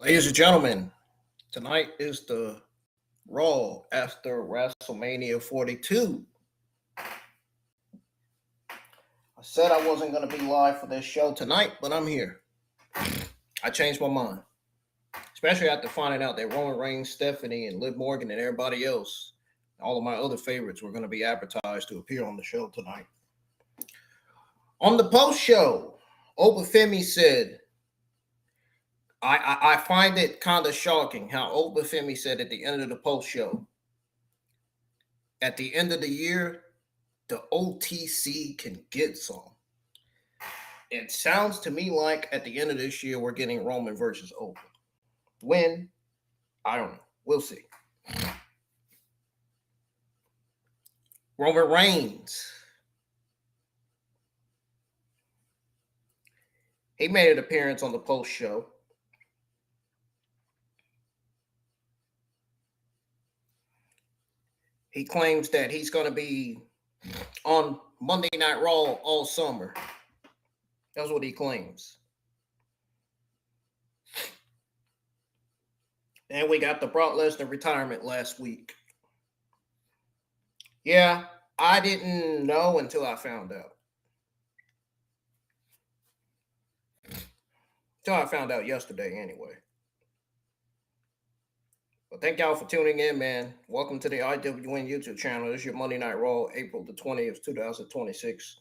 Ladies and gentlemen, tonight is the Raw after WrestleMania 42. I said I wasn't going to be live for this show tonight, but I'm here. I changed my mind, especially after finding out that Roman Reigns, Stephanie, and Liv Morgan and everybody else, all of my other favorites, were going to be advertised to appear on the show tonight. On the post show, Oba Femi said, I find it kind of shocking how Oba Femi said at the end of the post show, at the end of the year, the OTC can get some. It sounds to me like at the end of this year, we're getting Roman versus Oba. When? I don't know. We'll see. Roman Reigns. He made an appearance on the post show. He claims that he's going to be on Monday Night Raw all summer. That's what he claims. And we got the Brock Lesnar retirement last week. Yeah, I didn't know until I found out. Until I found out yesterday, anyway. But thank y'all for tuning in, man. Welcome to the IWN YouTube channel. This is your Monday Night Raw, April the 20th, 2026.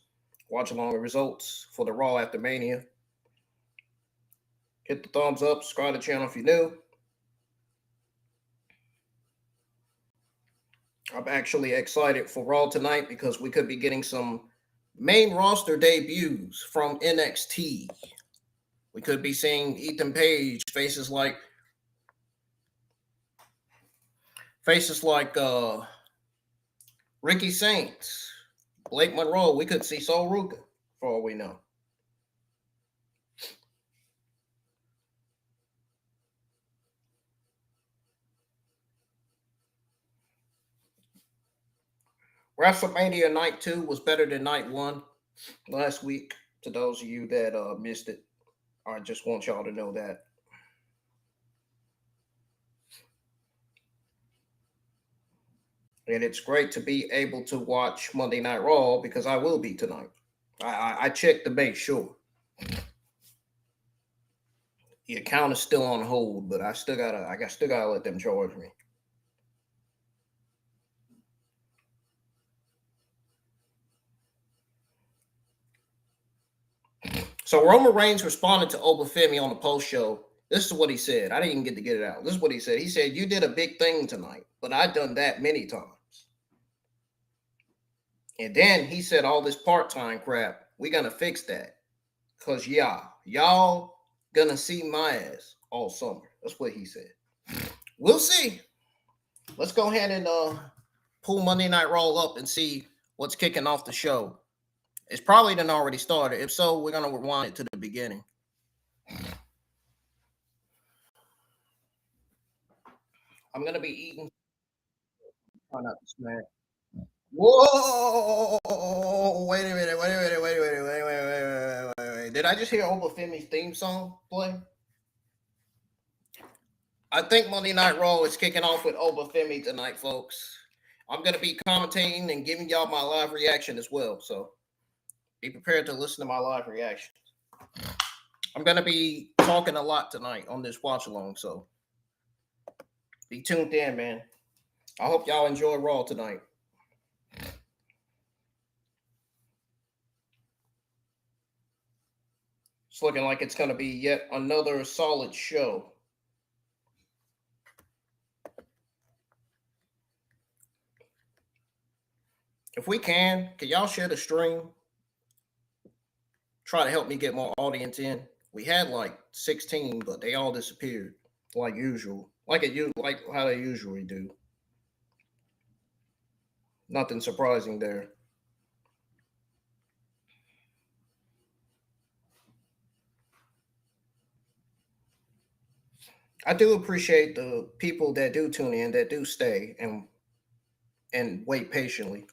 Watch along the results for the Raw after Mania. Hit the thumbs up, subscribe to the channel if you're new. I'm actually excited for Raw tonight because we could be getting some main roster debuts from NXT. We could be seeing Ethan Page, faces like Ricky Saints, Blake Monroe. We could see Sol Ruka for all we know. WrestleMania Night 2 was better than Night 1 last week. To those of you that missed it, I just want y'all to know that. And it's great to be able to watch Monday Night Raw because I will be tonight. I checked to make sure. The account is still on hold, but I still gotta let them charge me. So Roman Reigns responded to Oba Femi on the post show. This is what he said. I didn't even get to get it out. This is what he said. He said, "You did a big thing tonight, but I've done that many times." And then he said, "All this part-time crap, we're gonna fix that. Cause y'all gonna see my ass all summer." That's what he said. We'll see. Let's go ahead and pull Monday Night Raw up and see what's kicking off the show. It's probably done already started. If so, we're gonna rewind it to the beginning. I'm gonna be eating. Try not to smack. Whoa! Wait a minute! Wait a minute! Wait a minute! Wait! Did I just hear Oba Femi's theme song play? I think Monday Night Raw is kicking off with Oba Femi tonight, folks. I'm gonna be commentating and giving y'all my live reaction as well, so be prepared to listen to my live reaction. I'm gonna be talking a lot tonight on this watch along, so be tuned in, man. I hope y'all enjoy Raw tonight. It's looking like it's gonna be yet another solid show. If we can y'all share the stream? Try to help me get more audience in. We had like 16, but they all disappeared like usual, like how they usually do. Nothing surprising there. I do appreciate the people that do tune in, that do stay and wait patiently.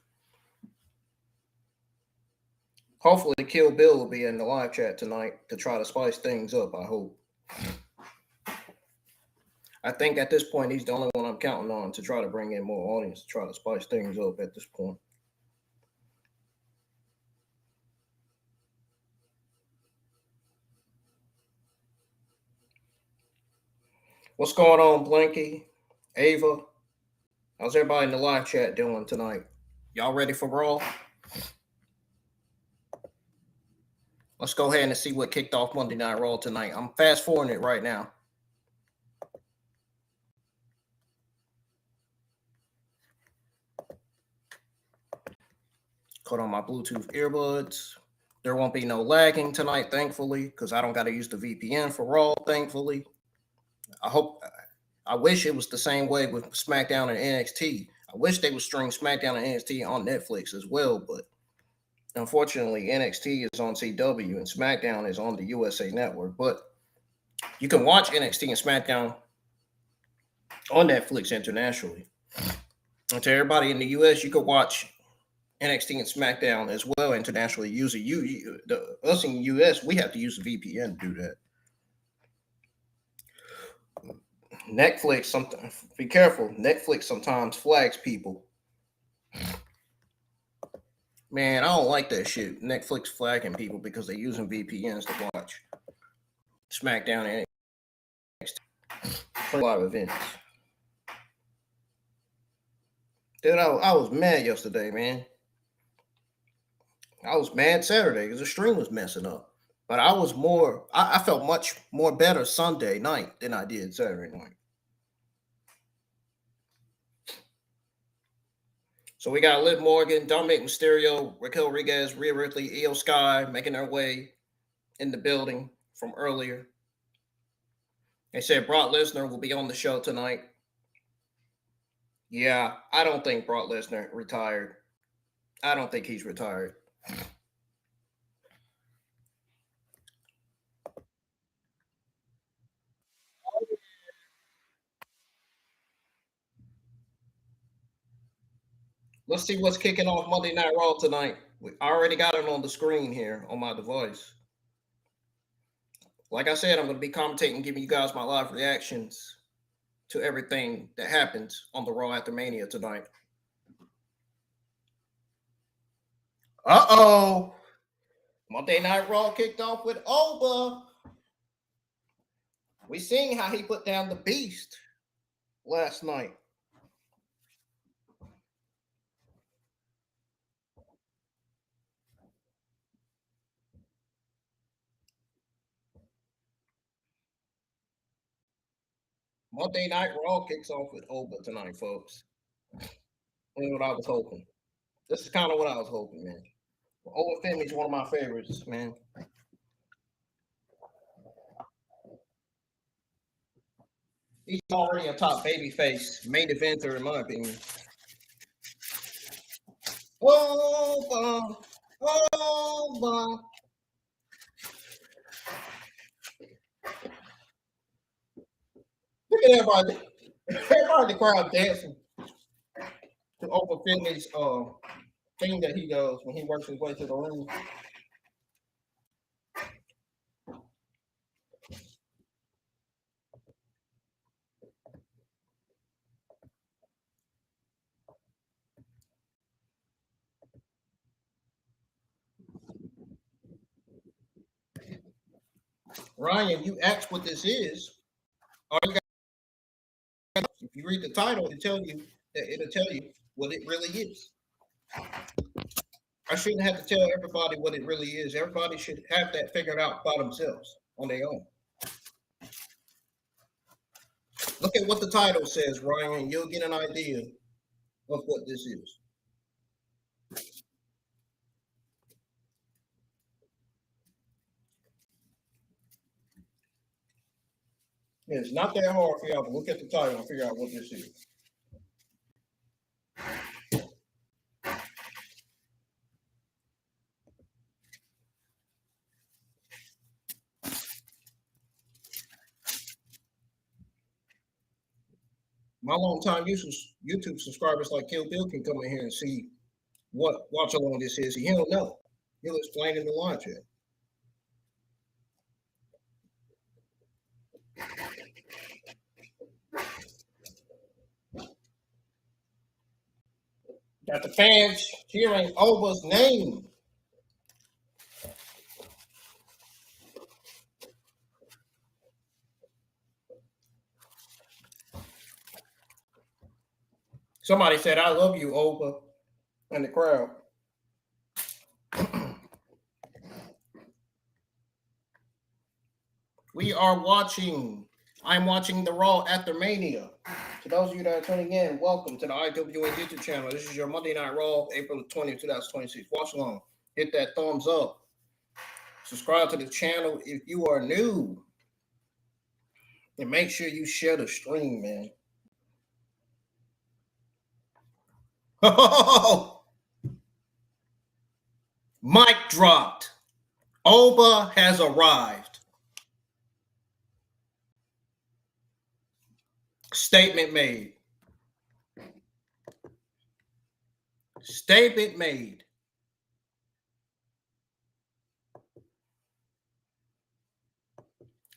Hopefully, Kill Bill will be in the live chat tonight to try to spice things up. I hope. I think at this point he's the only one I'm counting on to try to bring in more audience to try to spice things up at this point. What's going on, Blanky? Ava? How's everybody in the live chat doing tonight? Y'all ready for Raw? Let's go ahead and see what kicked off Monday Night Raw tonight. I'm fast forwarding it right now. Cut on my Bluetooth earbuds. There won't be no lagging tonight, thankfully, because I don't got to use the VPN for Raw, thankfully. I wish it was the same way with SmackDown and NXT. I wish they would string SmackDown and NXT on Netflix as well, but unfortunately, NXT is on CW and SmackDown is on the USA Network. But you can watch NXT and SmackDown on Netflix internationally. And to everybody in the US, you can watch NXT and SmackDown as well internationally. Us in the US, we have to use a VPN to do that. Netflix, sometimes be careful. Netflix sometimes flags people. Man, I don't like that shit. Netflix flagging people because they're using VPNs to watch SmackDown and NXT for live events. Dude, I was mad yesterday, man. I was mad Saturday because the stream was messing up. But I felt much more better Sunday night than I did Saturday night. So we got Liv Morgan, Dominic Mysterio, Raquel Rodriguez, Rhea Ripley, Io Sky making their way in the building from earlier. They said Brock Lesnar will be on the show tonight. Yeah, I don't think Brock Lesnar retired. I don't think he's retired. Let's see what's kicking off Monday Night Raw tonight. I already got it on the screen here on my device. Like I said, I'm going to be commentating, giving you guys my live reactions to everything that happens on the Raw after Mania tonight. Uh-oh. Monday Night Raw kicked off with Oba. We seen how he put down the Beast last night. Monday Night Raw kicks off with Oba tonight, folks. That's what I was hoping. This is kind of what I was hoping, man. Oba Femi's one of my favorites, man. He's already a top babyface main eventer, in my opinion. Oba, Oba. Look at everybody. Everybody in the crowd dancing. over Femi's thing that he does when he works his way to the ring. Ryan, you asked what this is. All you got, if you read the title, it'll tell you what it really is. I shouldn't have to tell everybody what it really is. Everybody should have that figured out by themselves on their own. Look at what the title says, Ryan. You'll get an idea of what this is. It's not that hard for y'all to look at the title and figure out what this is. My long-time YouTube subscribers like Kill Bill can come in here and see what watch along this is. He don't know. He'll explain in the live chat. Got the fans cheering Oba's name. Somebody said, "I love you, Oba," in the crowd. We are watching. I'm watching the Raw after Mania. To those of you that are tuning in, welcome to the IWA YouTube channel. This is your Monday Night Raw, April 20, 2026. Watch along. Hit that thumbs up. Subscribe to the channel if you are new. And make sure you share the stream, man. Oh, mic dropped. Oba has arrived. Statement made. Statement made.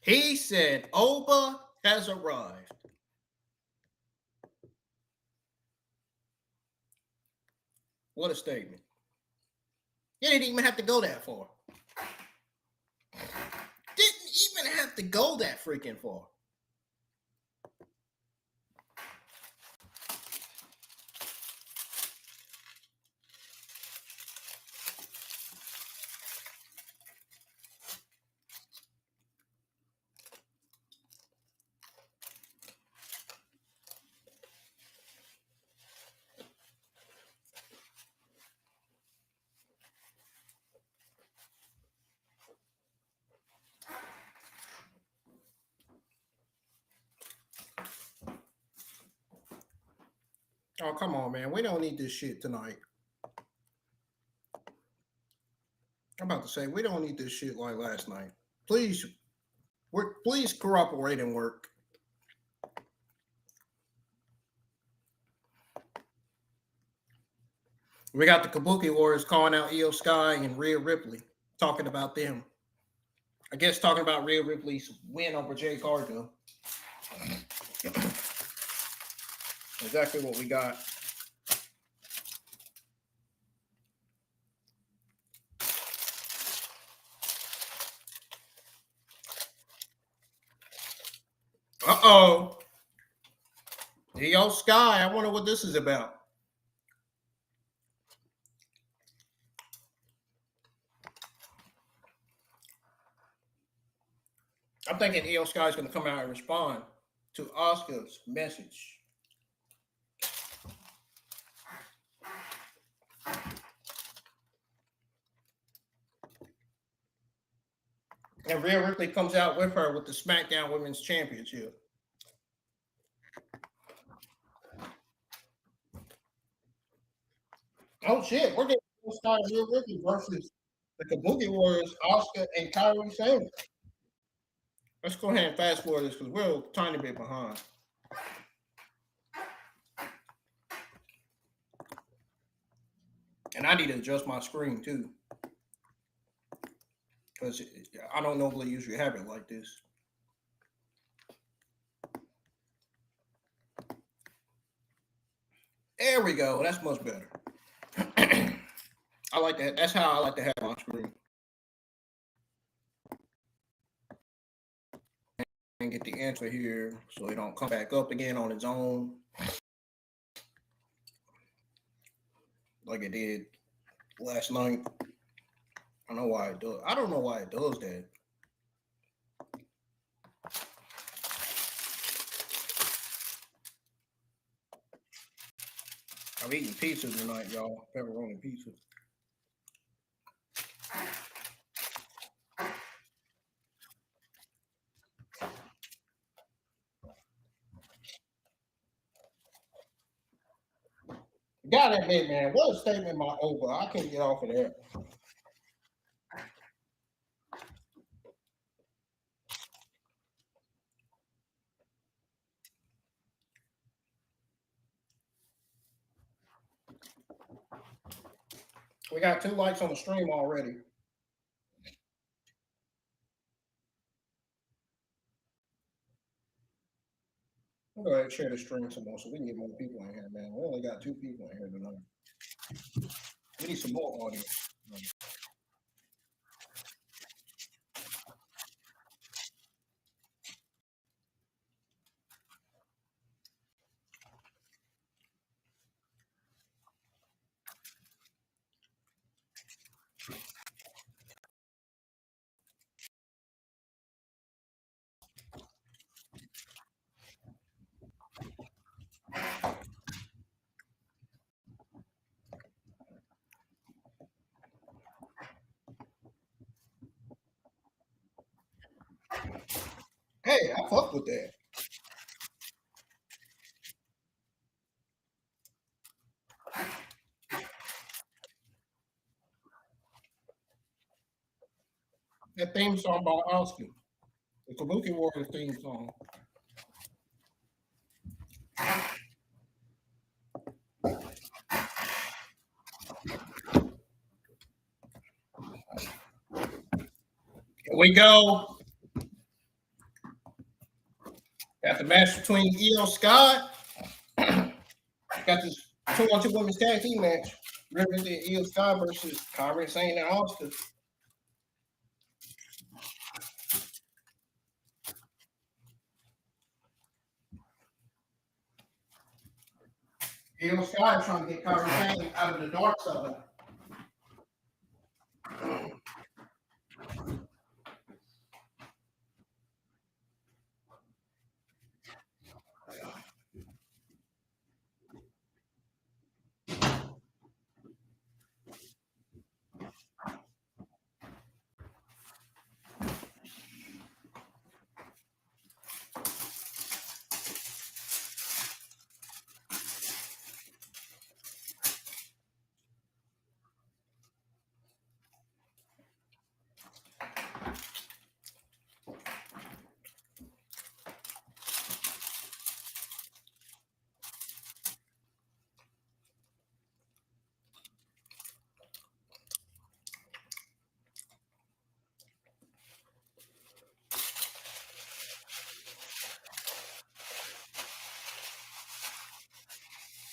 He said Oba has arrived. What a statement. You didn't even have to go that far. Didn't even have to go that freaking far. Oh, come on, man. We don't need this shit tonight. I'm about to say, we don't need this shit like last night. Please cooperate and work. We got the Kabuki Warriors calling out Io Sky and Rhea Ripley, talking about them. I guess talking about Rhea Ripley's win over Jay Cargill. Exactly what we got. Uh-oh. Io Sky, I wonder what this is about. I'm thinking Io Sky is going to come out and respond to Asuka's message. And Rhea Ripley comes out with her with the SmackDown Women's Championship. Oh shit, we're getting Sky and Rhea Ripley versus the Kabuki Warriors, Asuka and Kairi Sane. Let's go ahead and fast forward this because we're a tiny bit behind. And I need to adjust my screen too, because I don't normally usually have it like this. There we go. That's much better. I like that. That's how I like to have my screen. And get the answer here so it don't come back up again on its own like it did last night. I don't know why it does. I don't know why it does that. I'm eating pizza tonight, y'all. Pepperoni pizza. Gotta admit, man, what a statement my over. I can't get off of that. We got 2 likes on the stream already. I'm gonna go ahead and share the stream some more so we can get more people in here, man. We only got 2 people in here tonight. We need some more audience. Hey, I fuck with that. That theme song by Oscar. The Kabuki Warriors theme song. Here we go. Got the match between Io Scott. Got this 2-on-2 women's tag team match. Rhea Ripley and Io Scott versus Kyrie Sane and Austin. Io Scott is trying to get Kyrie Sane out of the dark side.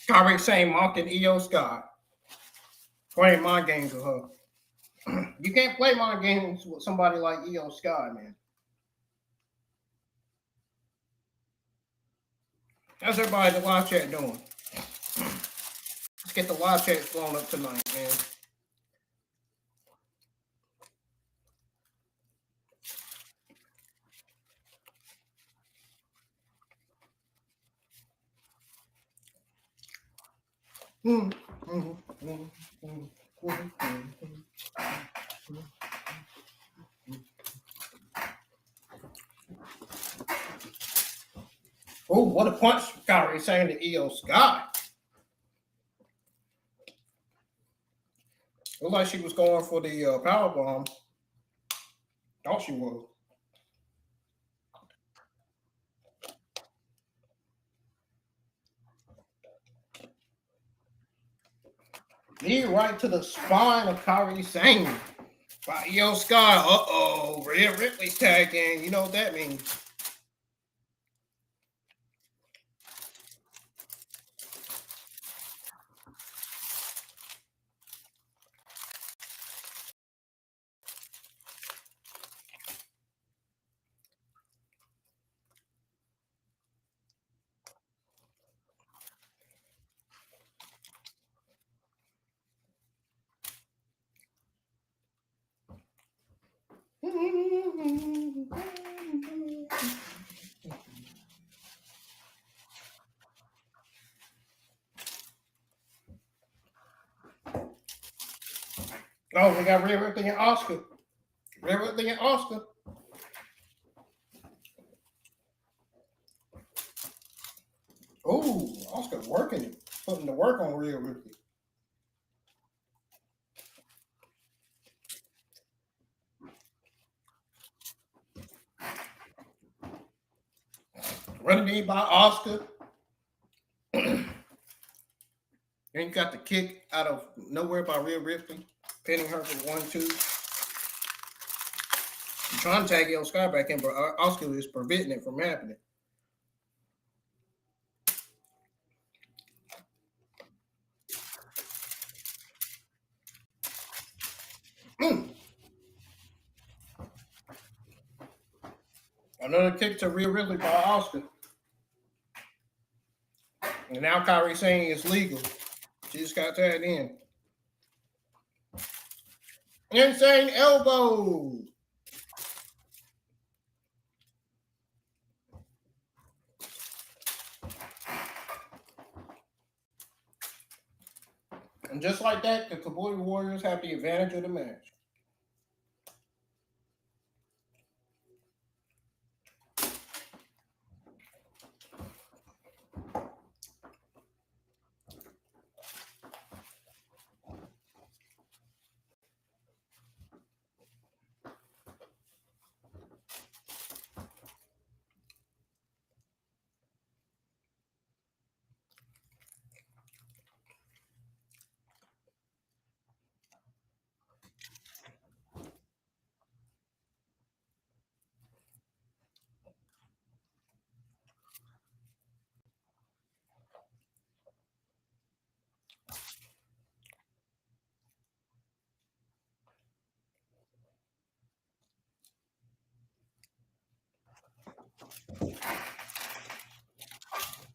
Kyrie Sane mocking Io Scott. Playing mind games with her. You can't play mind games with somebody like Io Scott, man. How's everybody in the live chat doing? Let's get the live chat flowing up tonight, man. Oh, what a punch Kyrie saying to Io Scott. Looked like she was going for the power bomb. Thought she was. Knee right to the spine of Kairi Sane. By Io Sky. Uh-oh. Rhea Ripley's tagging. You know what that means. Oh, we got Rhea Ripley and Oscar. Rhea Ripley and Oscar. Oh, Oscar working, putting the work on Rhea Ripley. Running in by Oscar. Then you got the kick out of nowhere by Rhea Ripley, pinning her for 1-2. Trying to tag Io Sky back in, but Oscar is preventing it from happening. Another kick to Rhea Ripley by Oscar. And now Kairi saying it's legal. She just got tagged in. Insane elbow. And just like that, the Kabuki Warriors have the advantage of the match.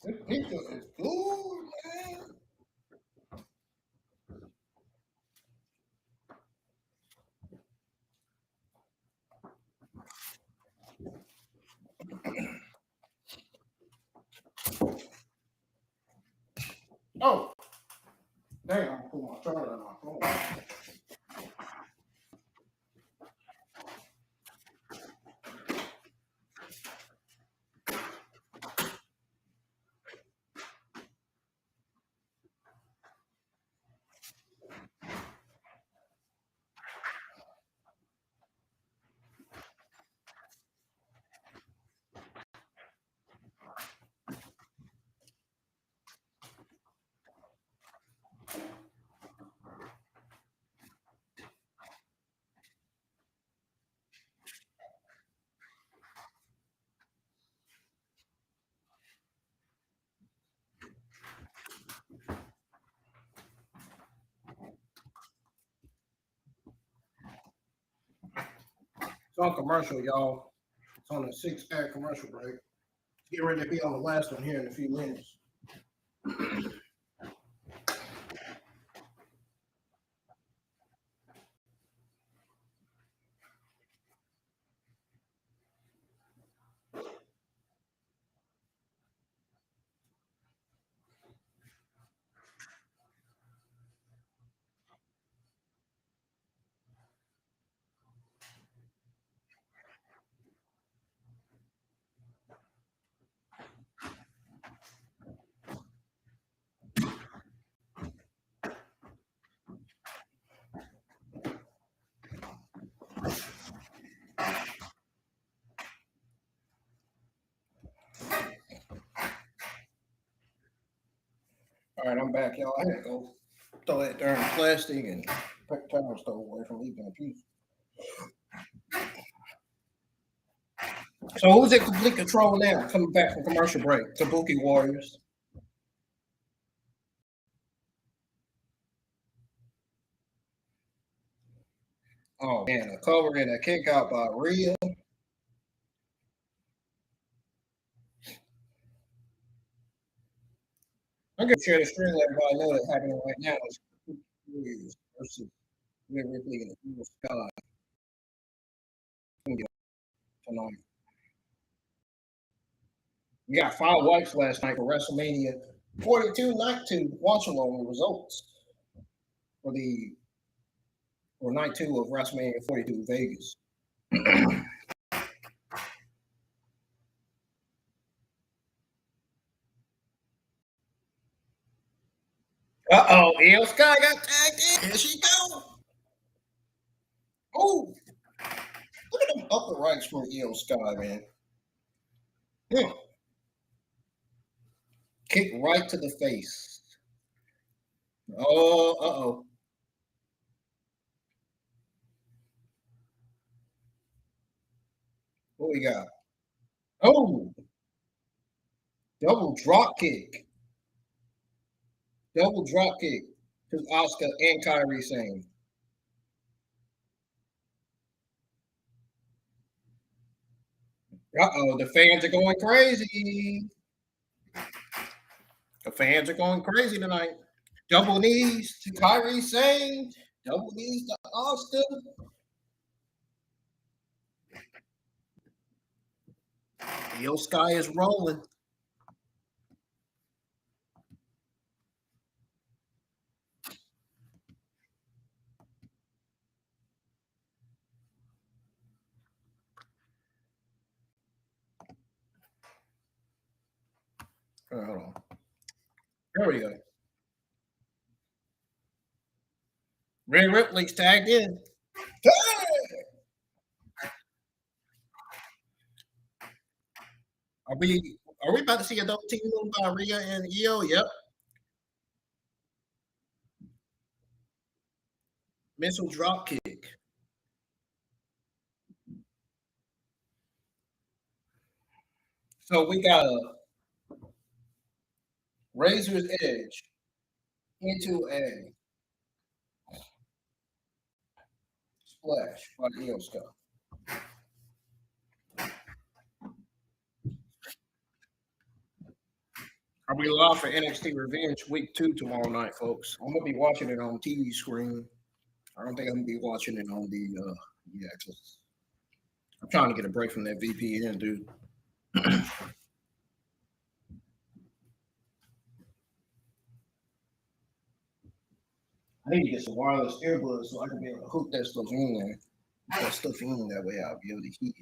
This pizza is good, man. Oh, damn, I put my charger on my phone. It's on commercial, y'all. It's on a 6-ad commercial break. Get ready to be on the last one here in a few minutes. All right, I'm back, y'all. I had to go. Throw that darn plastic and paper towel stove away from leaving a piece. So who's in complete control now? Coming back from commercial break. Kabuki Warriors. Oh man, a cover and a kick out by Rhea. I'm gonna share the screen let everybody know that's happening right now. It's Warriors versus Rhea Ripley and the Evil Sky tonight. We got 5 wives last night for WrestleMania 42 night 2. Watch along the results for night 2 of WrestleMania 42 Vegas. Uh-oh, Io Sky got tagged in. Here she go. Oh, look at them upper rights from Io Sky, man. Yeah. Kick right to the face. Oh, uh-oh. What we got? Oh, double drop kick. Double drop kick to Asuka and Kairi Sane. Uh-oh, the fans are going crazy. The fans are going crazy tonight. Double knees to Kairi Sane. Double knees to Asuka. Io Sky is rolling. Hold on. There we go. Rhea Ripley's tagged in. Are we about to see a double team move by Rhea and Io? Yep. Missile drop kick. So we got a Razor's Edge into a splash by Io Sky. Are we live for NXT Revenge Week 2 tomorrow night, folks? I'm gonna be watching it on TV screen. I don't think I'm gonna be watching it on the access. I'm trying to get a break from that VPN, dude. I need to get some wireless earbuds so I can be able to hook that stuff in there. Put that stuff in that way I'll be able to hear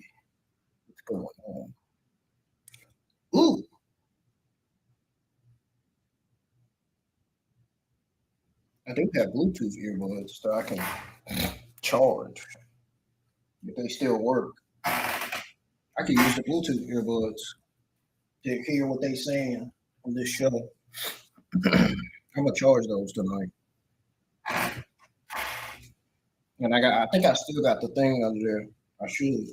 what's going on. Ooh. I do have Bluetooth earbuds that I can charge if they still work. I can use the Bluetooth earbuds to hear what they saying on this show. I'm gonna charge those tonight. And I think I still got the thing under there. I should.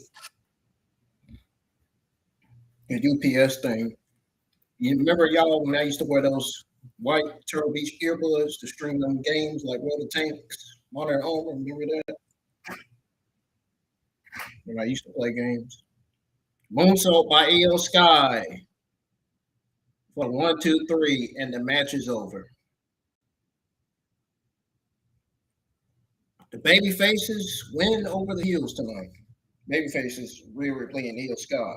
The UPS thing. You remember y'all when I used to wear those white Turtle Beach earbuds to stream them games like World of Tanks, Modern Home? Remember that? When I used to play games. Moonsault by Io Sky for 1, 2, 3, and the match is over. The baby faces win over the heels tonight. Baby faces Rhea Ripley and Io Sky.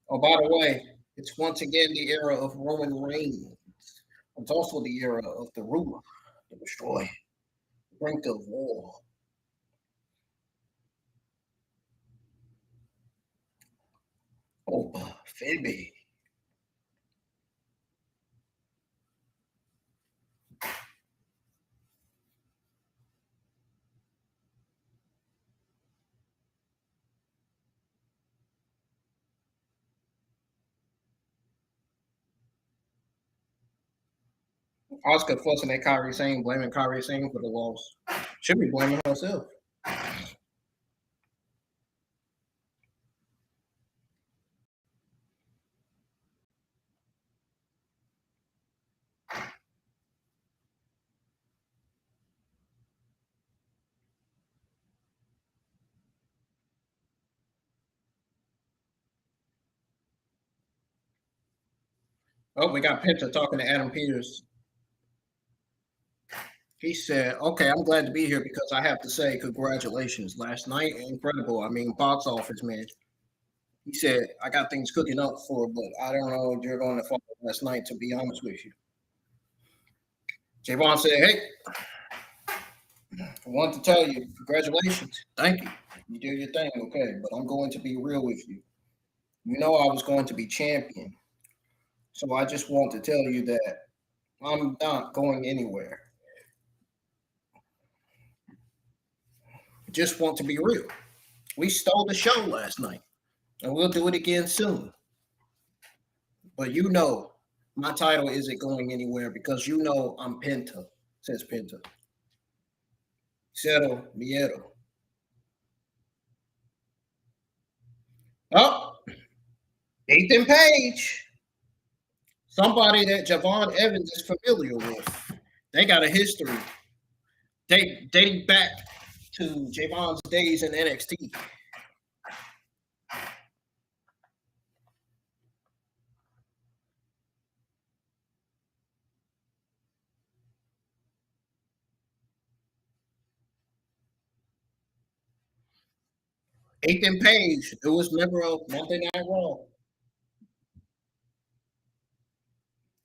Oh, by the way, it's once again the era of Roman Reigns. It's also the era of the ruler, the destroy, the brink of war. Oh, Femi. Oscar fussing at Kyrie Sane, blaming Kyrie Sane for the loss. Should be blaming herself. Oh, we got Penta talking to Adam Peters. He said, "Okay, I'm glad to be here because I have to say congratulations. Last night, incredible. I mean, box office, man." He said, "I got things cooking up for, but I don't know if you're going to follow last night. To be honest with you." Javon said, "Hey, I want to tell you, congratulations. Thank you. You did your thing, okay? But I'm going to be real with you. You know I was going to be champion. So I just want to tell you that I'm not going anywhere. Just want to be real. We stole the show last night, and we'll do it again soon. But you know my title isn't going anywhere because you know I'm Penta," says Penta. Cero Miedo. Oh, Ethan Page. Somebody that Javon Evans is familiar with. They got a history. They dating back to Javon's days in NXT. Ethan Page, newest member of Monday Night Raw.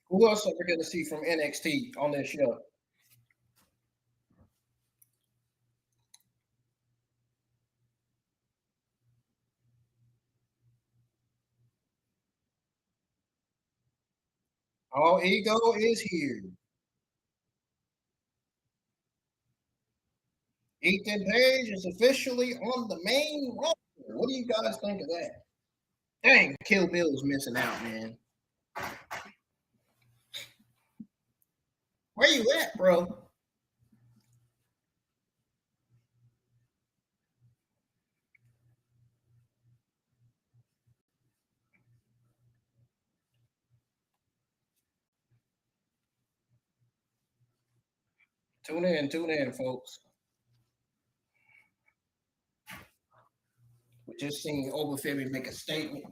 Who else are we going to see from NXT on this show? All Ego is here. Ethan Page is officially on the main roster. What do you guys think of that? Dang, Kill Bill is missing out, man. Where you at, bro? Tune in, folks. We just seen Over Femi make a statement.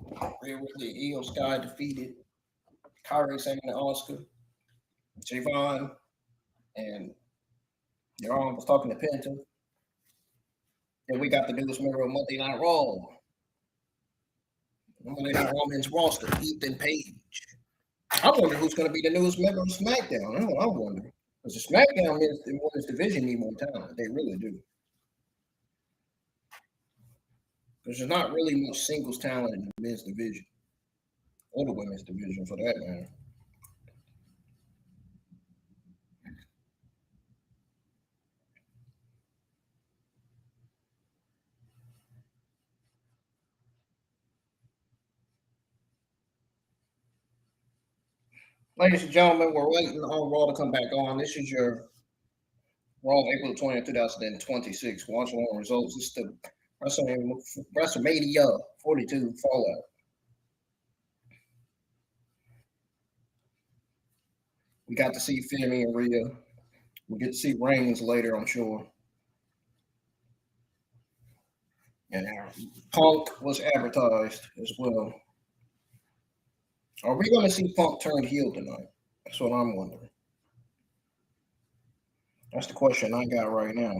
Rhea Ripley, Io Sky defeated Kyrie Sane and Oscar. Javon and your arm was talking to Penta. Then we got the newest member of Monday Night Raw. Monday Night Raw men's roster, Ethan Page. I wonder who's going to be the newest member of SmackDown. I wonder. Because the SmackDown women's division need more talent. They really do. Because there's not really much singles talent in the men's division or the women's division for that matter. Ladies and gentlemen, we're waiting on Raw to come back on. This is your Raw April 20th, 2026. Watch on results. This is the WrestleMania 42 Fallout. We got to see Femi and Rhea. We'll get to see Reigns later, I'm sure. And Punk was advertised as well. Are we going to see Punk turn heel tonight? That's what I'm wondering. That's the question I got right now.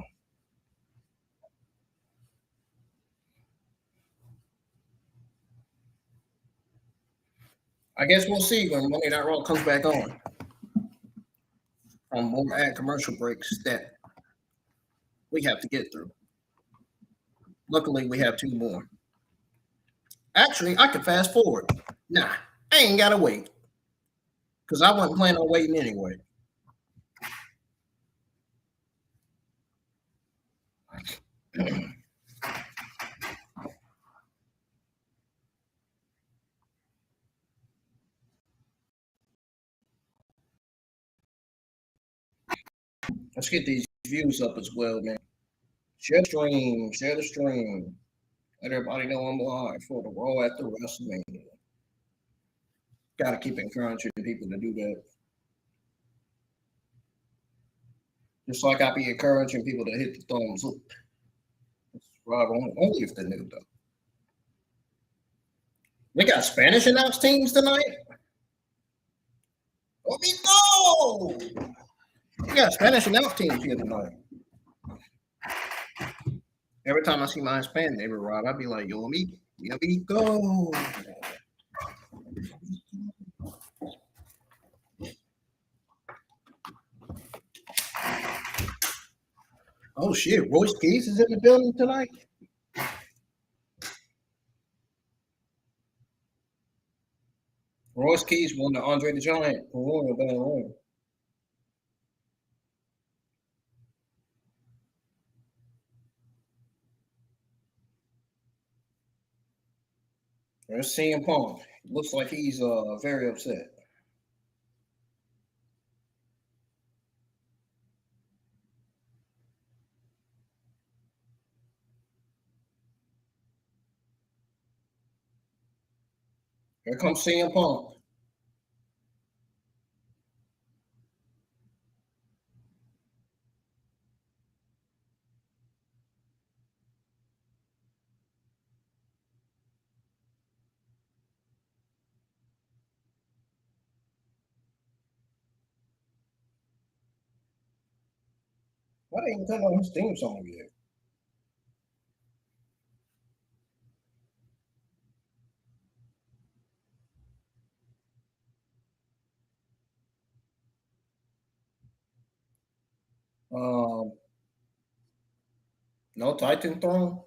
I guess we'll see when Monday Night Raw comes back on more ad commercial breaks that we have to get through. Luckily, we have two more. Actually, I can fast forward. Nah, I ain't got to wait because I wasn't planning on waiting anyway. Let's get these views up as well, man. Share the stream. Share the stream. Let everybody know I'm live for the Raw after WrestleMania. Got to keep encouraging people to do that. Just like I be encouraging people to hit the thumbs up. Subscribe only if they're new, though. We got Spanish announced teams tonight. Obito! We got Spanish announced teams here tonight. Every time I see my Hispanic neighbor, Rob, I'd be like, yo, amigo. Oh, shit. Royce Keys is in the building tonight? Royce Keys won the Andre the Giant Memorial Battle Royal. There's CM Punk. Looks like he's very upset. Here comes CM Punk. Why they even cut on his theme song yet? No Titan Throne.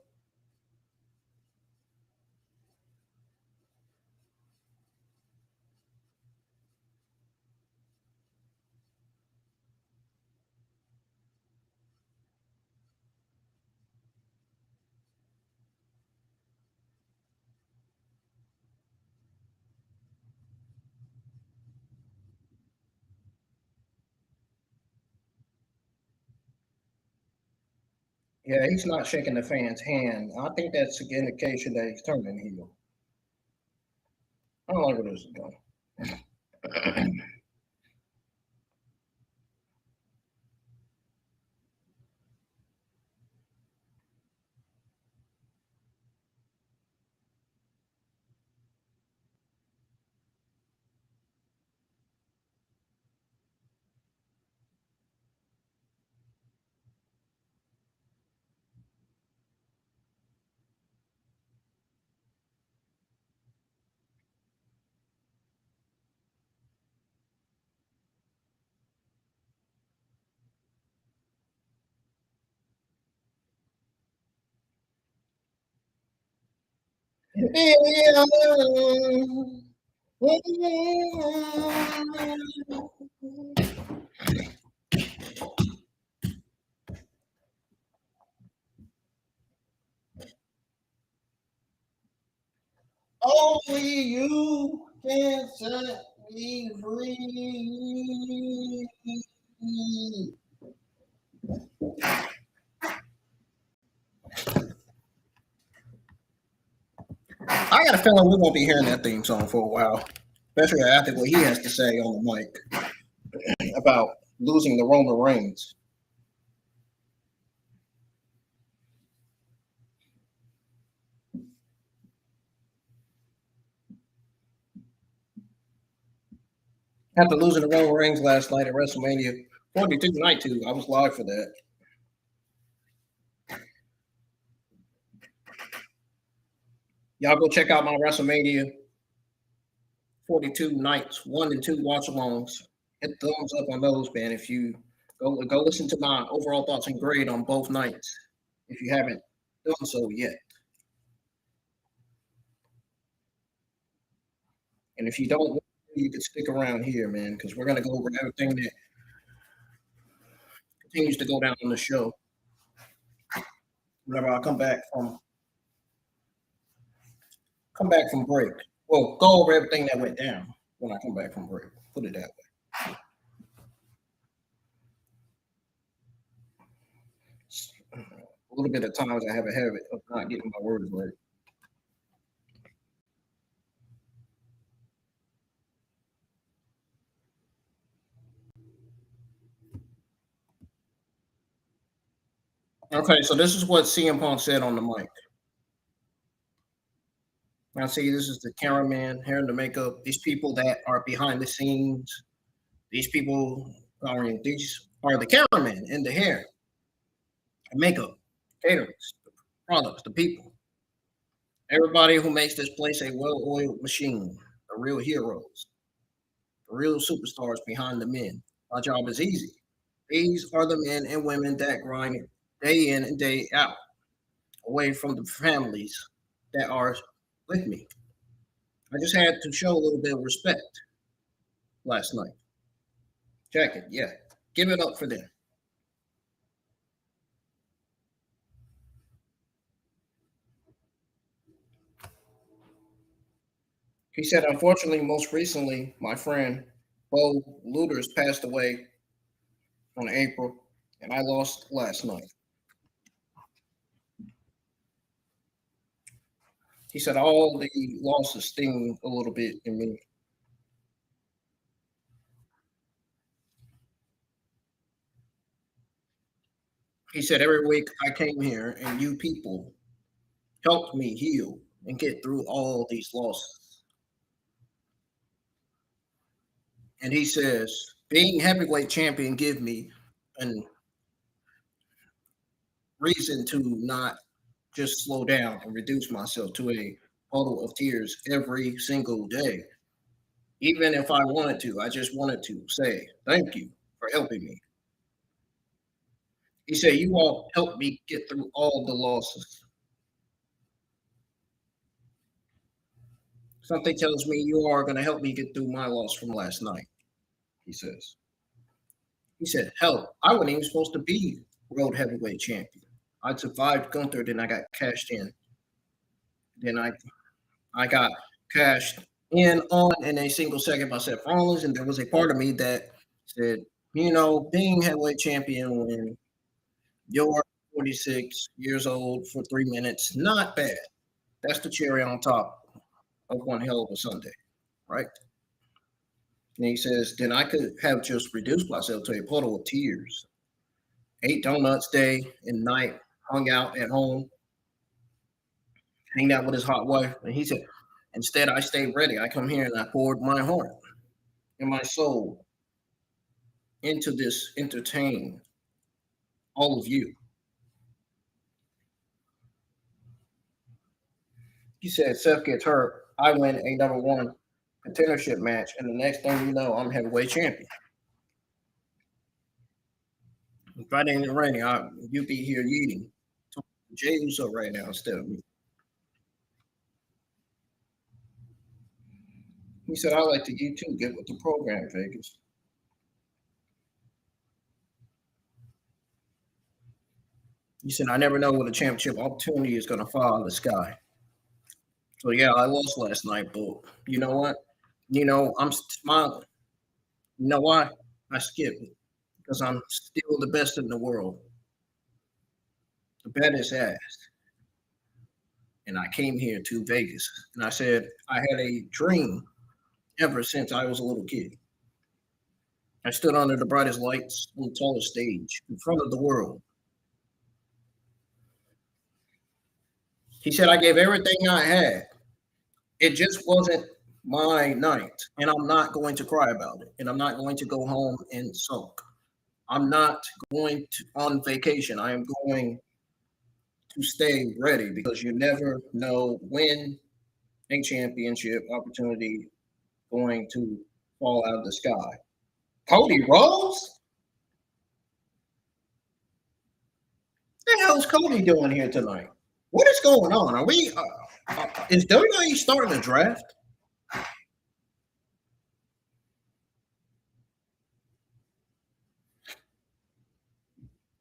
Yeah, he's not shaking the fan's hand. I think that's an indication that he's turning heel. I don't like where this is going. Only you can set me free. I got a feeling we won't be hearing that theme song for a while, especially after what he has to say on the mic about losing the Roman Reigns. After losing the Roman Reigns last night at WrestleMania 42 night 2, I was live for that. Y'all go check out my WrestleMania 42 nights 1 and 2 watch alongs. Hit thumbs up on those, man. If you go listen to my overall thoughts and grade on both nights, if you haven't done so yet. And if you don't, you can stick around here, man, because we're gonna go over everything that continues to go down on the show. Whenever I come back from break. Well, go over everything that went down when I come back from break. Put it that way. little bit of times I have a habit of not getting my words right. Okay, so this is what CM Punk said on the mic. Now, see, this is the cameraman, hair and the makeup. These people that are behind the scenes. These are the cameraman and the hair and makeup, caterers, the products, the people. Everybody who makes this place a well-oiled machine, the real heroes, the real superstars behind the men. My job is easy. These are the men and women that grind day in and day out, away from the families that are with me. I just had to show a little bit of respect last night. Check it, yeah. Give it up for them. He said, unfortunately, most recently, my friend Bo Luders passed away on April, and I lost last night. He said all the losses sting a little bit in me. He said every week I came here and you people helped me heal and get through all these losses. And he says being heavyweight champion give me a reason to not just slow down and reduce myself to a puddle of tears every single day. Even if I wanted to, I just wanted to say thank you for helping me. He said, you all helped me get through all the losses. Something tells me you are going to help me get through my loss from last night, he says. He said, hell, I wasn't even supposed to be world heavyweight champion. I survived Gunther, then I got cashed in. Then I got cashed in on in a single second by Seth Rollins, and there was a part of me that said, being heavyweight champion when you're 46 years old for 3 minutes, not bad. That's the cherry on top of one hell of a Sunday, right? And he says, then I could have just reduced myself to a puddle of tears, ate donuts day and night, hung out at home, hanged out with his hot wife. And he said, instead, I stayed ready. I come here and I poured my heart and my soul into this entertain all of you. He said, Seth gets hurt. I win a number one contendership match. And the next thing you know, I'm heavyweight champion. If I didn't raining, you'd be here eating Jey Uso right now instead of me. He said, I like to eat too. Get with the program, Vegas. He said, I never know when a championship opportunity is going to fall in the sky. So, yeah, I lost last night, but you know what? I'm smiling. You know why? I skipped it because I'm still the best in the world, the baddest ass. And I came here to Vegas. And I said, I had a dream ever since I was a little kid. I stood under the brightest lights on the tallest stage in front of the world. He said, I gave everything I had. It just wasn't my night. And I'm not going to cry about it. And I'm not going to go home and sulk. I'm not going to on vacation. I am going to stay ready because you never know when a championship opportunity going to fall out of the sky. Cody Rhodes? What the hell's Cody doing here tonight? What is going on? Are we? Is WWE starting a draft?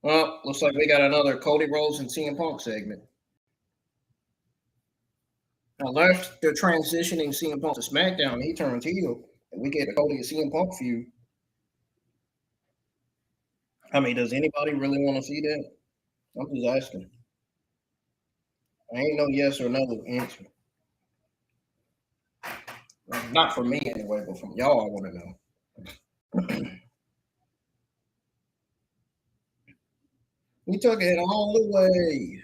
Well, looks like we got another Cody Rhodes and CM Punk segment. Now, left they're transitioning CM Punk to SmackDown. He turns heel, and we get a Cody and CM Punk feud. I mean, does anybody really want to see that? I'm just asking. Ain't no yes or no answer. Not for me anyway, but from y'all, I want to know. We took it all the way.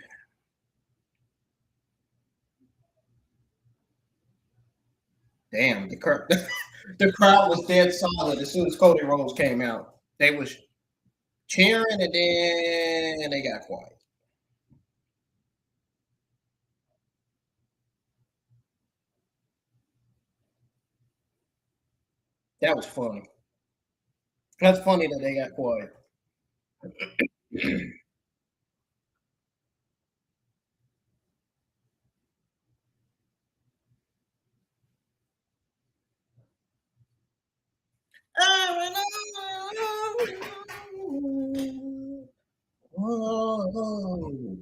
Damn, the crowd was dead solid as soon as Cody Rhodes came out. They was cheering and then they got quiet. That was funny. That's funny that they got quiet. Whoa.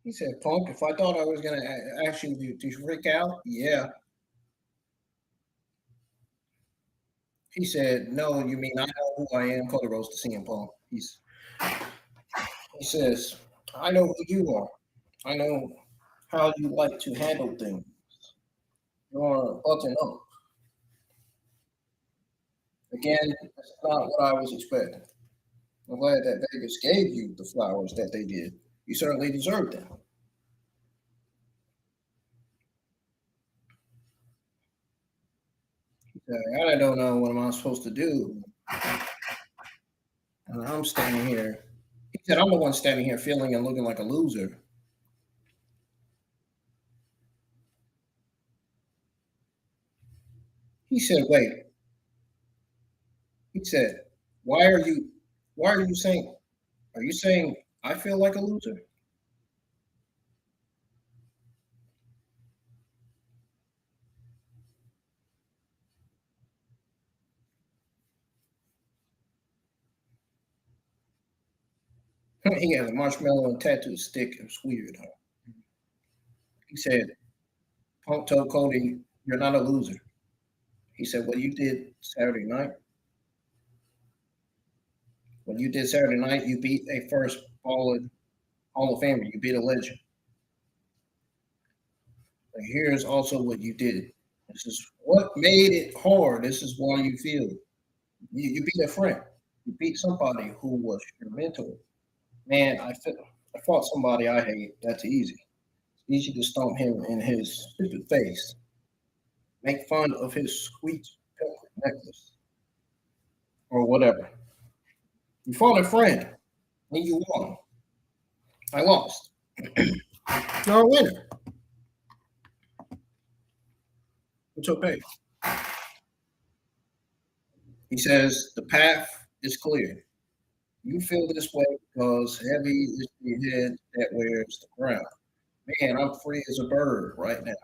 He said, Punk, if I thought I was going to ask you to freak out, yeah. He said, no, you mean I know who I am, Cody Rhodes to CM Punk. He says, I know who you are. I know how you like to handle things. You're button up. Again, that's not what I was expecting. I'm glad that Vegas gave you the flowers that they did. You certainly deserved them. I don't know what am I supposed to do. And I'm standing here. He said, I'm the one standing here feeling and looking like a loser. He said, wait. He said, why are you saying are you saying I feel like a loser? He has a marshmallow and tattoo stick. It was weird. Huh? He said, Punk told Cody, you're not a loser. He said, what you did Saturday night, when you did Saturday night, you beat a first ballot Hall of Famer. You beat a legend. But here's also what you did. This is what made it hard. This is why you feel it. You beat a friend. You beat somebody who was your mentor. Man, I fought somebody I hate. That's easy. It's easy to stomp him in his stupid face. Make fun of his sweet pepper necklace or whatever. You fought a friend and you won. I lost. You're a winner. It's okay. He says the path is clear. You feel this way because heavy is the head that wears the crown. Man, I'm free as a bird right now.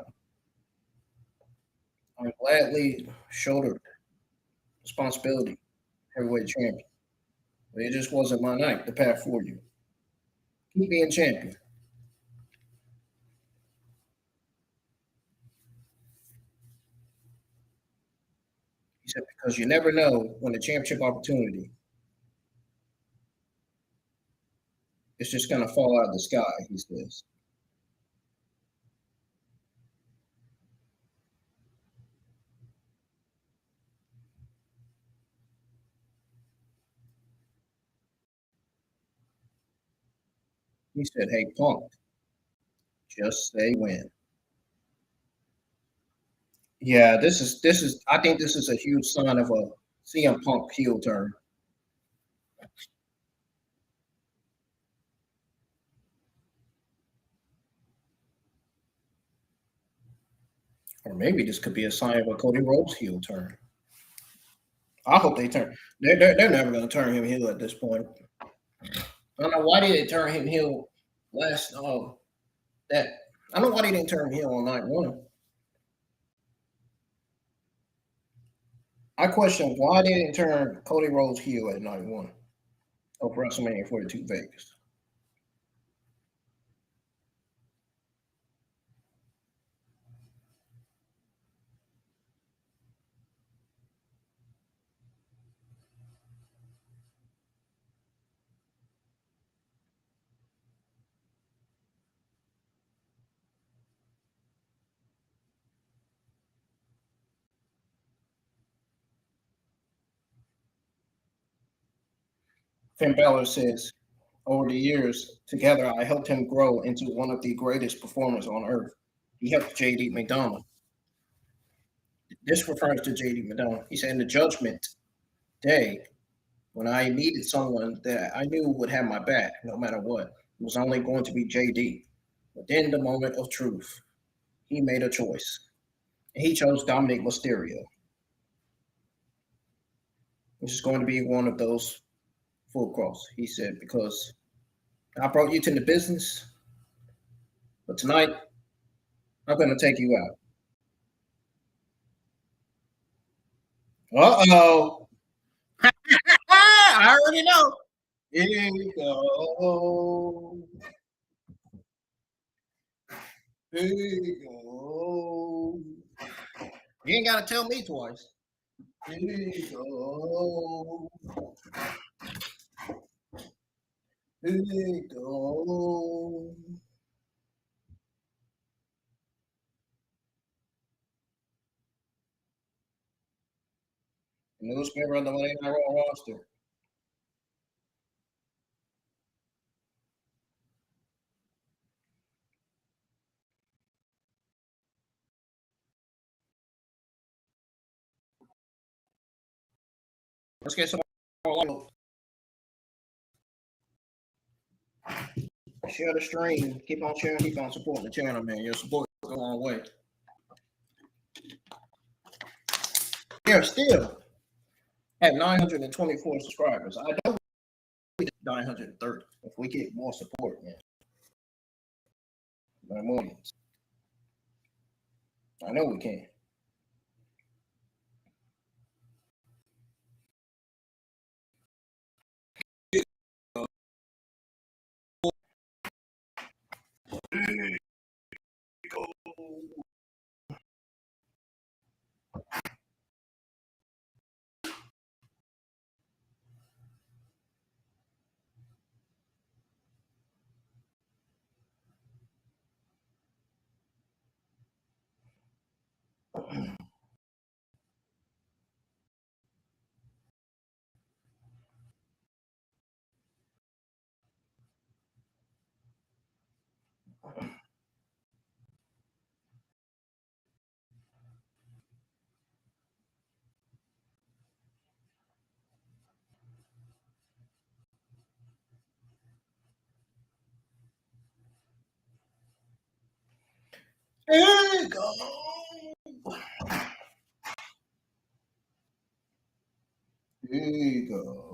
I'm gladly shouldered responsibility, heavyweight champion. But it just wasn't my night, the path for you. Keep being champion. He said, because you never know when the championship opportunity is just going to fall out of the sky, he says. He said, "Hey, Punk, just say when." Yeah, this is. I think this is a huge sign of a CM Punk heel turn, or maybe this could be a sign of a Cody Rhodes heel turn. I hope they turn. They're never going to turn him heel at this point. I don't know why they didn't turn him heel last. That I don't know why they didn't turn him heel on night one. I question why they didn't turn Cody Rhodes heel at night one of WrestleMania 42 Vegas. Finn Balor says, over the years, together, I helped him grow into one of the greatest performers on earth. He helped JD McDonough. This refers to JD McDonough. He said, in the judgment day, when I needed someone that I knew would have my back no matter what, it was only going to be JD. But then the moment of truth, he made a choice. And he chose Dominic Mysterio, which is going to be one of those full cross, he said, because I brought you to the business, but tonight I'm going to take you out. Uh-oh. I already know. Here you go. Here you go. You ain't got to tell me twice. Here you go. Here you go. Newest member on the Monday Night Raw roster. Let's get some more. Share the stream. Keep on sharing. Keep on supporting the channel, man. Your support goes a long way. Yeah, still at 924 subscribers. I know we did 930 if we get more support, man. My millions. I know we can. There you go. There you go.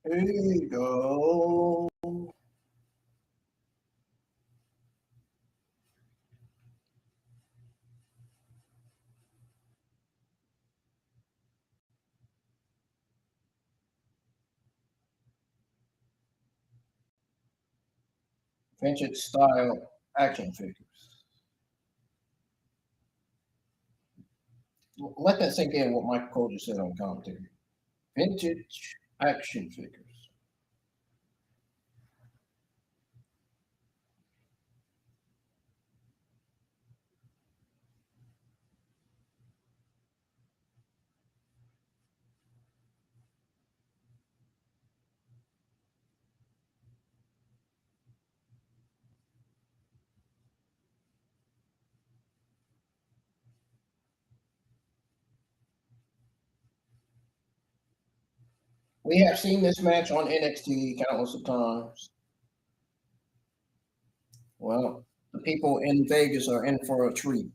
Here you go. Vintage style action figures. Let that sink in what Michael Cole just said on commentary. Vintage action figures. We have seen this match on NXT countless of times. Well, the people in Vegas are in for a treat.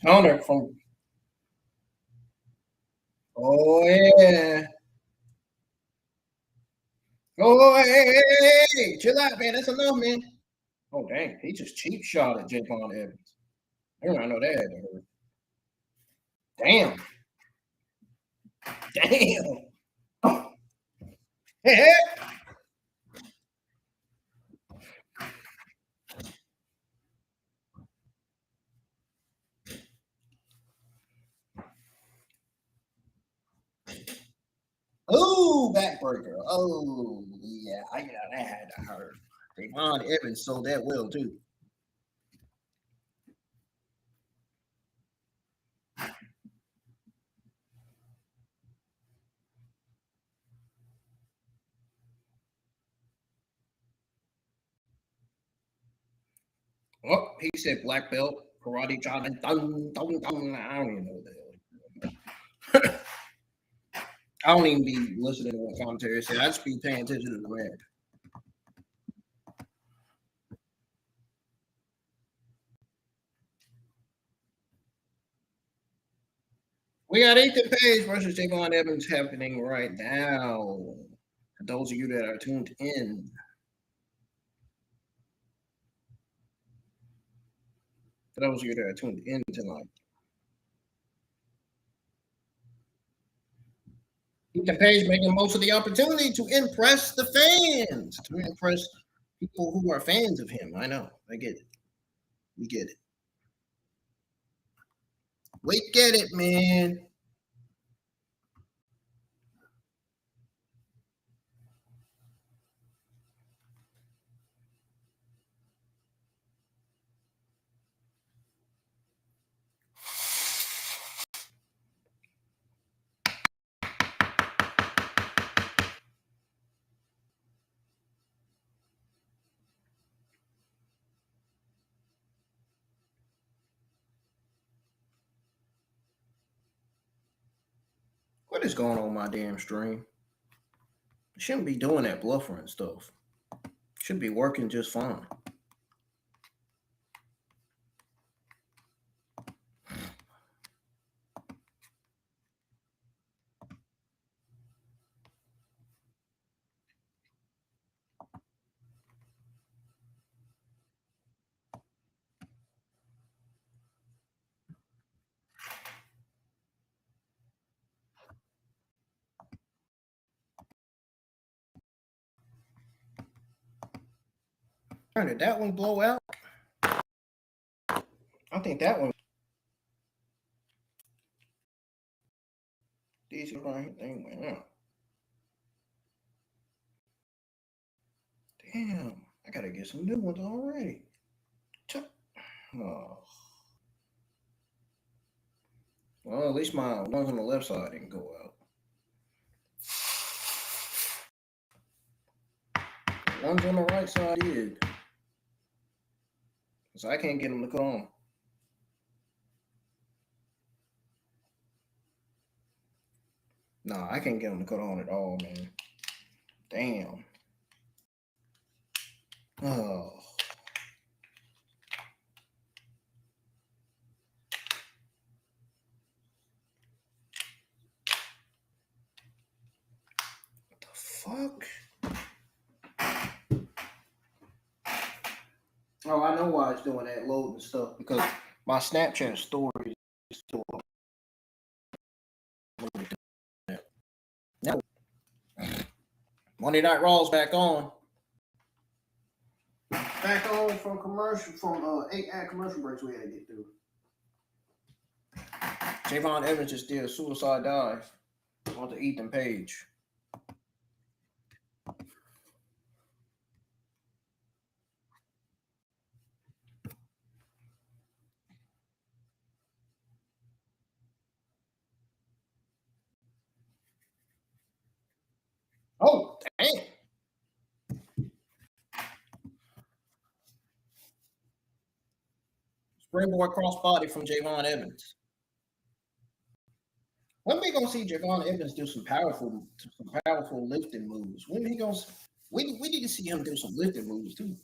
Hunter from oh yeah. Oh hey, chill out, man. That's enough, man. Oh dang, he just cheap shot at Javon Evans. I know that had to hurt. Damn. Damn. Hey, hey. Oh, backbreaker. Oh, yeah. That had to hurt. Javon Evans sold that well, too. Oh, he said black belt, karate chop, and dun, dun, dun. I don't even know what the hell. I don't even be listening to what commentary said. I just be paying attention to the match. We got Ethan Page versus Javon Evans happening right now. For those of you that are tuned in, for those of you that are tuned in tonight, Ethan Page making most of the opportunity to impress the fans, to impress people who are fans of him. I know, I get it. We get it. We get it, man. What is going on with my damn stream? I shouldn't be doing that bluffering stuff. Should be working just fine. Did that one blow out? I think that one. These thing went out. Damn, I gotta get some new ones already. Oh. Well, at least my ones on the left side didn't go out. The ones on the right side did. So I can't get him to come on. No, I can't get him to cut on at all, man. Damn. Oh. What the fuck? Oh, I know why it's doing that loading stuff, because my Snapchat story is still up. Now, Monday Night Raw's back on. Back on from 8 ad commercial breaks we had to get through. Javon Evans just did a suicide dive onto Ethan Page. Oh, damn. Springboard crossbody from Javon Evans. When we gonna see Javon Evans do some powerful lifting moves? When he gonna? We need to see him do some lifting moves too.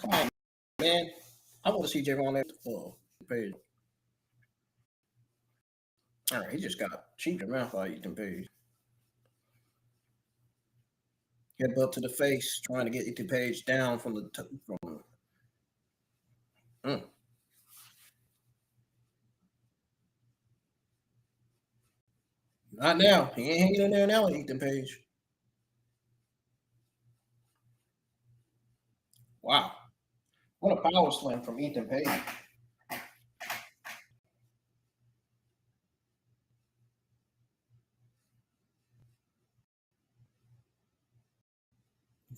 Come on, man. I want to see Javon Evans Page. All right, he just got cheeked around by Ethan Page. Headbutt to the face, trying to get Ethan Page down from the from. Not now. He ain't hanging in there now with Ethan Page. Wow. What a power slam from Ethan Page.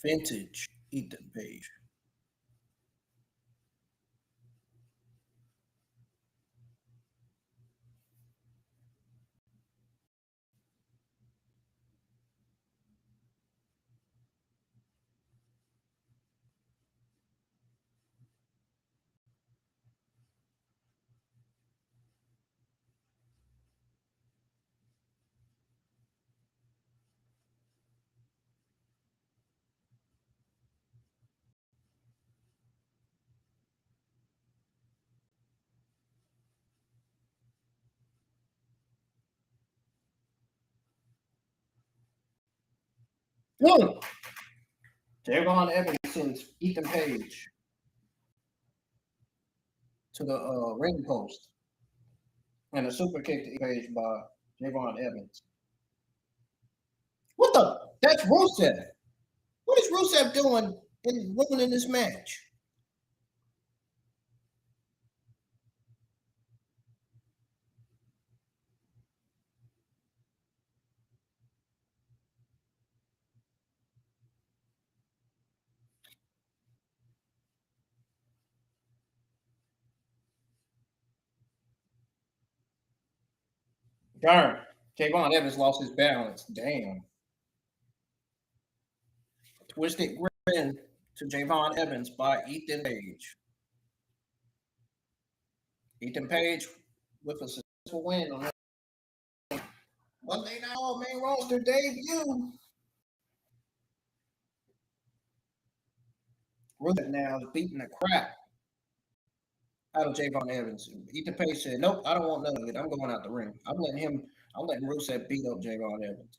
Vintage Ethan Page. Javon Evans sends Ethan Page to the ring post, and a super kick to Page by Javon Evans. What the? That's Rusev. What is Rusev doing in ruining this match? Darn. Javon Evans lost his balance. Damn. Twisted grin to Javon Evans by Ethan Page. Ethan Page with a successful win on Monday Night Raw main roster debut. Rusev now is beating the crap out of Javon Evans. Ethan Page said, "Nope, I don't want none of it. I'm going out the ring. I'm letting Rusev beat up Javon Evans."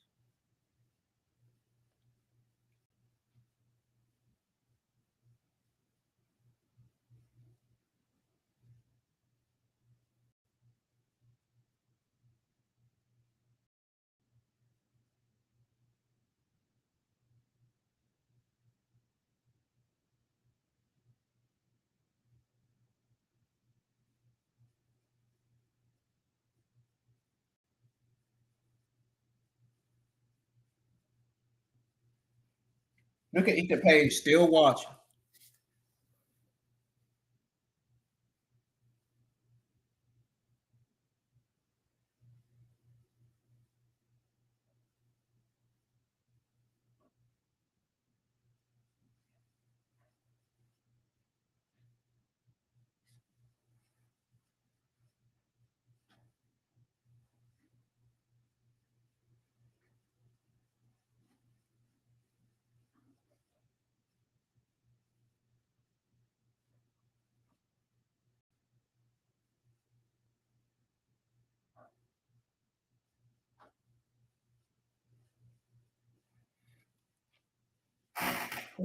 Look at Ethan Page still watching.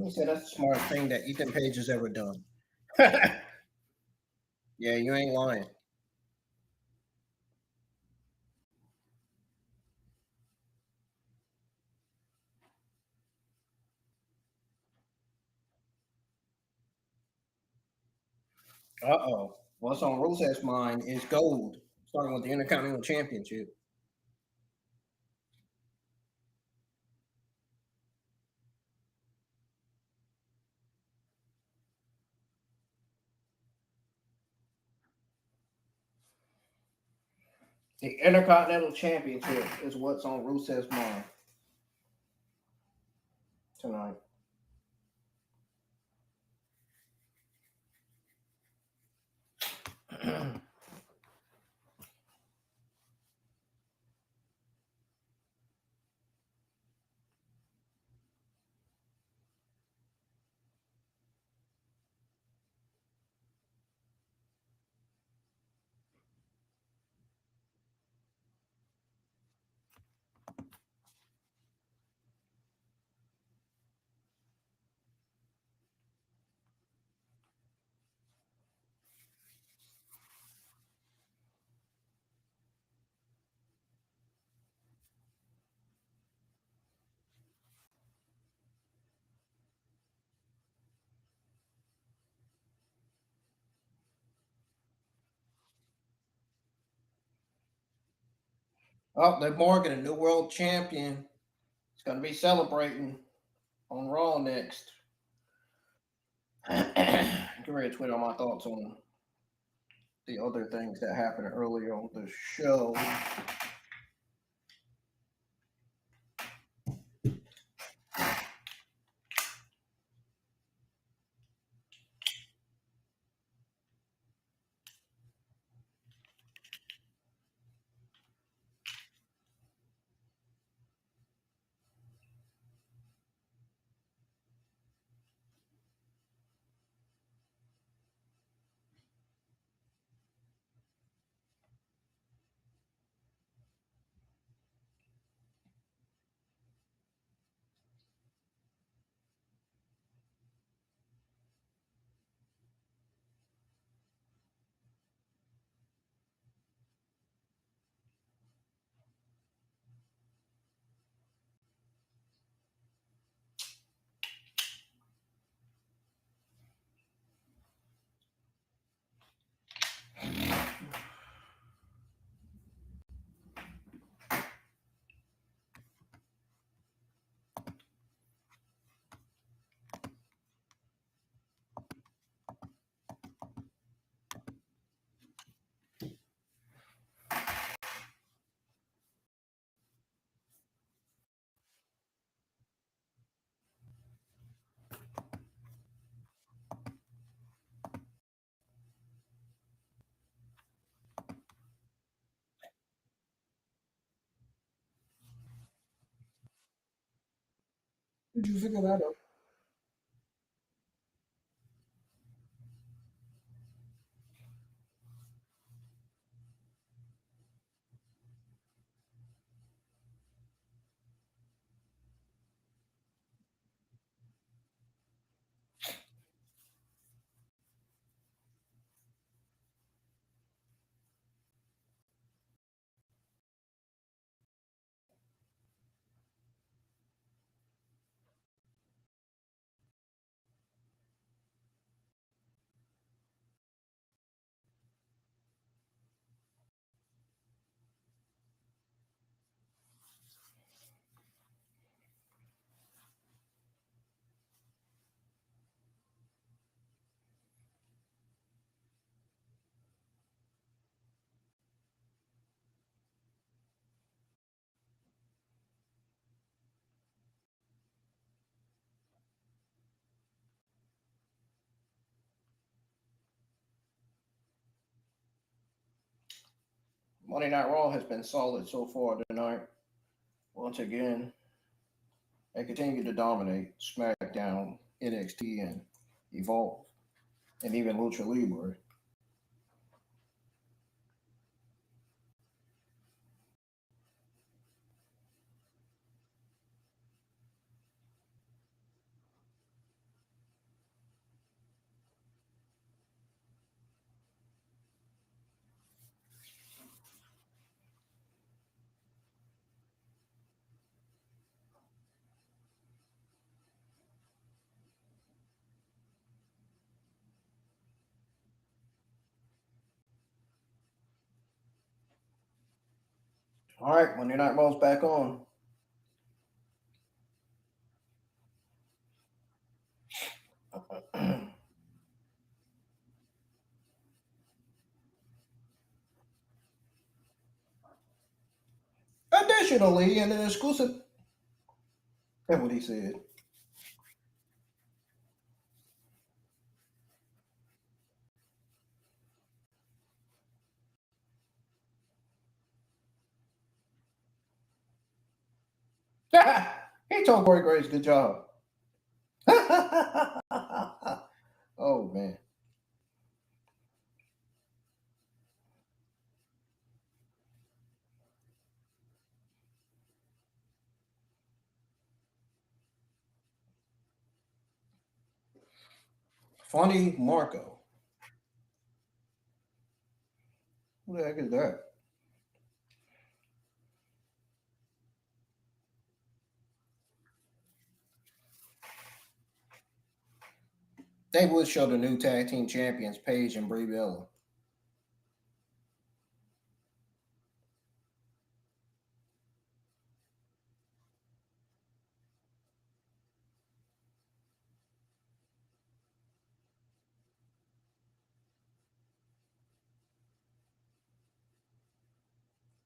He said that's the smartest thing that Ethan Page has ever done. Yeah, you ain't lying. Uh-oh. What's on Rusev's mind is gold, starting with the Intercontinental Championship. The Intercontinental Championship is what's on Rusev's mind tonight. Oh, they're Morgan, a new world champion. He's going to be celebrating on Raw next. Get ready to tweet all my thoughts on the other things that happened earlier on the show. Did you figure that out? Monday Night Raw has been solid so far tonight. Once again, they continue to dominate SmackDown, NXT, and Evolve, and even Lucha Libre. All right, Monday Night Raw's back on. Additionally, in an exclusive, that's what he said. He told Corey Graves, good job. Oh, man. Funny Marco. Who the heck is that? They would show the new tag team champions, Paige and Brie Bella.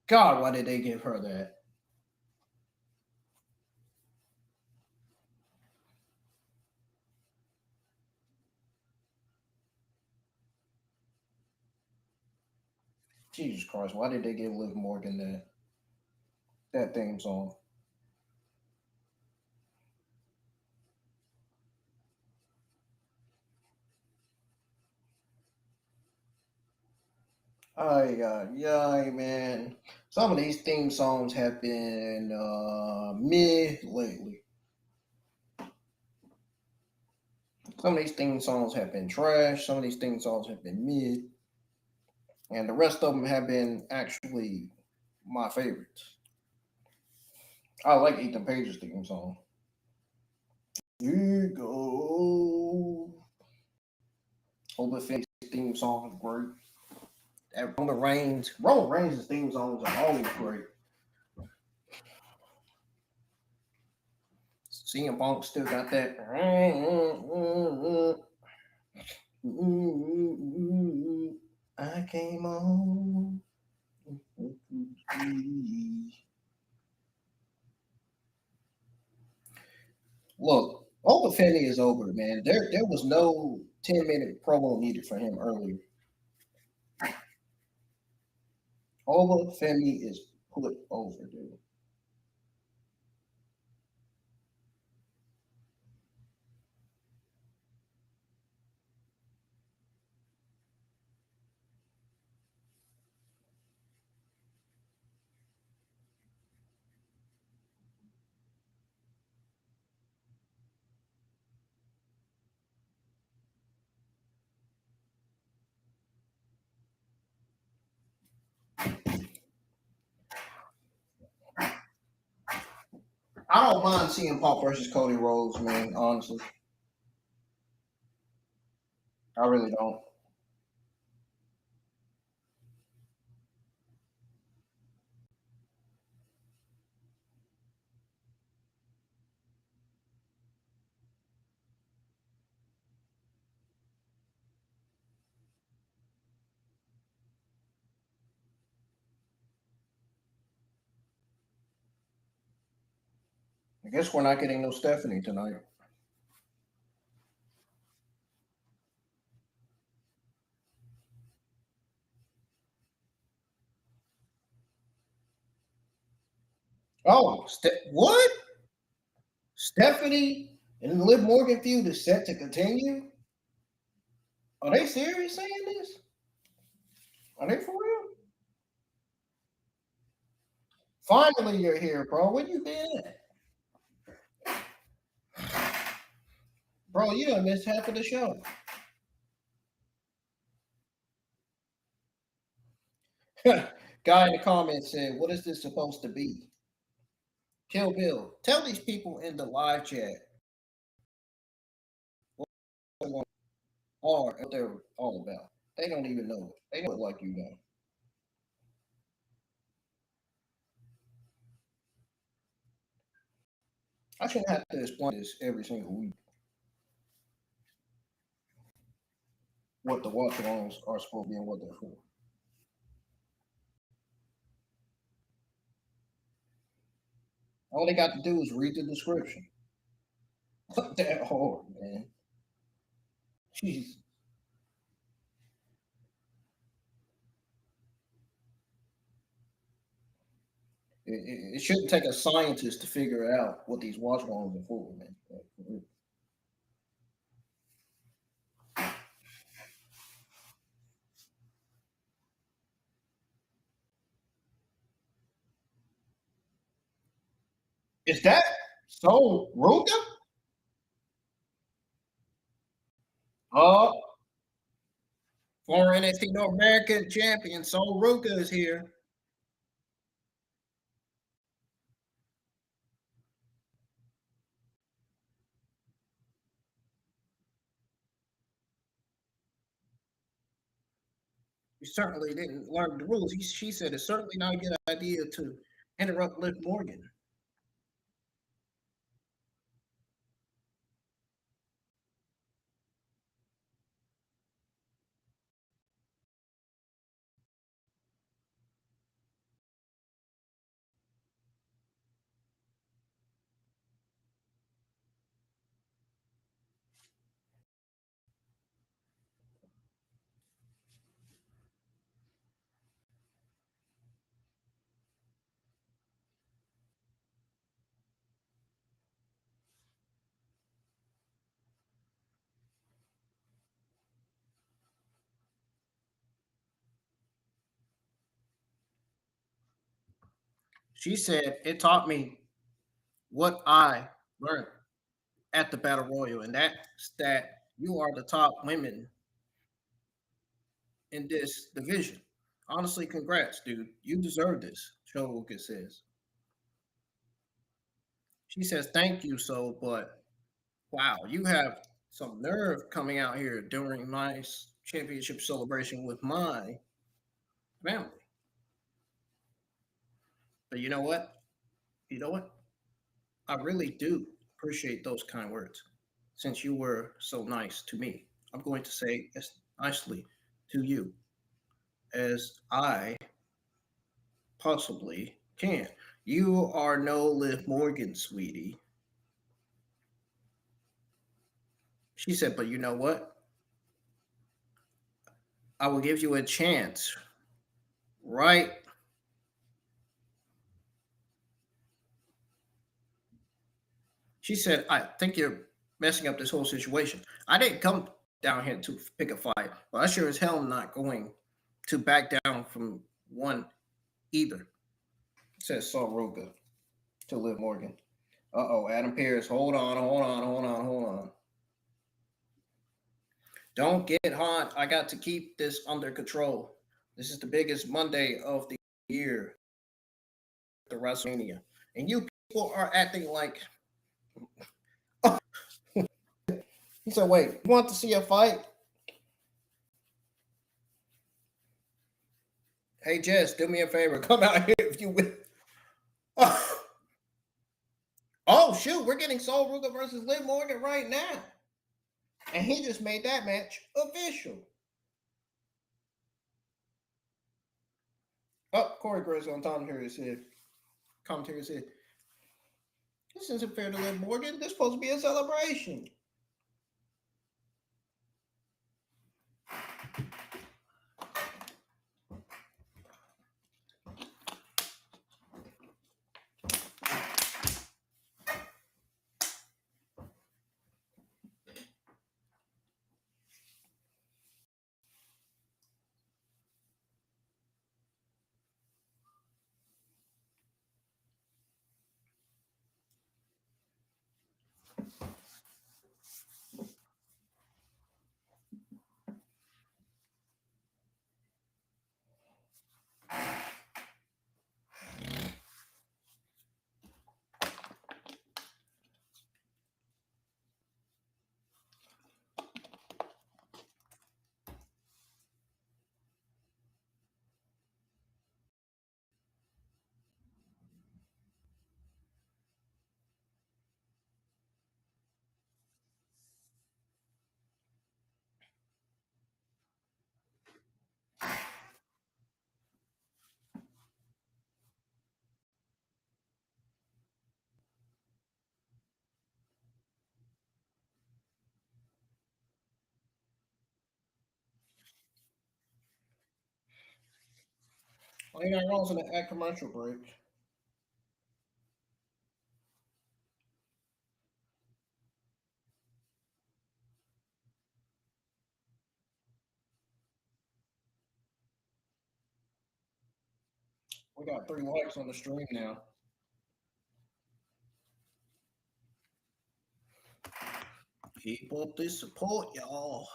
God, why did they give her that? Jesus Christ, why did they give Liv Morgan that theme song? Yeah, man. Some of these theme songs have been mid lately. Some of these theme songs have been trash. Some of these theme songs have been mid. And the rest of them have been actually my favorites. I like Ethan Page's theme song. You go. Open Face theme song is great. Roman Reigns' theme songs are always great. CM Punk still got that. I came on. Look, Open Femi is over, man. There was no 10-minute promo needed for him earlier. Open Femi is put over, dude. I don't mind seeing Punk versus Cody Rhodes, man. Honestly, I really don't. I guess we're not getting no Stephanie tonight. Oh, what? Stephanie and the Liv Morgan feud is set to continue? Are they serious saying this? Are they for real? Finally, you're here, bro. Where you been at? Bro, you done missed half of the show. Guy in the comments said, what is this supposed to be? Kill Bill. Tell these people in the live chat what what they're all about. They don't even know it. They know it like you know. I shouldn't have to explain this every single week. What the watch alongs are supposed to be and what they're for. All they got to do is read the description. That hard, man. Jeez. It shouldn't take a scientist to figure out what these watch alongs are for, man. Is that so Ruka? Uh, former NXT North American champion Sol Ruka is here. He certainly didn't learn the rules. She said it's certainly not a good idea to interrupt Liv Morgan. She said it taught me what I learned at the Battle Royal, and that's that you are the top women in this division. Honestly, congrats, dude. You deserve this, Shogoka says. She says, thank you, so, but wow, you have some nerve coming out here during my championship celebration with my family. But you know what? You know what? I really do appreciate those kind words. Since you were so nice to me, I'm going to say as nicely to you as I possibly can. You are no Liv Morgan, sweetie. She said, but you know what? I will give you a chance, right? She said, I think you're messing up this whole situation. I didn't come down here to pick a fight, but I sure as hell am not going to back down from one either, says Soroka to Liv Morgan. Uh-oh, Adam Pearce. Hold on, hold on, hold on, hold on. Don't get hot. I got to keep this under control. This is the biggest Monday of the year, the WrestleMania. And you people are acting like he said, wait, you want to see a fight? Hey Jess, do me a favor. Come out here if you will. Oh shoot, we're getting Sol Ruka versus Liv Morgan right now. And he just made that match official. Oh, Corey Grace on commentary said, this isn't fair to Liv Morgan. This is supposed to be a celebration. Monday Night Raw's in the ad commercial break. We got 3 likes on the stream now. Keep up this support, y'all.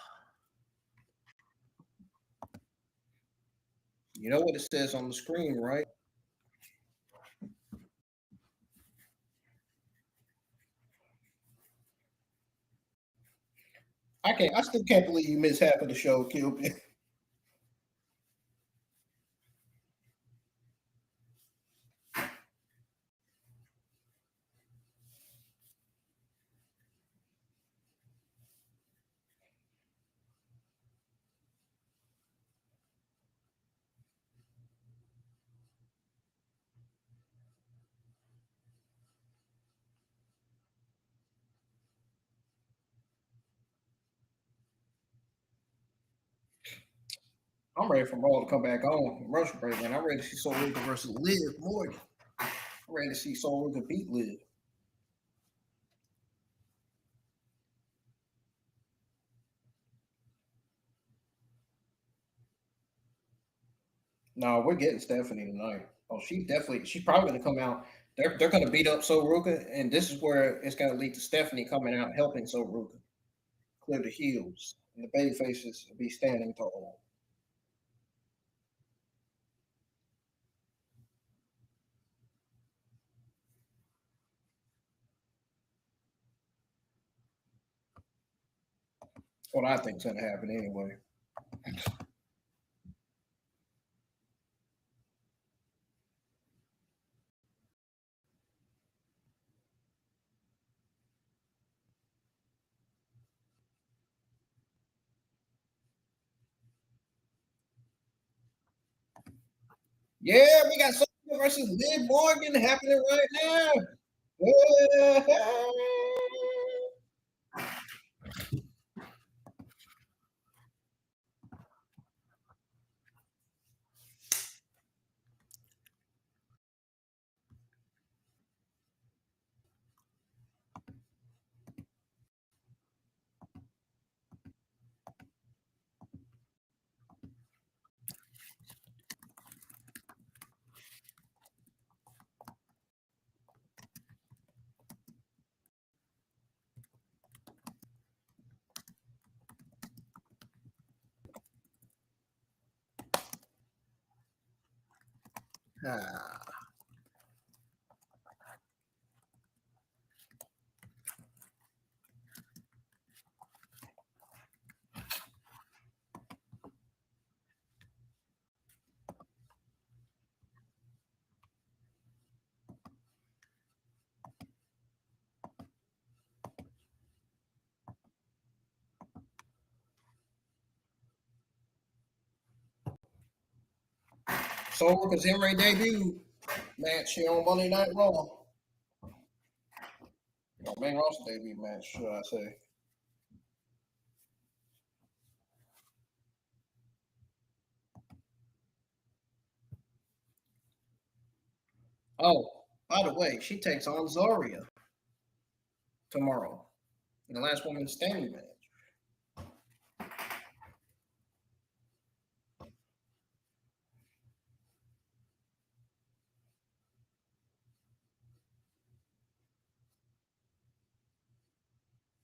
You know what it says on the screen, right? I still can't believe you missed half of the show, Cupid. I'm ready for Raw to come back on commercial break, man. I'm ready to see Soul Rica versus Liv Morgan. I'm ready to see Soul Rica beat Liv. No, we're getting Stephanie tonight. Oh, she's probably gonna come out. They're gonna beat up Soul Ruka, and this is where it's gonna lead to Stephanie coming out helping Soul Ruka clear the heels, and the baby faces will be standing tall. That's what I think's gonna happen anyway. Yeah, we got Soul Ruka versus Liv Morgan happening right now. Yeah. Ah. Soul Ruka's in-ring debut match here on Monday Night Raw. Main roster debut match, should I say. Oh, by the way, she takes on Zarya tomorrow in the last woman standing match.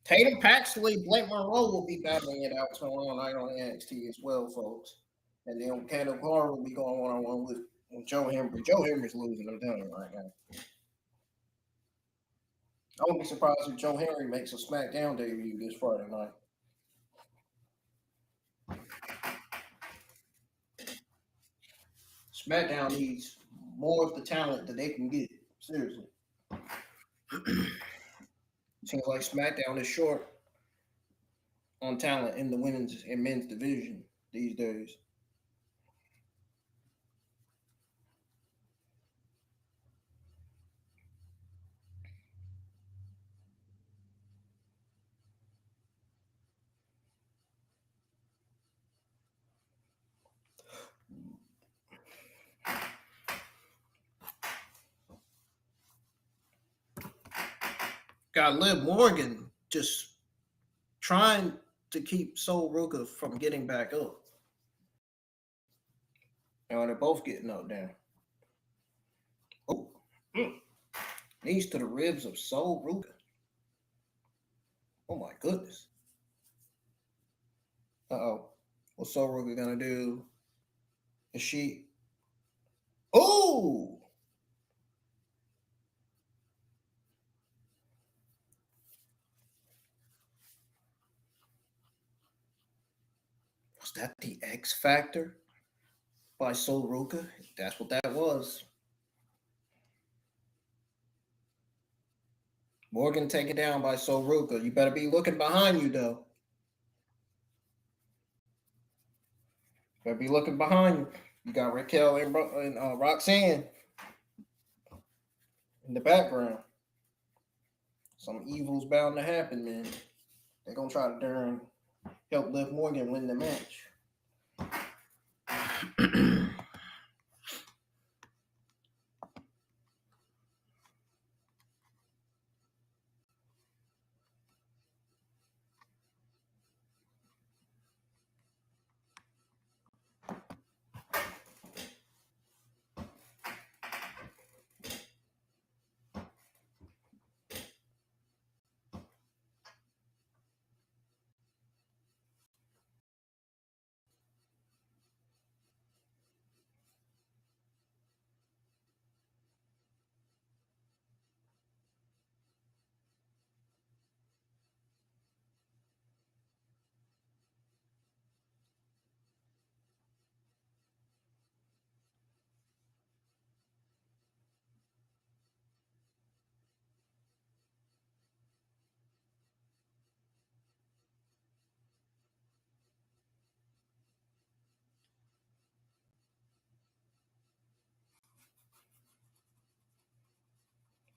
Tatum Paxley, Blake Monroe will be battling it out tomorrow night on NXT as well, folks. And then Candice Carr will be going one-on-one with Joe Henry. Joe Henry's losing, I'm telling you right now. I won't be surprised if Joe Henry makes a SmackDown debut this Friday night. SmackDown needs more of the talent that they can get. Seriously. Seems like SmackDown is short on talent in the women's and men's division these days. got Liv Morgan just trying to keep Sol Ruka from getting back up. They're both getting up there. Oh, knees to the ribs of Sol Ruka. Oh my goodness. Uh-oh. What's Sol Ruka gonna do? Is she? Oh! Was that the X Factor by Sol Ruka? That's what that was. Morgan taken down by Sol Ruka. You better be looking behind you, though. Better be looking behind you. You got Raquel and Roxanne in the background. Some evil's bound to happen, man. They're gonna try to help Liv Morgan win the match.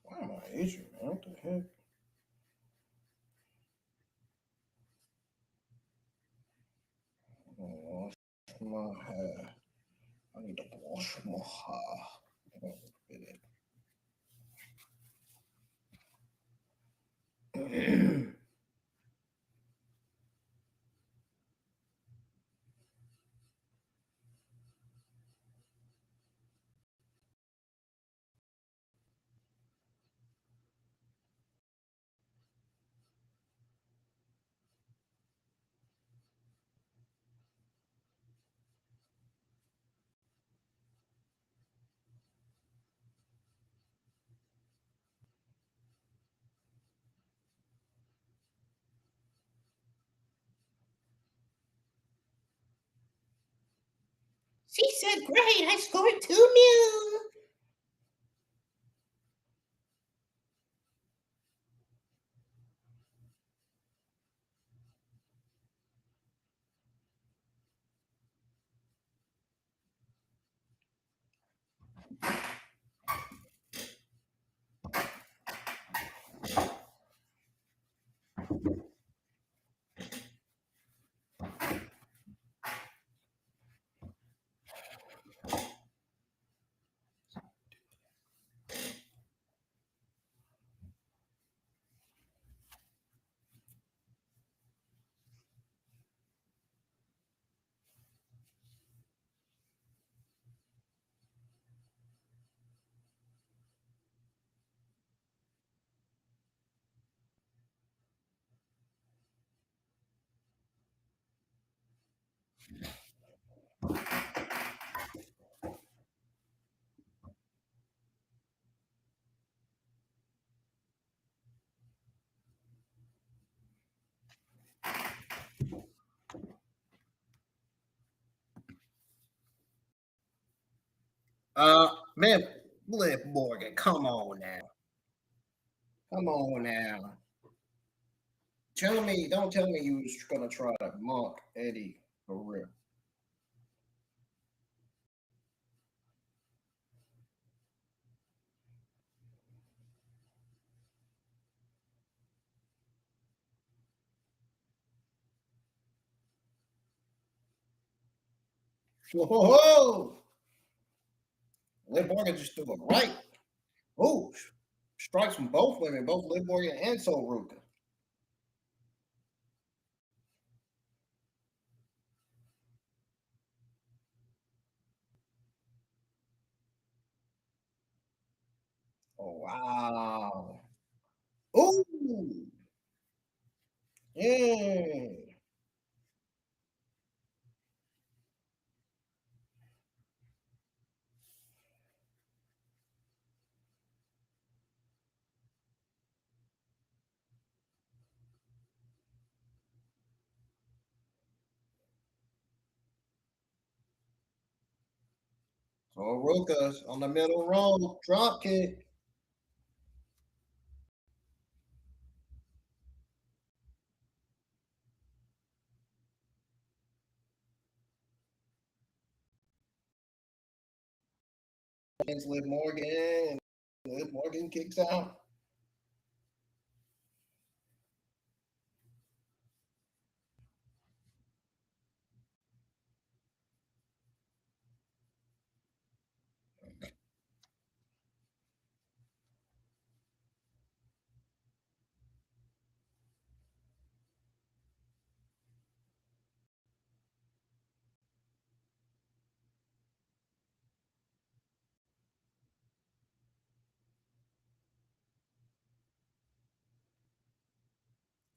Why am I itching, man? What the heck? Wash my hair. I need to wash my hair. She said, "Great, I scored 2-0." Man, Liv Morgan, come on now. Come on now. Don't tell me you was gonna try to mock Eddie for real. Whoa! Liv Morgan just threw a right. Oh, Strikes from both women, both Liv Morgan and Sol Ruka. Oh, wow. Ooh. Yeah. Sol Ruka on the middle row. Drop kick. Against Liv Morgan. Liv Morgan kicks out.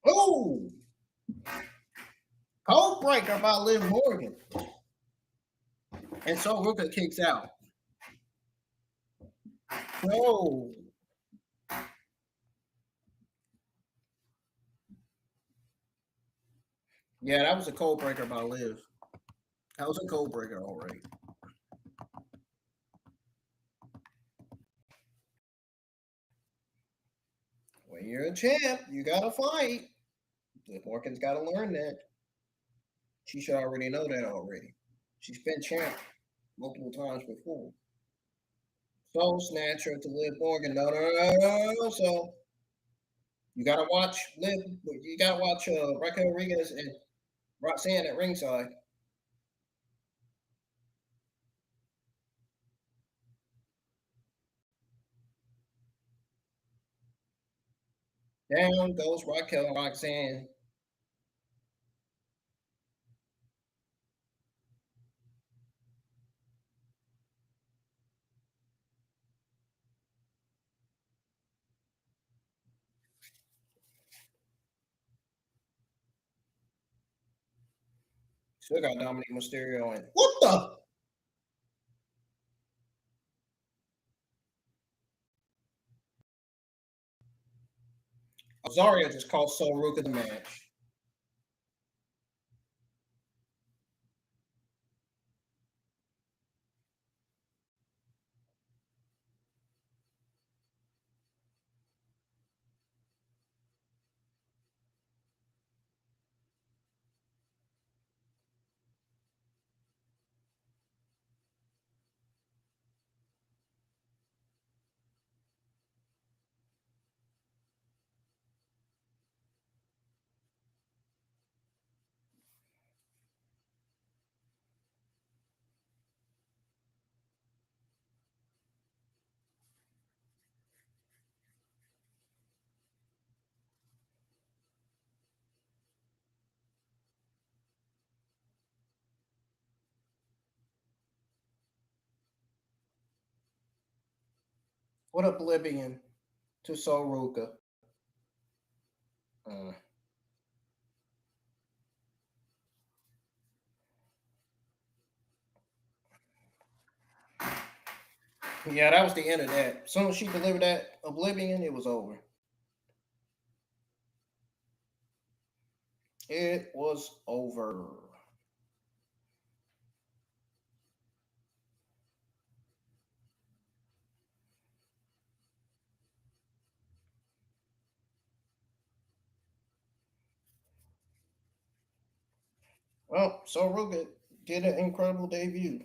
Ooh. Code breaker by Liv Morgan. And Sol Ruka kicks out. Whoa. Yeah, that was a code breaker by Liv. That was a code breaker already. When you're a champ, you gotta fight. Liv Morgan's gotta learn that. She should already know that already. She's been champ multiple times before. Soul Snatcher to Liv Morgan. No. So you gotta watch Liv. You gotta watch Raquel Rodriguez and Roxanne at ringside. Down goes Raquel and Roxanne. Still got Dominic Mysterio in. What the? Zarya just called Sol Ruka the match. What Oblivion to Sol Ruka. Uh, yeah, that was the end of that. As soon as she delivered that Oblivion, it was over. It was over. Well, Sol Ruka did an incredible debut.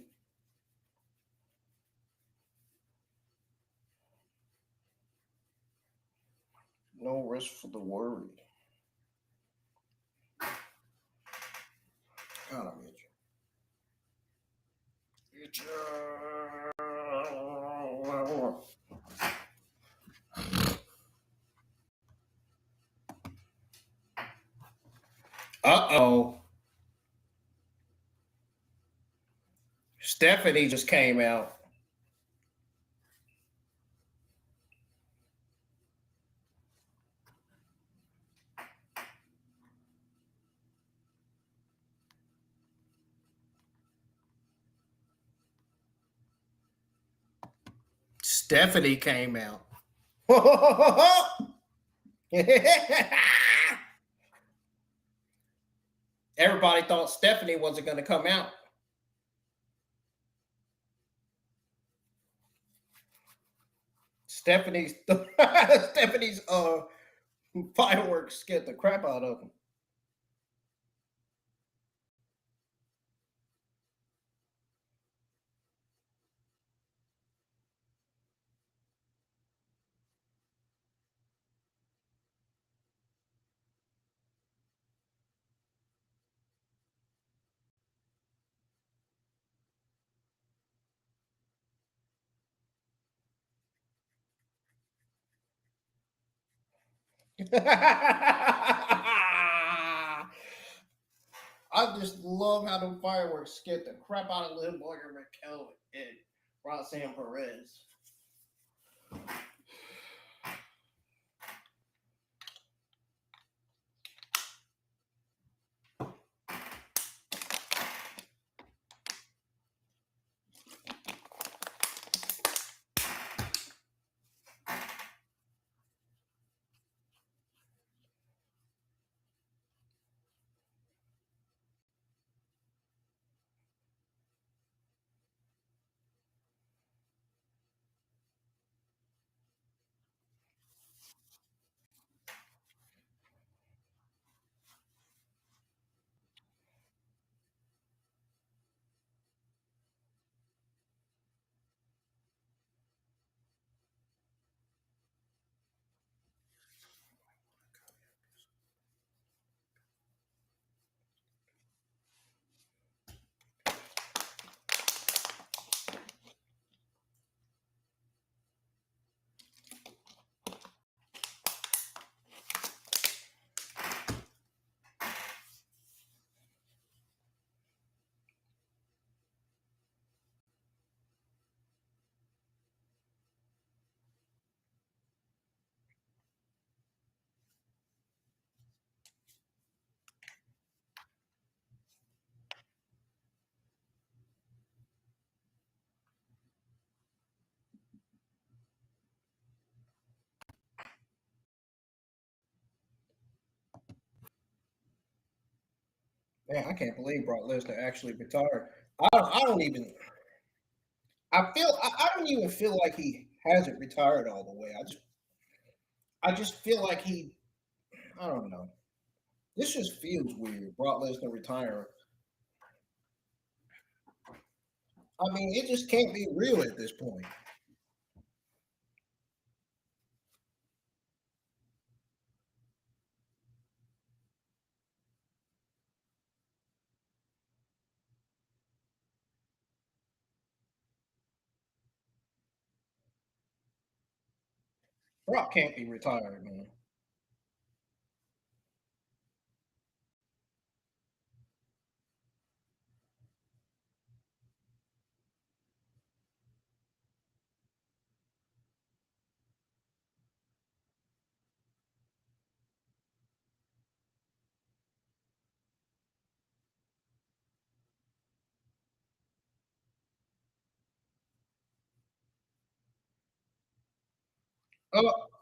No rest for the worried. God, I'm itching. Itching. Uh-oh. Stephanie just came out. Stephanie came out. Everybody thought Stephanie wasn't going to come out. Stephanie's Stephanie's fireworks scared the crap out of him. I just love how the fireworks scared the crap out of Liv Morgan, Raquel, and Roxanne Perez. Man, I can't believe Brock Lesnar actually retired. I don't even. I don't even feel like he hasn't retired all the way. I just feel like he. I don't know. This just feels weird. Brock Lesnar retiring. I mean, it just can't be real at this point. Brock can't be retired, man.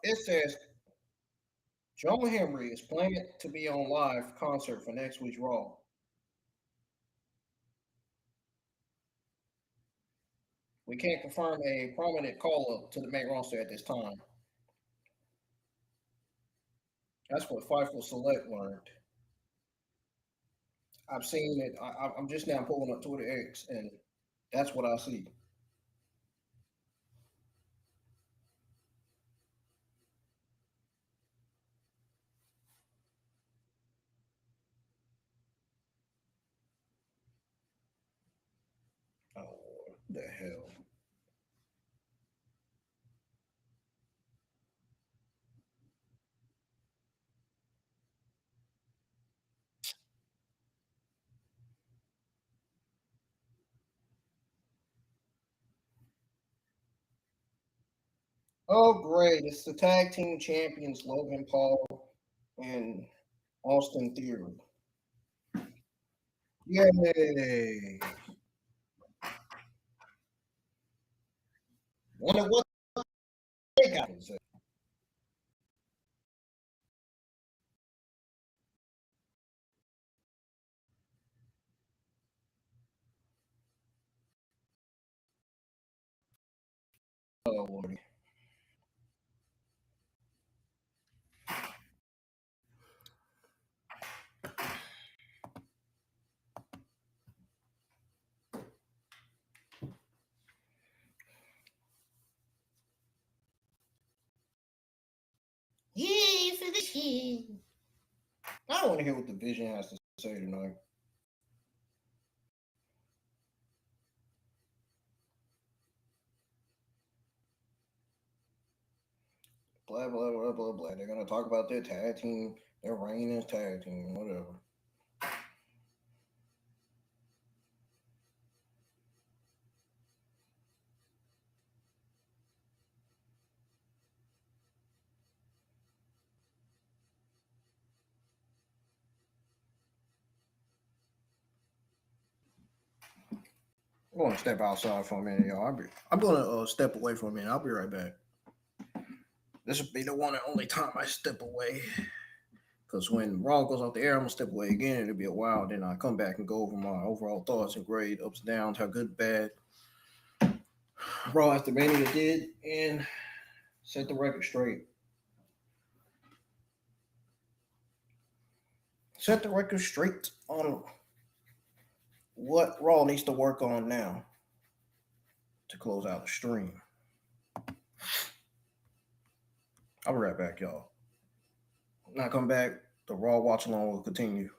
It says Joe Henry is planning to be on live concert for next week's Raw. We can't confirm a prominent call up to the main roster at this time. That's what Fightful Select learned. I've seen it. I'm just now pulling up Twitter X, and that's what I see. Oh, what the hell. Oh, great. It's the tag team champions, Logan Paul and Austin Theory. Yay. Wonder what they got to say. Oh, Lordy. Yay for the shit. I don't want to hear what the Vision has to say tonight. Blah, blah, blah, blah, blah. They're going to talk about their tag team, their reign as tag team, whatever. I'm going to step outside for a minute, y'all. I'm going to step away for a minute. I'll be right back. This will be the one and only time I step away. Because when Raw goes off the air, I'm going to step away again. It'll be a while. Then I come back and go over my overall thoughts and grade, ups and downs, how good, bad Raw after Mania did, and set the record straight. Set the record straight on what Raw needs to work on now to close out the stream. I'll be right back, y'all. When I come back, the Raw watch along will continue.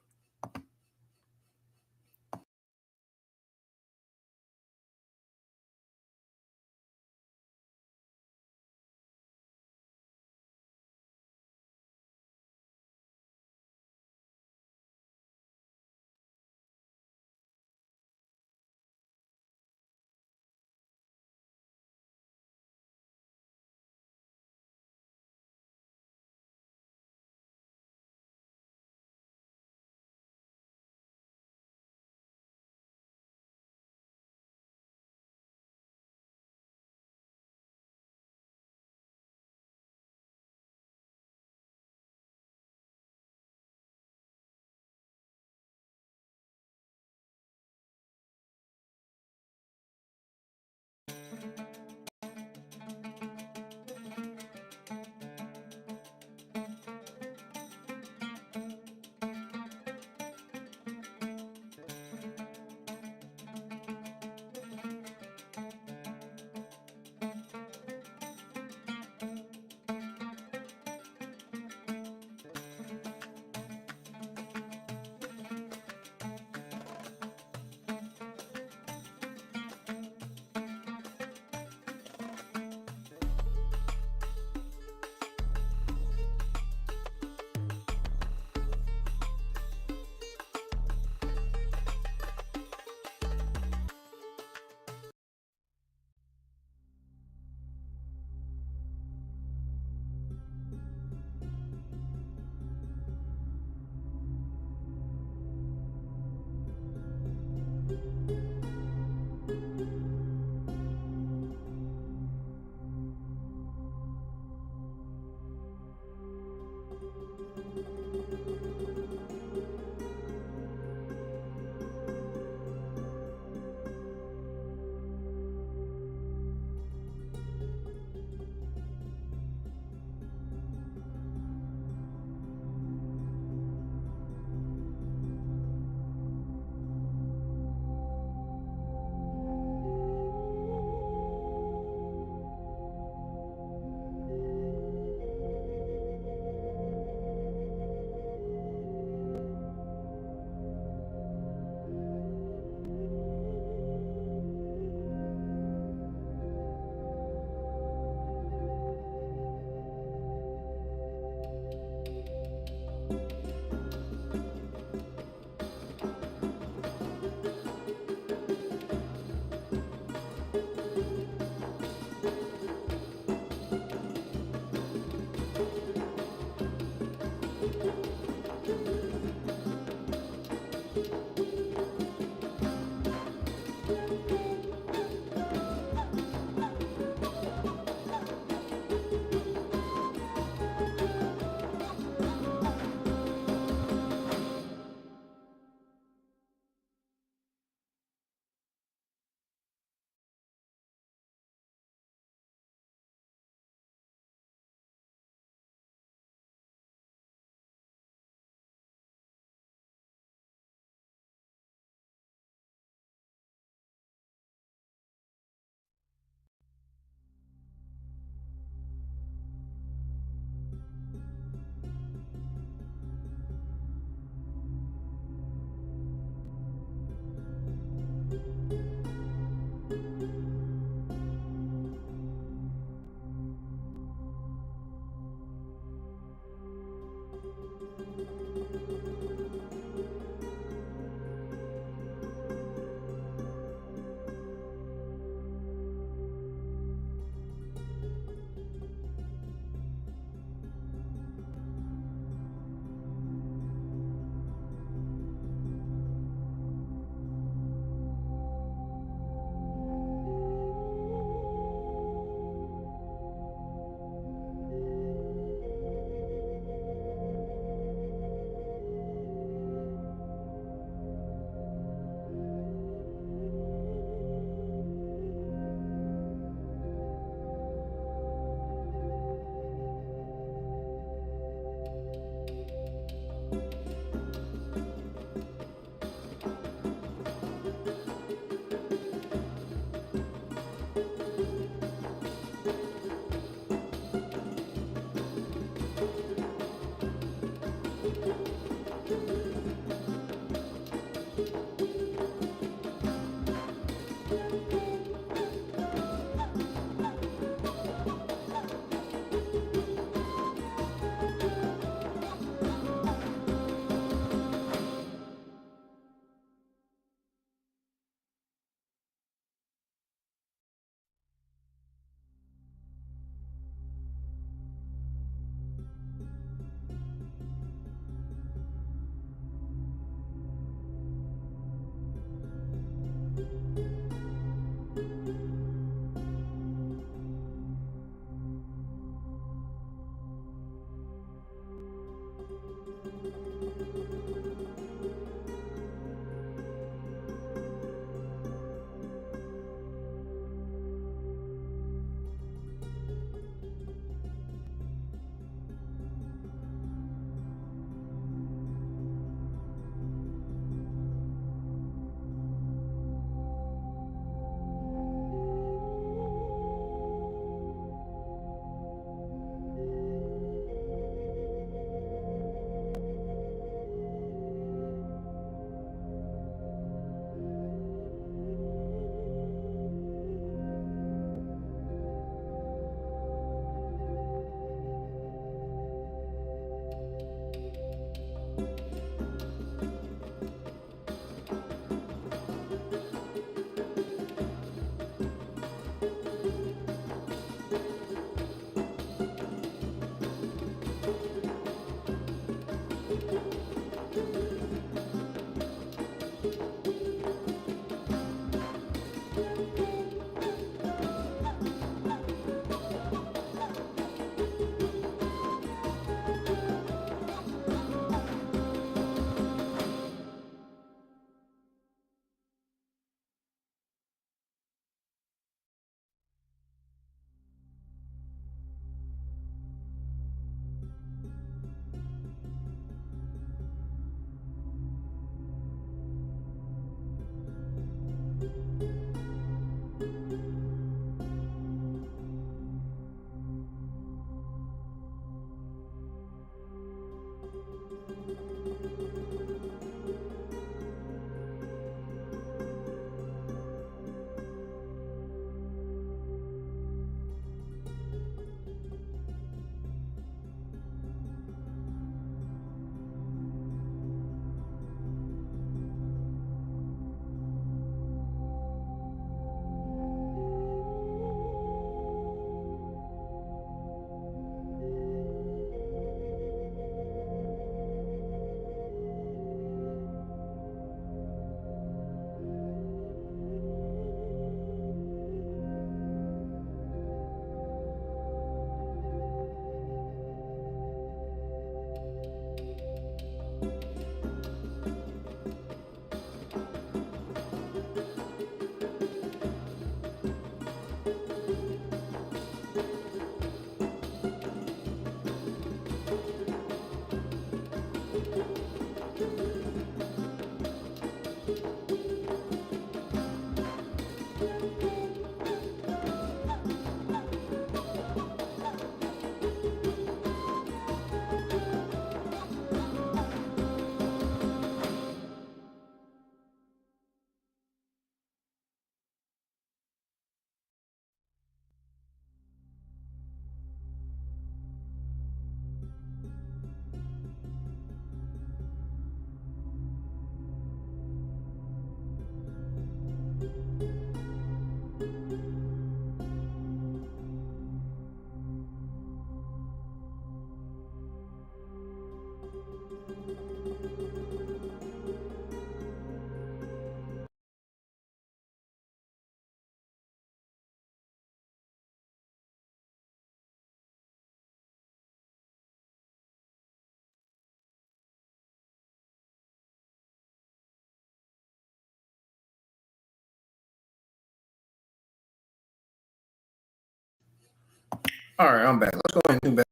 All right, I'm back. Let's go ahead and do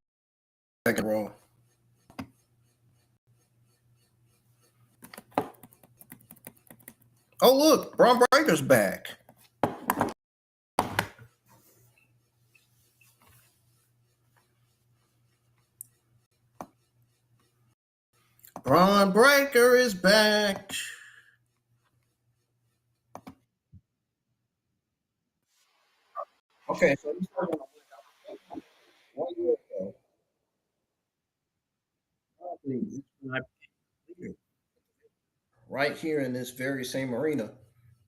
back and roll. Oh, look, Braun Breaker's back. Braun Breaker is back. Okay, so you started 1 year ago. Right here in this very same arena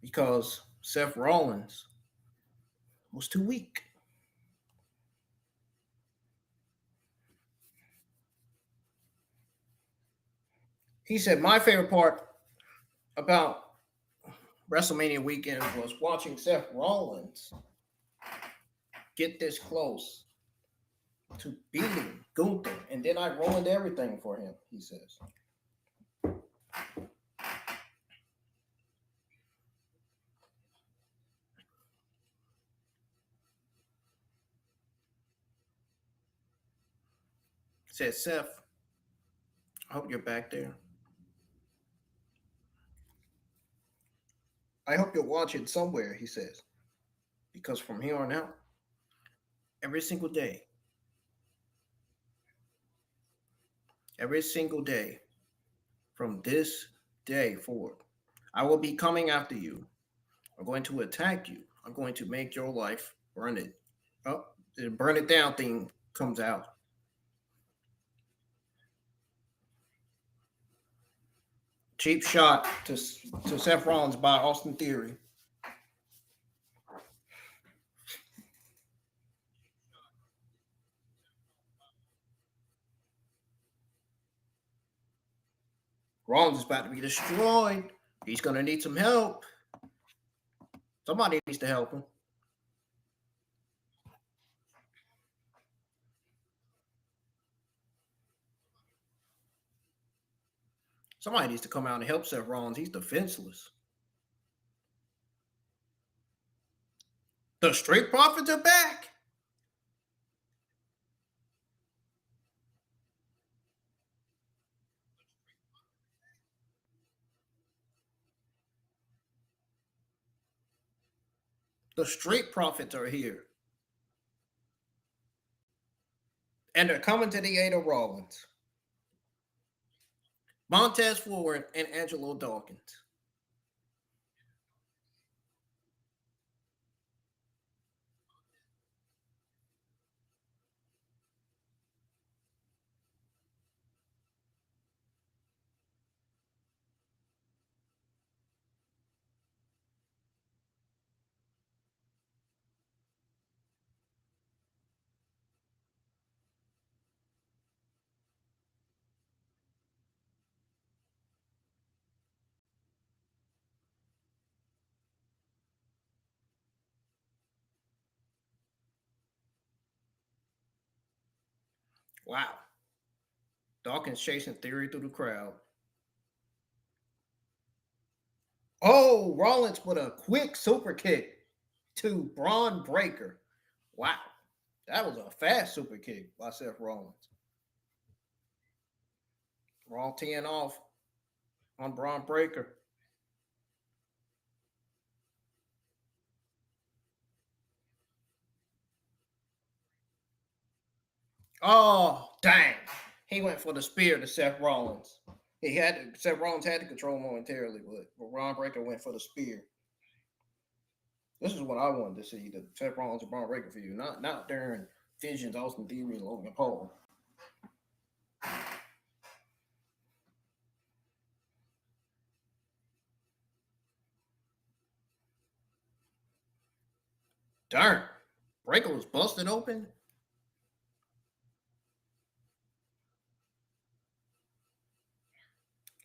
because Seth Rollins was too weak. He said, my favorite part about WrestleMania weekend was watching Seth Rollins get this close to beating Gunther, and then I ruined everything for him, he says. He said, Seth, I hope you're back there. I hope you'll watch it somewhere, he says, because from here on out, every single day from this day forward, I will be coming after you. I'm going to attack you. I'm going to make your life burn it. Oh, the burn it down thing comes out. Cheap shot to Seth Rollins by Austin Theory. Rollins is about to be destroyed. He's going to need some help. Somebody needs to help him. Somebody needs to come out and help Seth Rollins. He's defenseless. The Street Profits are back. The Street Profits are here. And they're coming to the aid of Rollins. Montez Ford and Angelo Dawkins. Wow. Dawkins chasing Theory through the crowd. Oh, Rollins with a quick super kick to Braun Breaker. Wow. That was a fast super kick by Seth Rollins. Raw teeing off on Braun Breaker. Oh, dang. He went for the spear to Seth Rollins. Seth Rollins had to control momentarily, but Braun Breaker went for the spear. This is what I wanted to see: the Seth Rollins and Braun Breaker for you, not during Visions, Austin Theory, and Logan Paul. Darn, Breaker was busted open.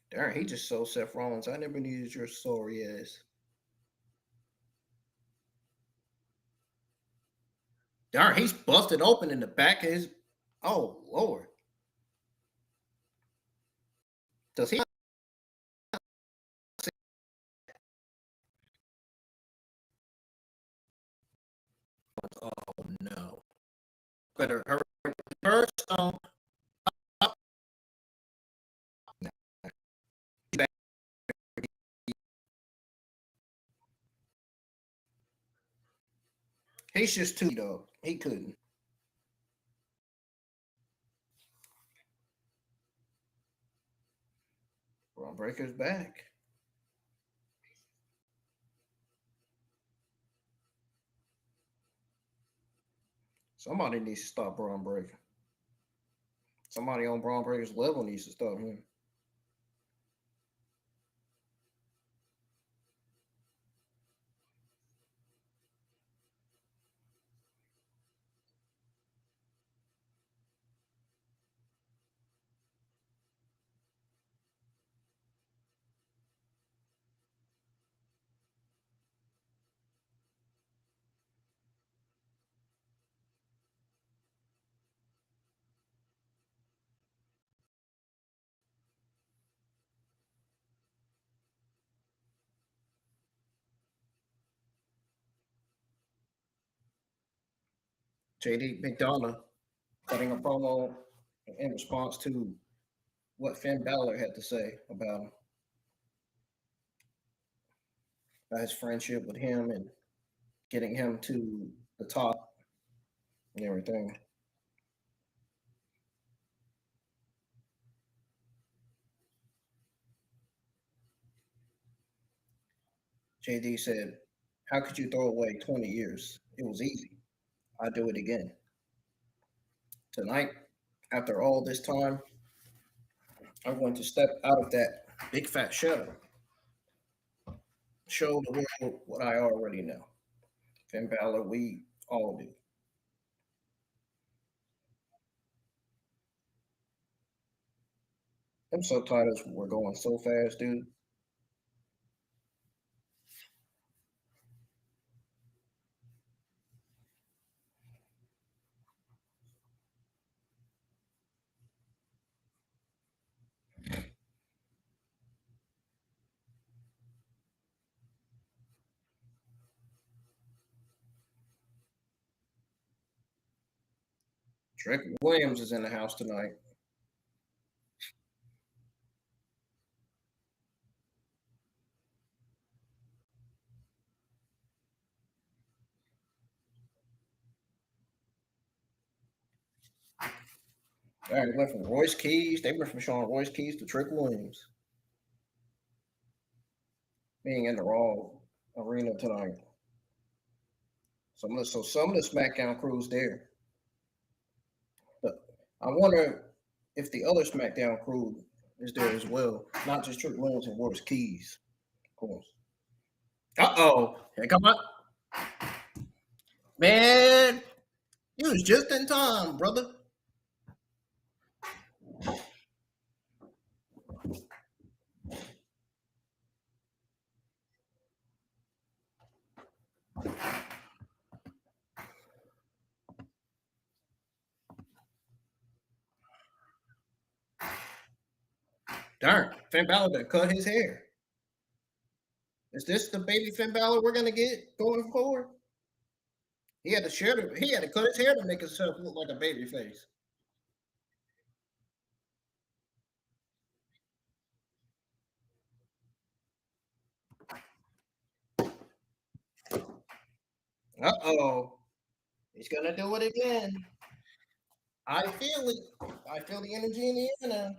Darn, he just sold Seth Rollins. I never needed your sorry ass. Darn, he's busted open in the back of his. Oh Lord, does he? Oh no. Better hurry first. He's just too dog. He couldn't. Braun Breaker's back. Somebody needs to stop Braun Breaker. Somebody on Braun Breaker's level needs to stop him. JD McDonough cutting a promo in response to what Finn Balor had to say about him, about his friendship with him and getting him to the top and everything. JD said, "How could you throw away 20 years? It was easy. I'd do it again. Tonight, after all this time, I'm going to step out of that big fat shadow. Show the world what I already know. Finn Balor, we all do." Them subtitles were going so fast, dude. Trick Williams is in the house tonight. All right, they went from Royce Keys. They went from Sean Royce Keys to Trick Williams being in the Raw arena tonight. Some of the SmackDown crew's there. But I wonder if the other SmackDown crew is there as well, not just Trick Williams and Royce Keys, of course. Here come on, man. You was just in time, brother. Darn, Finn Balor that cut his hair. Is this the baby Finn Balor we're gonna get going forward? He had to he had to cut his hair to make himself look like a baby face. Uh-oh. He's gonna do it again. I feel it. I feel the energy in the air now.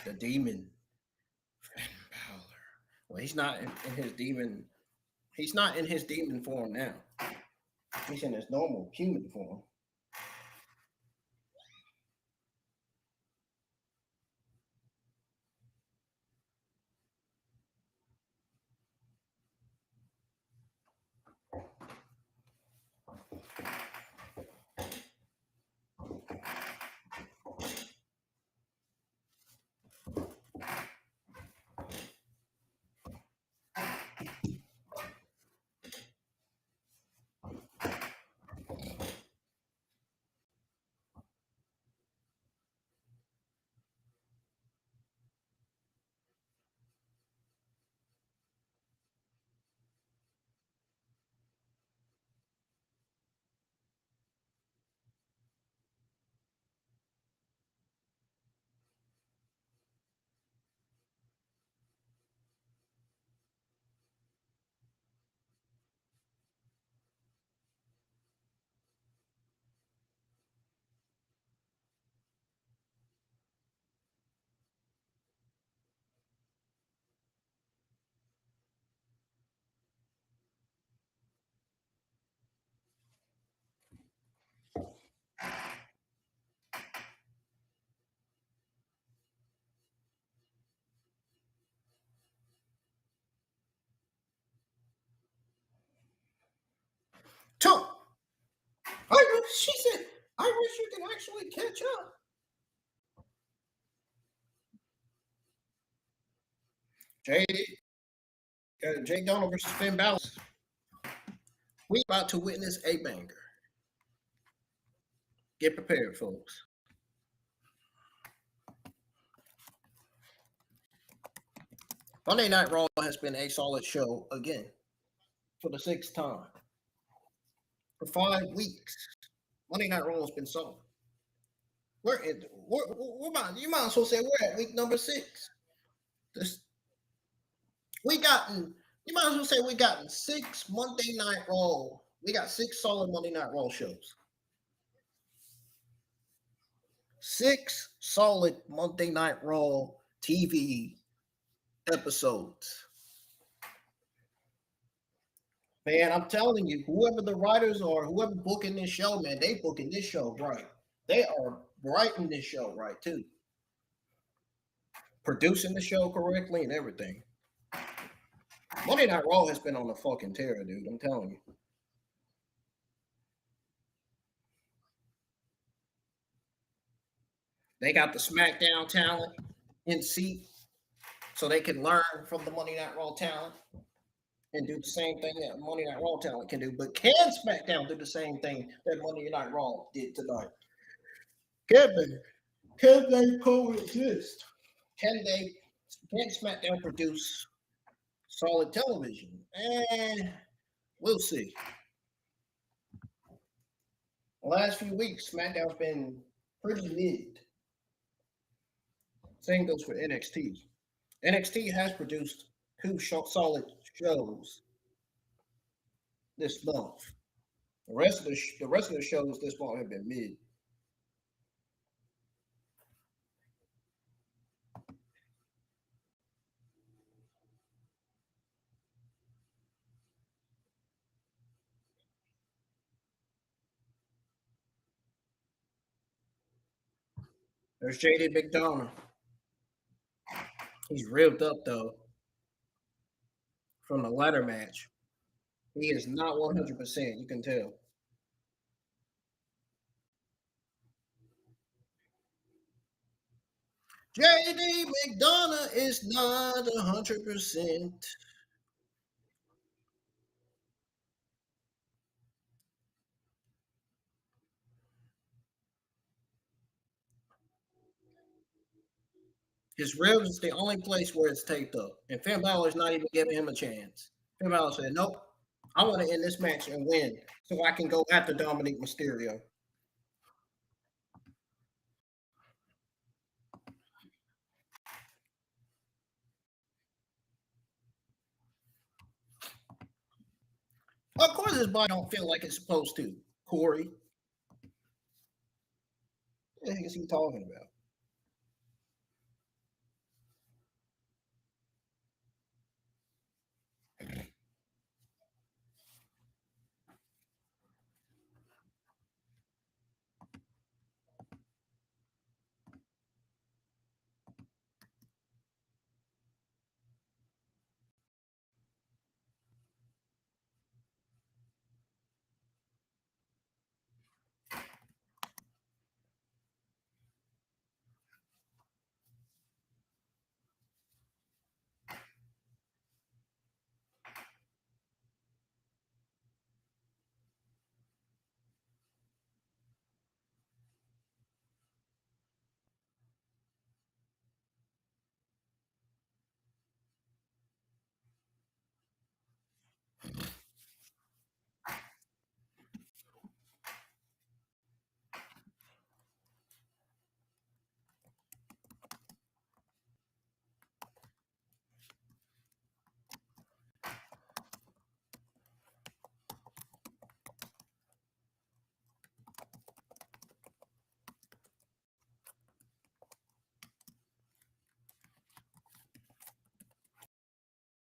The demon. Finn Balor. Well, he's not in his demon. He's not in his demon form now. He's in his normal human form. eventually catch up. Jey Uso versus Finn Balor. We about to witness a banger. Get prepared, folks. Monday Night Raw has been a solid show again for the 6th time. For 5 weeks, Monday Night Raw has been solid. We're about, you might as well say we're at week number 6. This we gotten you might as well say we gotten 6 Monday Night Raw. We got 6 solid Monday Night Raw shows. 6 solid Monday Night Raw TV episodes. Man, I'm telling you, whoever the writers are, whoever booking this show, man, they booking this show right. They are writing this show right too. Producing the show correctly and everything. Monday Night Raw has been on a fucking tear, dude. I'm telling you. They got the SmackDown talent in seat so they can learn from the Monday Night Raw talent and do the same thing that Monday Night Raw talent can do. But can SmackDown do the same thing that Monday Night Raw did tonight? Can they coexist? Can SmackDown produce solid television? We'll see. The last few weeks, SmackDown's been pretty mid. Same goes for NXT. NXT has produced 2 solid shows this month. The rest of the shows this month have been mid. There's JD McDonough. He's ripped up though from the ladder match. He is not 100%. You can tell. JD McDonough is not 100%. His ribs is the only place where it's taped up, and Finn Balor's not even giving him a chance. Finn Balor said, "Nope, I want to end this match and win, so I can go after Dominic Mysterio." Of course, his body don't feel like it's supposed to. Corey, what the heck is he talking about?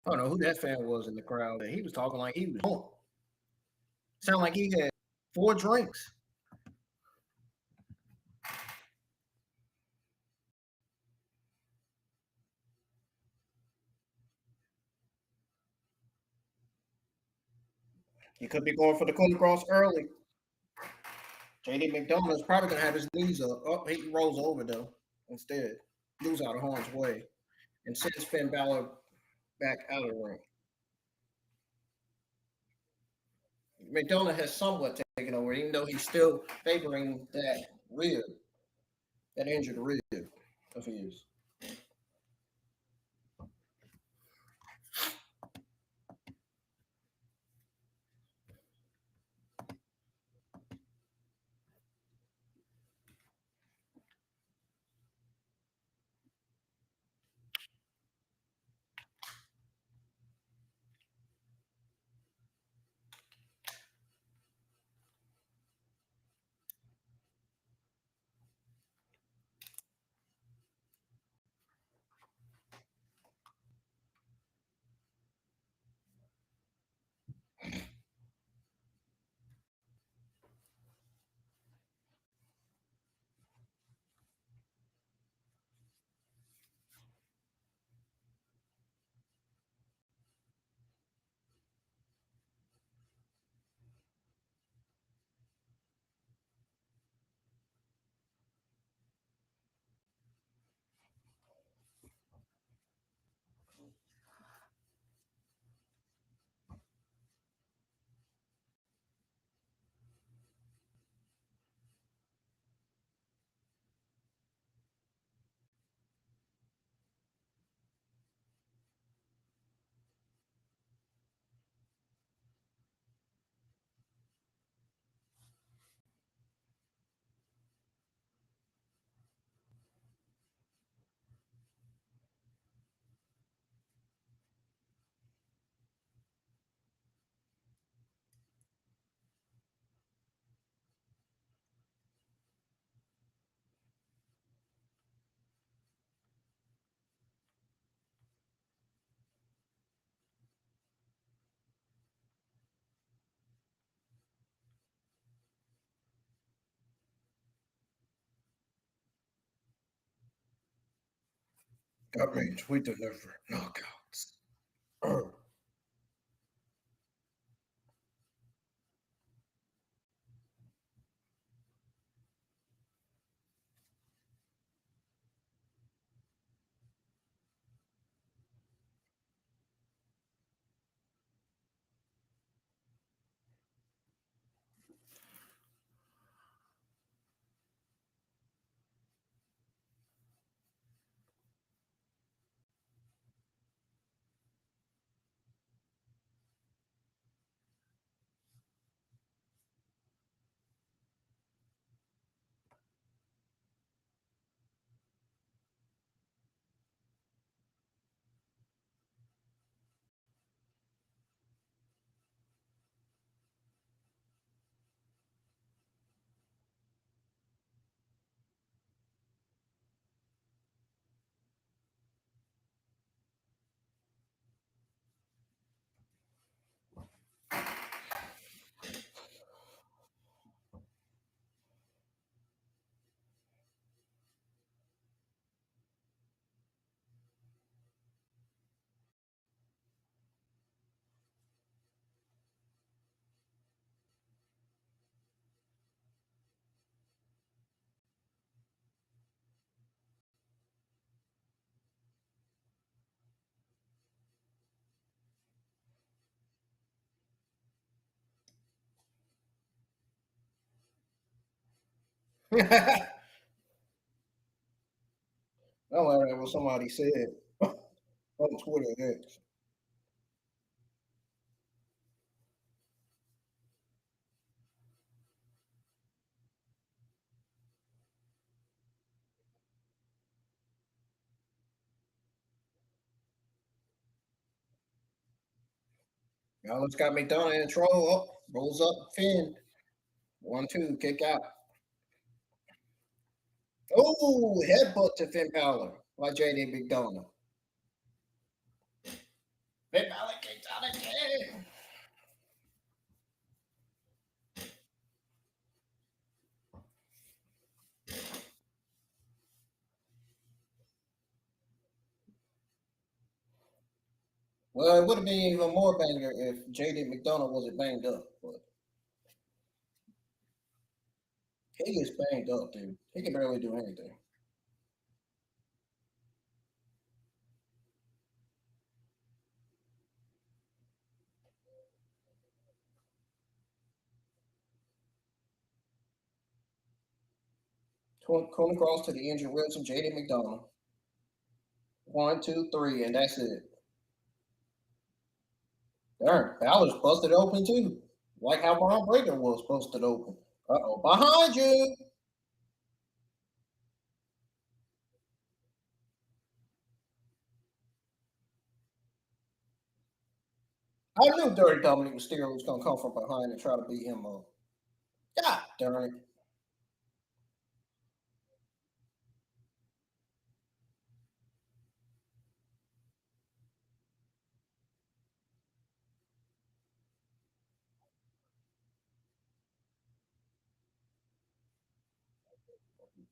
I don't know who that fan was in the crowd. He was talking like he was drunk. Sound like he had 4 drinks. He could be going for the coup de grace early. JD McDonald's probably gonna have his knees up. Oh, he rolls over though. Instead, moves out of harm's way and sends Finn Balor back out of the ring. McDonough has somewhat taken over, even though he's still favoring that rib, that injured rib of his. That means we deliver knockouts. Oh, that was somebody said on Twitter X. Y'all just got McDonough in trouble. Up, rolls up, Finn. 1-2, kick out. Oh, headbutt to Finn Balor by JD McDonough. Finn Balor kicked out again. Well, it would have been even more banger if JD McDonough wasn't banged up. But He gets banged up, dude. He can barely do anything. Coming across to the injured ribs of JD McDonald. 1, 2, 3, and that's it. Darn, Balor's busted open too. Like how Braun Breaker was busted open. Uh-oh, behind you. I knew Dirty Dominic Mysterio was going to come from behind and try to beat him up. God darn it.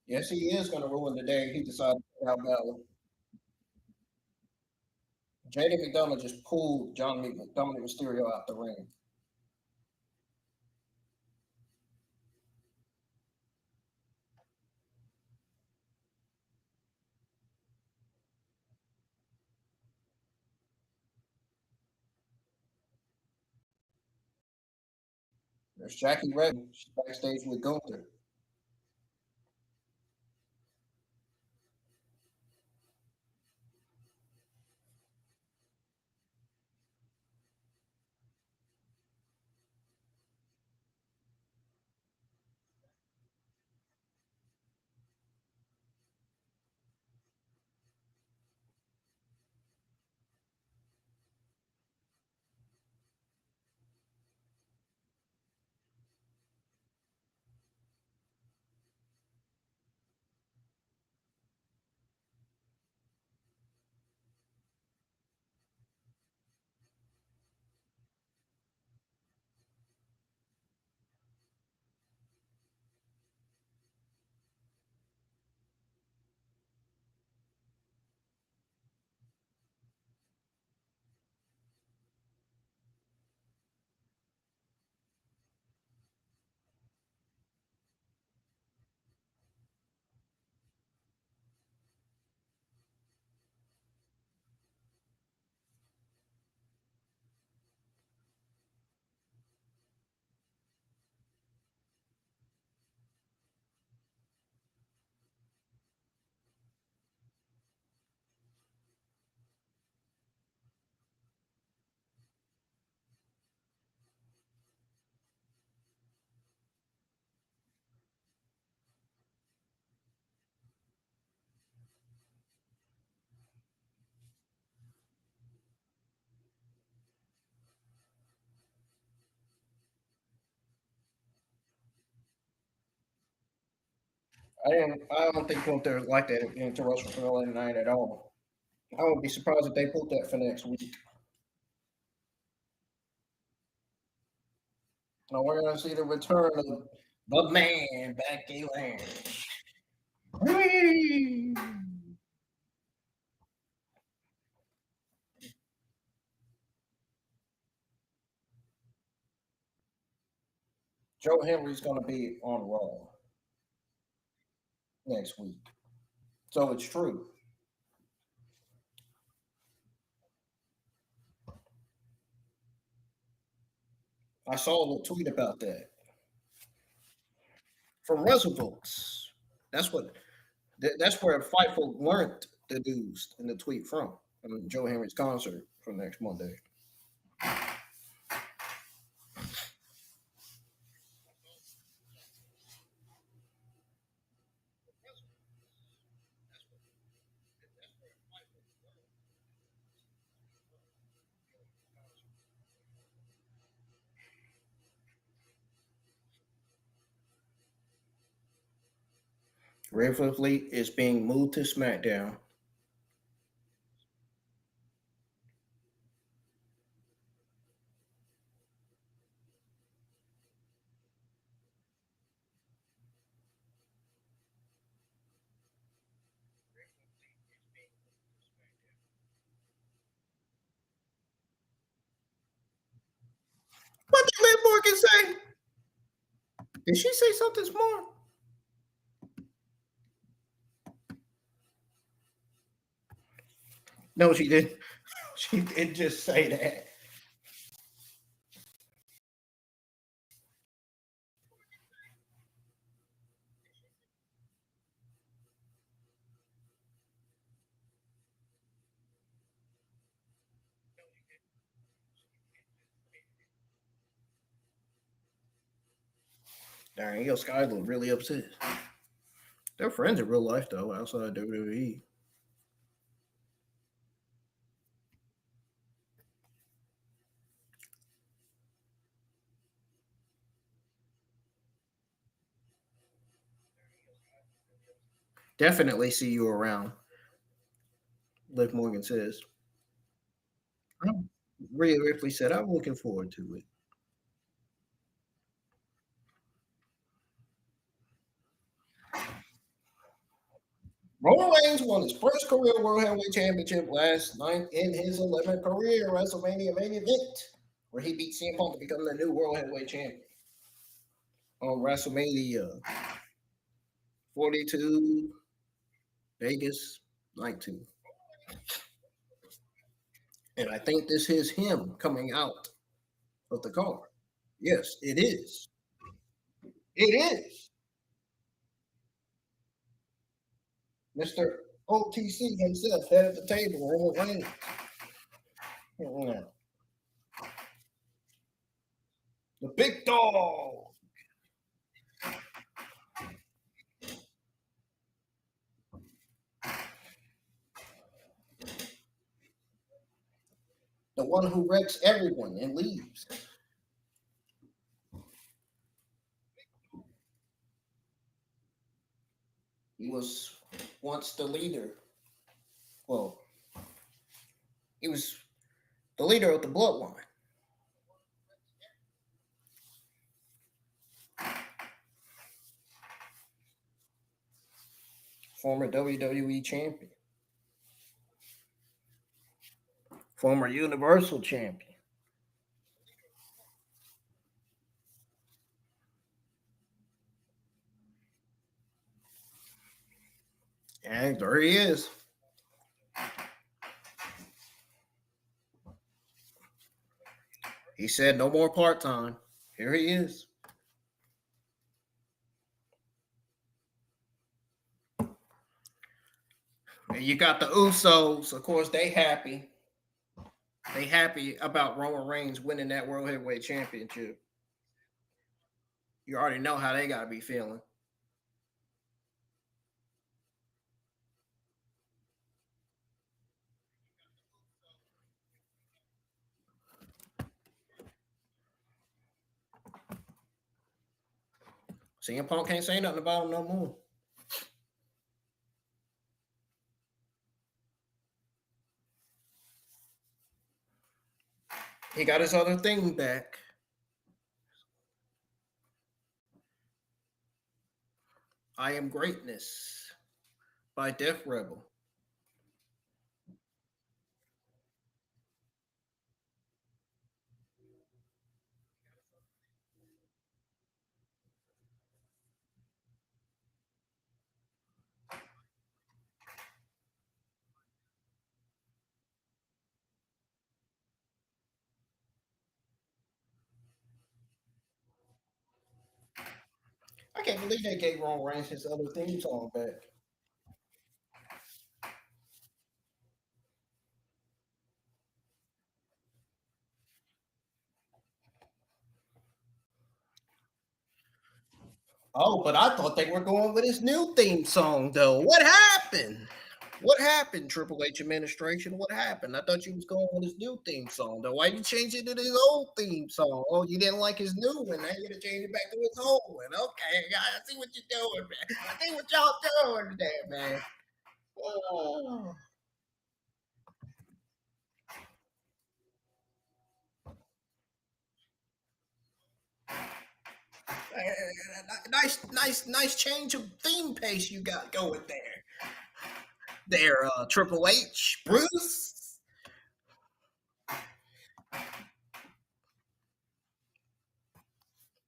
Yes, he is going to ruin the day he decided to have Balor. JD McDonald just pulled Dominic Mysterio out the ring. There's Jackie Redden. She's backstage with Gunther. I don't think Gunther like that into WrestleMania tonight at all. I would be surprised if they put that for next week. Now we're gonna see the return of the man, Becky Lynch. Joe Henry's gonna be on Raw next week. So it's true. I saw a little tweet about that from WrestleVotes. That's what that's where Fightful learned the news in the tweet from Joe Henry's concert for next Monday. Rhea Ripley is being moved to SmackDown. What did Liv Morgan say? Did she say something smart? No, she didn't. She did just say that. Dang, Io Sky looked really upset. They're friends in real life, though, outside WWE. Definitely see you around, Liv Morgan says. Rhea Ripley said, I'm looking forward to it. Roman Reigns won his first career World Heavyweight Championship last night in his 11th career WrestleMania main event, where he beat CM Punk to become the new World Heavyweight Champion on WrestleMania 42, Vegas, night 2. And I think this is him coming out of the car. Yes, it is. It is. Mr. OTC himself, head of the table, Roman Reigns. Yeah. The big dog. The one who wrecks everyone and leaves. He was once the leader. Well, he was the leader of the bloodline. Former WWE champion. Former Universal champion. And there he is. He said no more part-time. Here he is. And you got the Usos. Of course, they happy. They happy about Roman Reigns winning that World Heavyweight Championship. You already know how they got to be feeling. CM Punk can't say nothing about him no more. He got his other thing back. I Am Greatness by Death Rebel. I can't believe they gave Roman Reigns his other theme song back. Oh, but I thought they were going with his new theme song, though. What happened? What happened, Triple H administration? What happened? I thought you was going with his new theme song, though. Why you change it to his old theme song? Oh, you didn't like his new one. Now you're gonna change it back to his old one. Okay, I see what you're doing, man. I see what y'all doing there, man. Oh. Nice change of theme pace you got going there. Triple H, Bruce.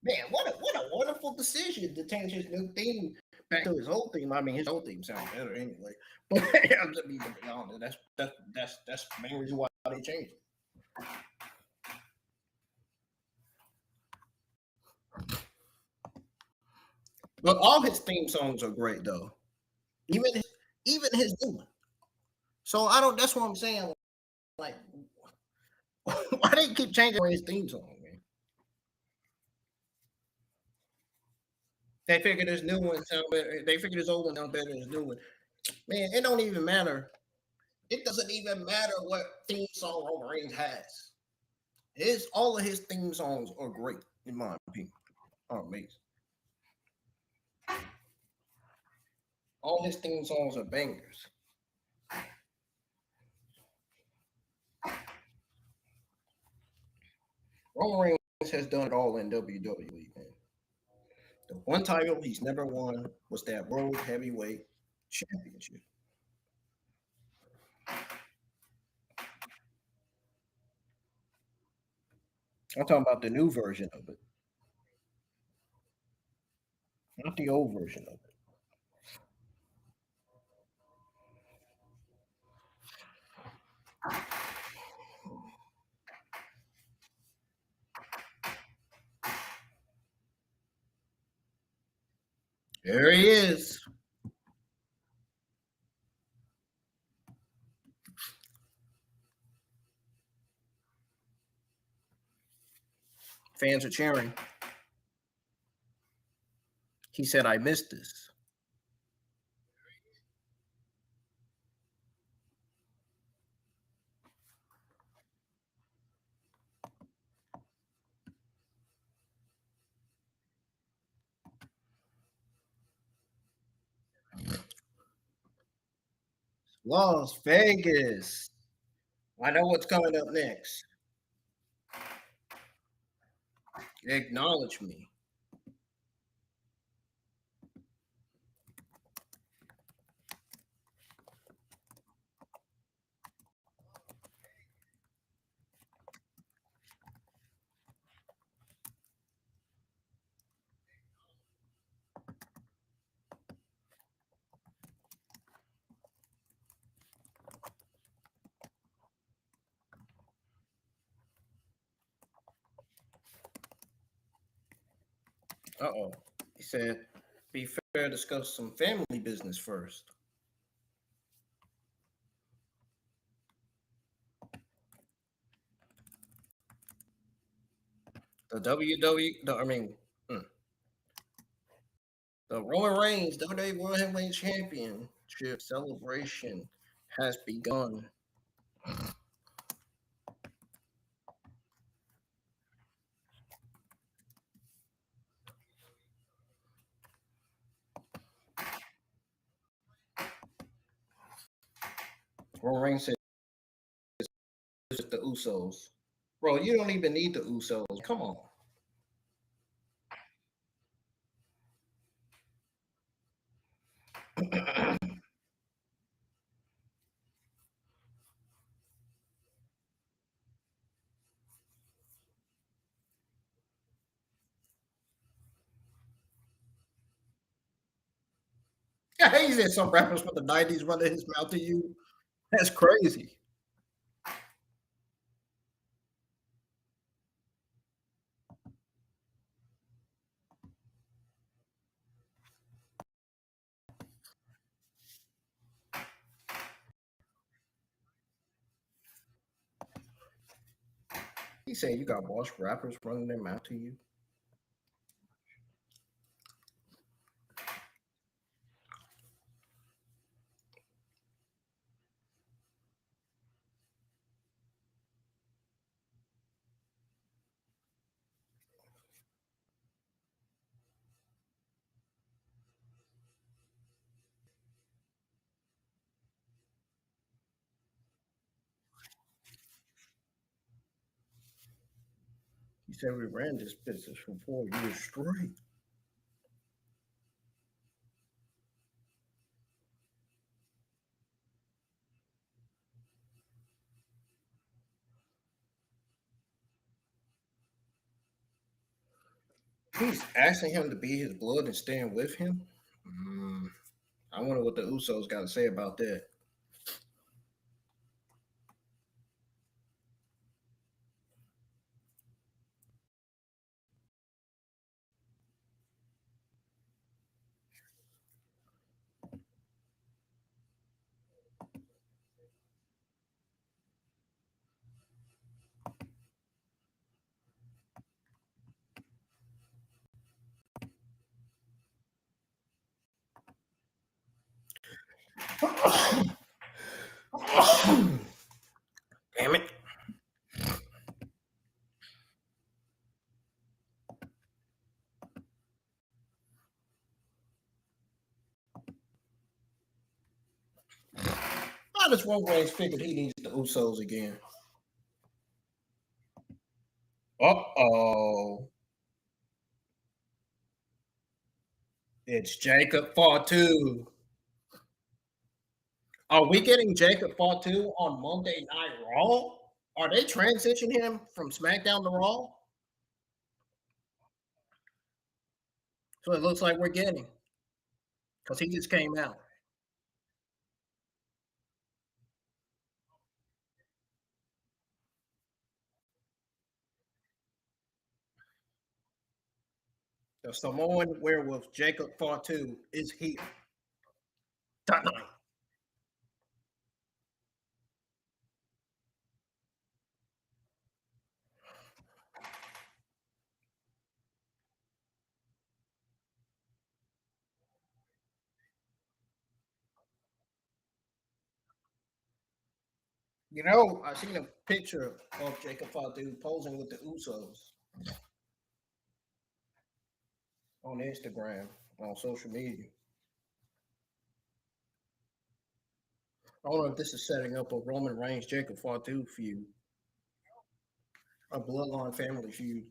Man, what a wonderful decision to change his new theme back to his old theme. I mean, his old theme sounds better anyway. But I'm just being honest. That's the main reason why they changed it. But all his theme songs are great though. Even his new one. So I don't. That's what I'm saying. Like, why they keep changing his theme song, man? They figured his new one sound better. They figured his old one sound better than his new one. Man, it don't even matter. It doesn't even matter what theme song Roman Reigns has. All of his theme songs are great, in my opinion. Are amazing. All his theme songs are bangers. Roman Reigns has done it all in WWE, man. The one title he's never won was that World Heavyweight Championship. I'm talking about the new version of it, not the old version of it. There he is. Fans are cheering. He said, I missed this. Las Vegas. I know what's coming up next. Acknowledge me. Uh-oh. He said, be fair, discuss some family business first. The WWE, the Roman Reigns WWE World Heavyweight Championship celebration has begun. Roman Reigns said, it's the Usos. Bro, you don't even need the Usos. Come on. Yeah, he said some rappers from the 90s running his mouth to you. That's crazy. He said you got boss rappers running their mouth to you. He said we ran this business for 4 years straight. He's asking him to be his blood and staying with him. Mm, I wonder what the Usos got to say about that. Damn it. I just Roman Reigns figured he needs the Usos again. Uh-oh. It's Jacob Fatu. Are we getting Jacob Fatu on Monday Night Raw? Are they transitioning him from SmackDown to Raw? So it looks like we're getting because he just came out. The Samoan werewolf Jacob Fatu is here tonight. You know, I seen a picture of Jacob Fatu posing with the Usos on Instagram, on social media. I don't know if this is setting up a Roman Reigns Jacob Fatu feud, a bloodline family feud.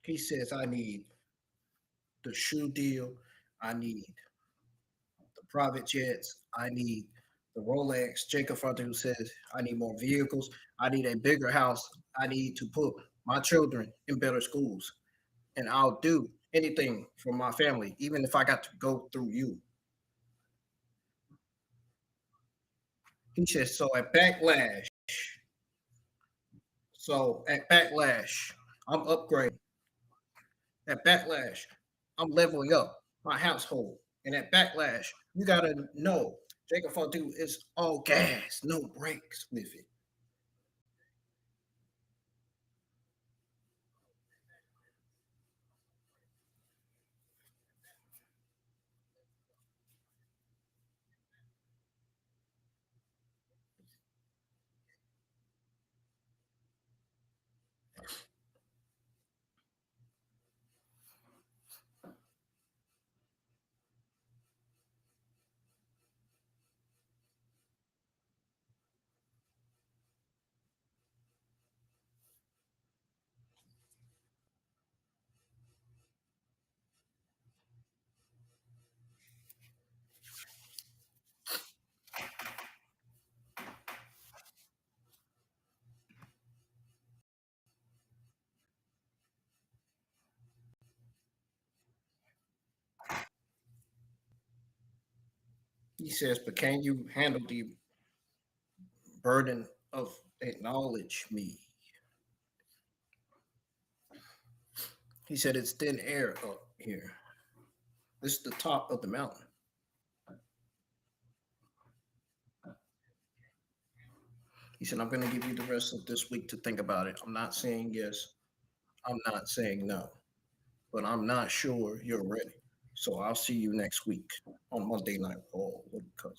He says, I need the shoe deal. I need the private jets. I need the Rolex. Jacob Fatu says, I need more vehicles. I need a bigger house. I need to put my children in better schools. And I'll do anything for my family, even if I got to go through you. He says, so at Backlash, I'm upgrading. At Backlash, I'm leveling up my household. And at Backlash, you gotta know Jacob Fatu is all gas, no brakes with it. He says, but can you handle the burden of acknowledge me? He said, it's thin air up here. This is the top of the mountain. He said, I'm going to give you the rest of this week to think about it. I'm not saying yes. I'm not saying no, but I'm not sure you're ready. So I'll see you next week on Monday Night Raw with Cousin.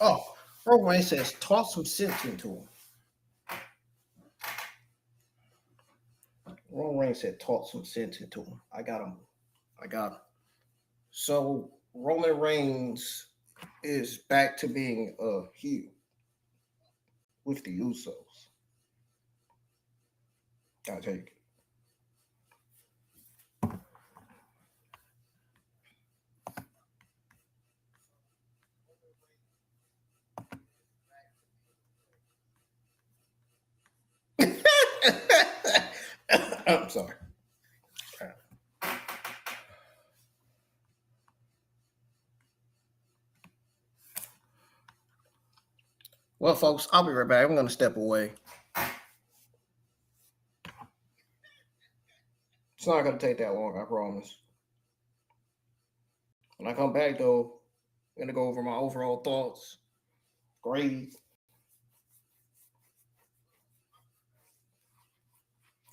Oh, Roman says, toss some sense into him. Roman Reigns said, "Taught some sense into him." I got him. I got him. So Roman Reigns is back to being a heel with the Usos. I take it. I'm sorry. Well, folks, I'll be right back. I'm going to step away. It's not going to take that long, I promise. When I come back, though, I'm going to go over my overall thoughts, grade,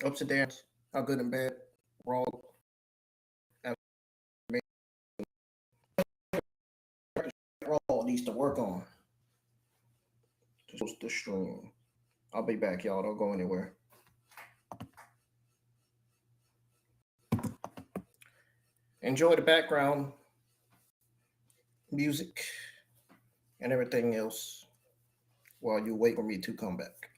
ups and downs, how good and bad Raw Raw needs to work on. Just the stream. I'll be back, y'all. Don't go anywhere. Enjoy the background music and everything else while you wait for me to come back.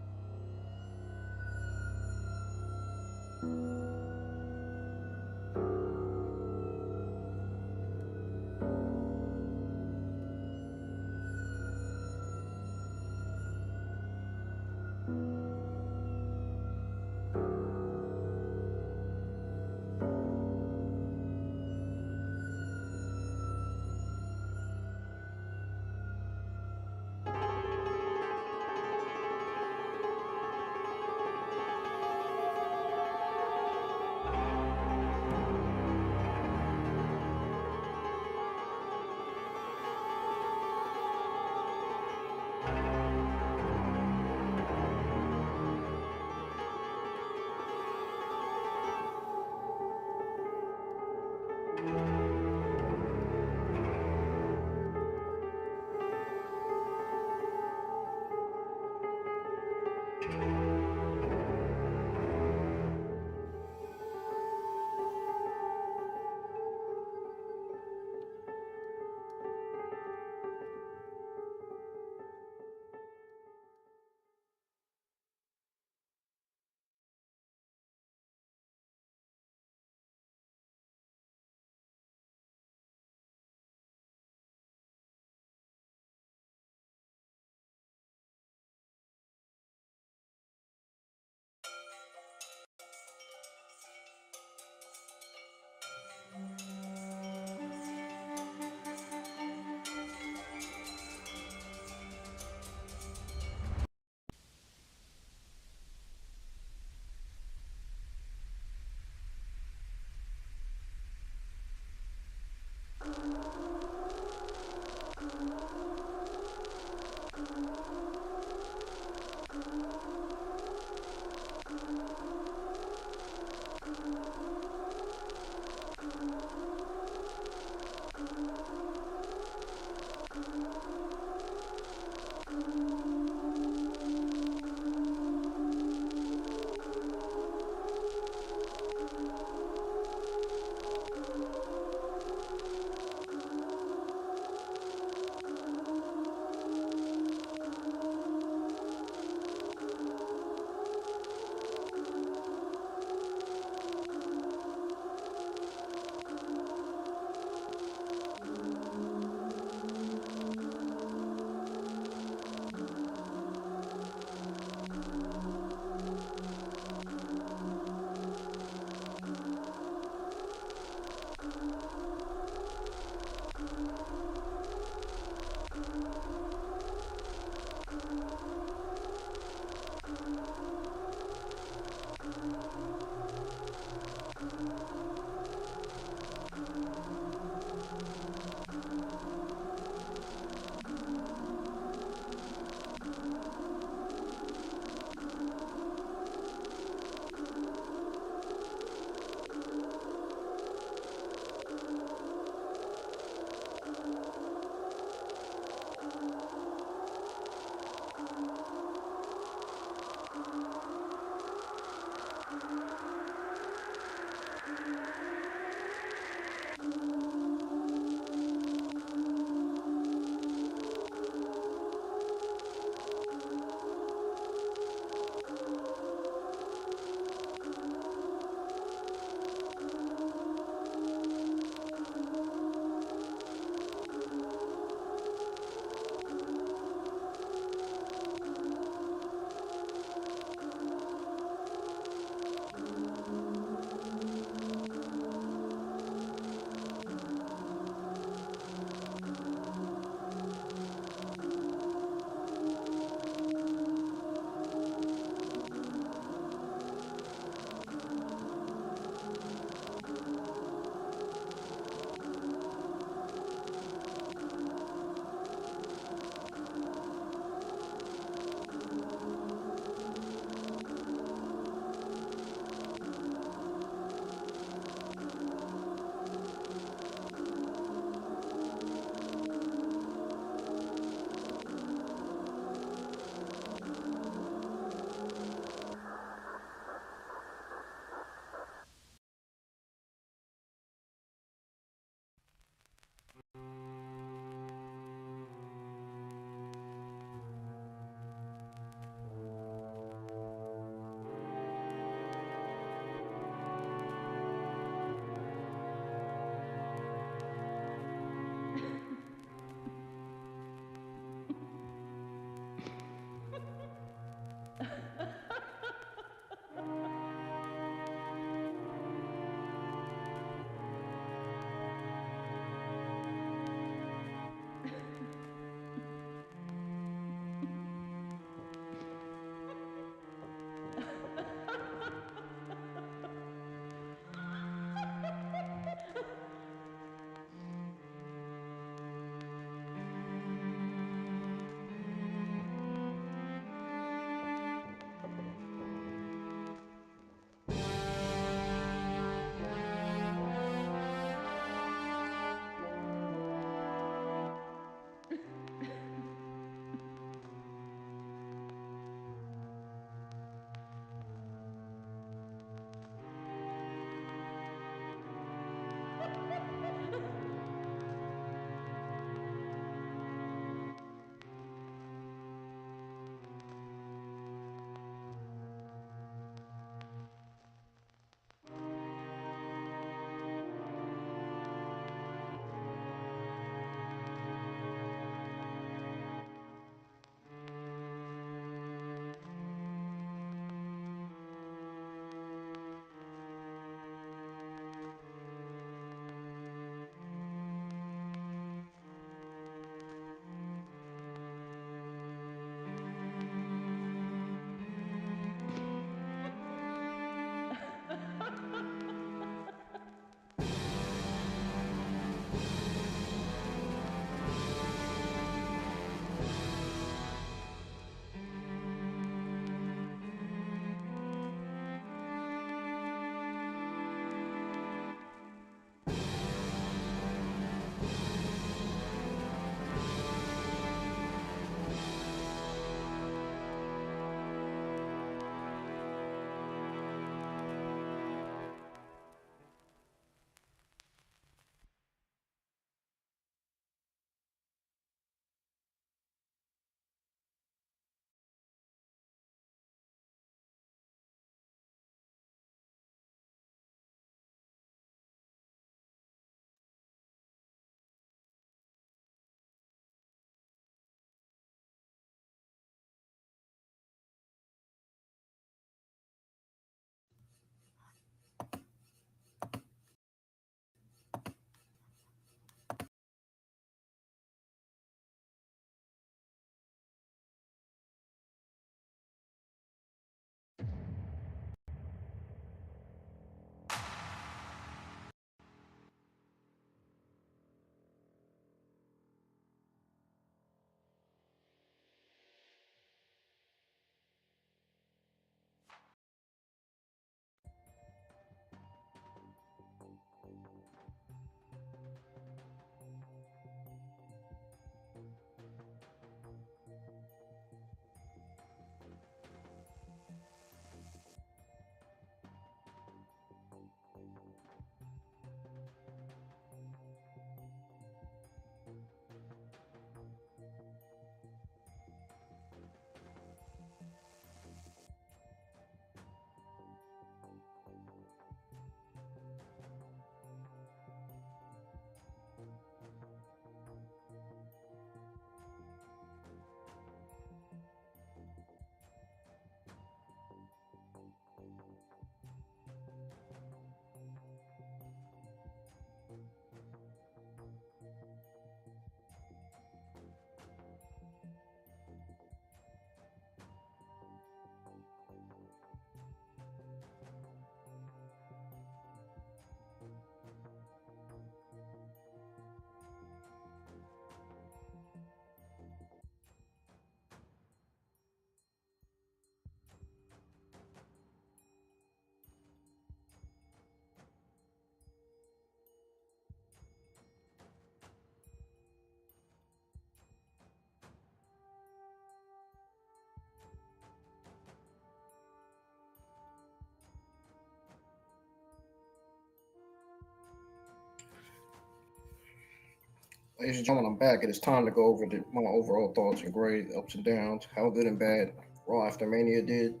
Ladies and gentlemen, I'm back. It is time to go over my overall thoughts and grade, ups and downs, how good and bad Raw after Mania did,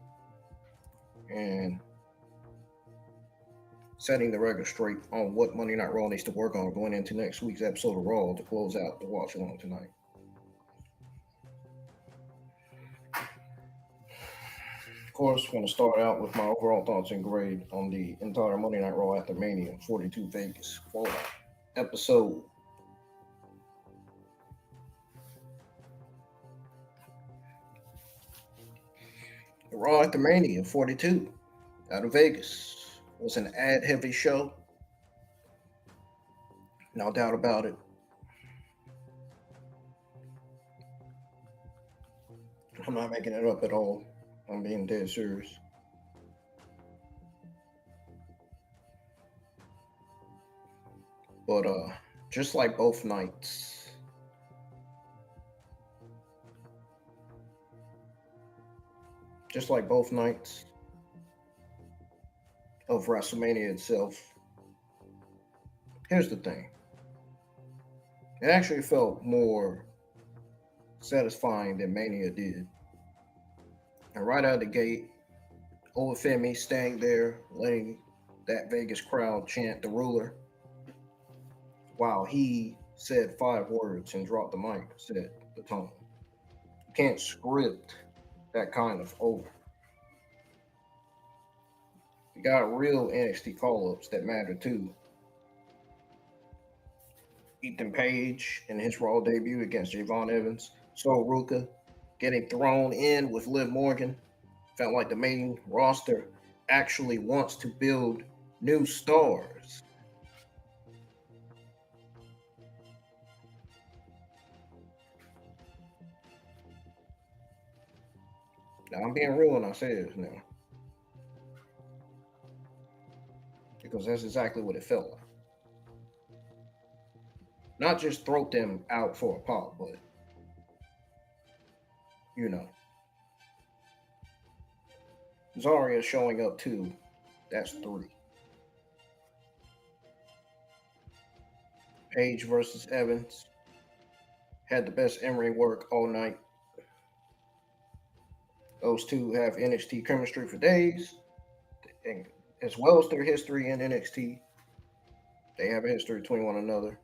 and setting the record straight on what Monday Night Raw needs to work on going into next week's episode of Raw to close out the watch along tonight. Of course, I'm going to start out with my overall thoughts and grade on the entire Monday Night Raw after Mania 42 Vegas Fallout episode. The Raw after Mania 42 out of Vegas was an ad heavy show. No doubt about it. I'm not making it up at all. I'm being dead serious. But just like both nights, of WrestleMania itself, here's the thing. It actually felt more satisfying than Mania did. And right out of the gate, old Femi staying there, letting that Vegas crowd chant the ruler while he said 5 words and dropped the mic, set the tone. You can't script that kind of over. You got real NXT call-ups that matter too. Ethan Page in his Raw debut against Javon Evans, Sol Ruka getting thrown in with Liv Morgan. Felt like the main roster actually wants to build new stars. Now, I'm being real when I say this now, because that's exactly what it felt like. Not just throw them out for a pop, but, you know, Zarya showing up too, that's 3. Page versus Evans had the best in-ring work all night. Those two have NXT chemistry for days, and as well as their history in NXT. They have a history between one another,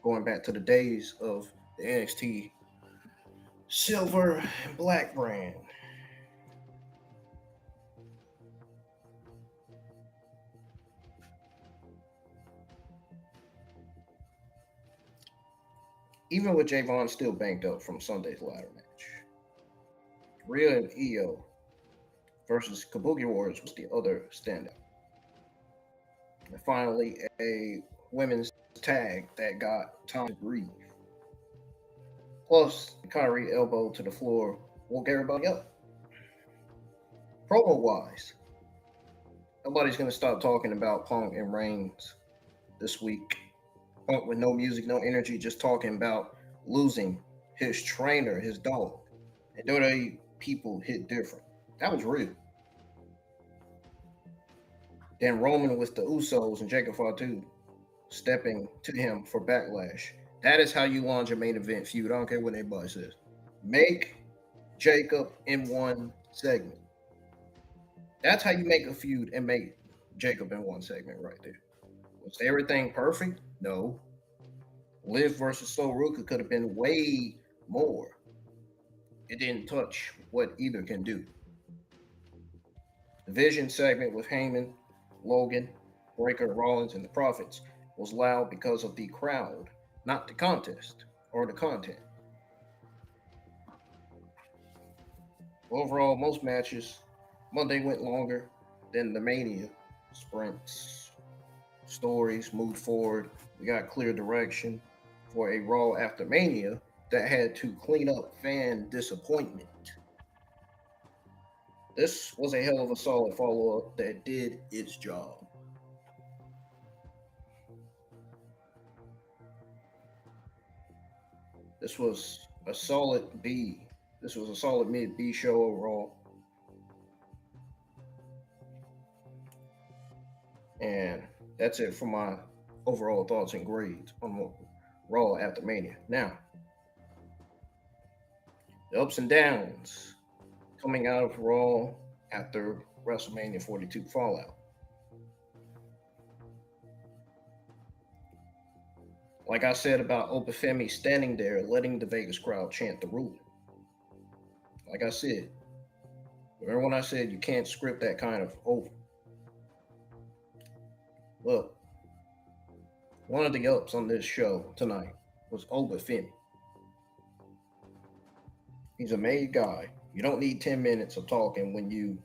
going back to the days of the NXT Silver and Black brand. Even with Javon still banked up from Sunday's ladder match. Rhea and Io versus Kabuki Warriors was the other standout. And finally, a women's tag that got time to breathe. Plus, Kyrie elbow to the floor woke everybody up. Promo wise, nobody's going to stop talking about Punk and Reigns this week. Punk with no music, no energy, just talking about losing his trainer, his dog. And WWE people hit different. That was real. Then Roman with the Usos and Jacob Fatu stepping to him for backlash. That is how you launch a main event feud. I don't care what anybody says. Make Jacob in one segment. That's how you make a feud and make Jacob in one segment right there. Was everything perfect? No. Liv versus Sol Ruka could have been way more. It didn't touch what either can do. The Vision segment with Heyman, Logan, Breaker, Rollins, and the Profits was loud because of the crowd, not the contest or the content. Overall, most matches, Monday went longer than the Mania. Sprints, stories moved forward. We got clear direction for a Raw after Mania that had to clean up fan disappointment. This was a hell of a solid follow-up that did its job. This was a solid B. This was a solid mid B show overall. And that's it for my overall thoughts and grades on Raw after Mania. Now, the ups and downs coming out of Raw after WrestleMania 42 Fallout. Like I said about Femi standing there letting the Vegas crowd chant the ruler. Like I said, remember when I said you can't script that kind of over? Well, one of the ups on this show tonight was Femi. He's a made guy. You don't need 10 minutes of talking when you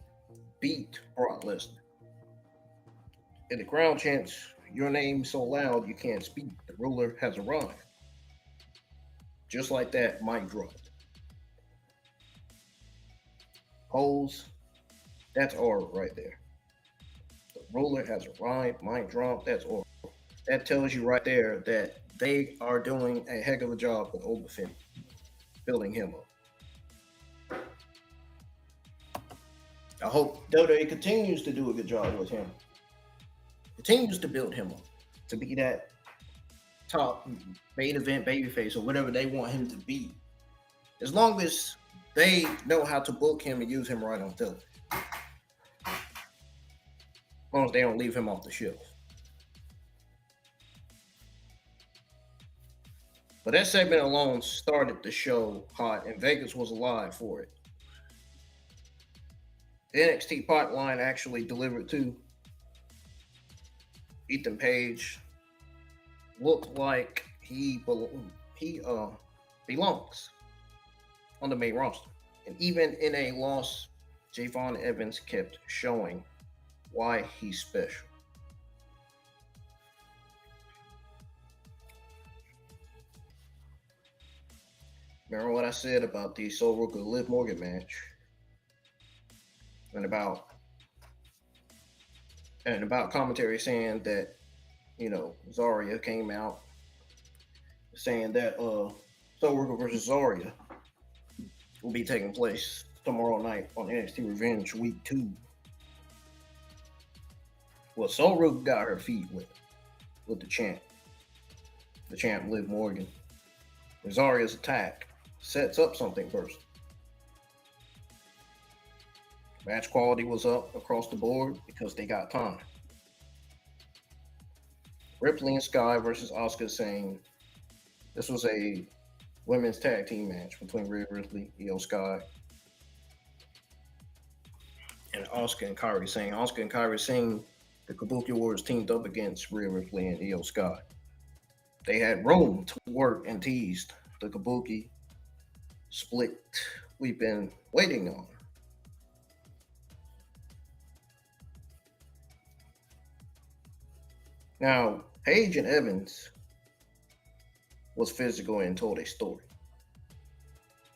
beat Brock Lesnar. And the crowd chants your name so loud you can't speak. The ruler has arrived. Just like that, mic dropped. Holes, that's aura right there. The ruler has arrived, mic drop, that's aura. That tells you right there that they are doing a heck of a job with Femi, building him up. I hope WWE continues to do a good job with him. Continues to build him up to be that top main event babyface or whatever they want him to be. As long as they know how to book him and use him right on television. As long as they don't leave him off the shelf. But that segment alone started the show hot, and Vegas was alive for it. The NXT pipeline actually delivered too. Ethan Page looked like he belongs on the main roster. And even in a loss, Javon Evans kept showing why he's special. Remember what I said about the Soul Rooker Liv Morgan match? And about commentary saying that, Zarya came out saying that Soul Rooker versus Zarya will be taking place tomorrow night on NXT Revenge Week 2. Well, Soul Rooker got her feet with the champ. The champ Liv Morgan. Zarya's attack sets up something first. Match quality was up across the board because they got time. Ripley and Sky versus Asuka saying this was a women's tag team match between Rhea Ripley, Io Sky, and Asuka and Kairi Sane. Asuka and Kairi Sane, the Kabuki Warriors teamed up against Rhea Ripley and Io Sky. They had room to work and teased the Kabuki split we've been waiting on. Now, Paige and Evans was physical and told a story.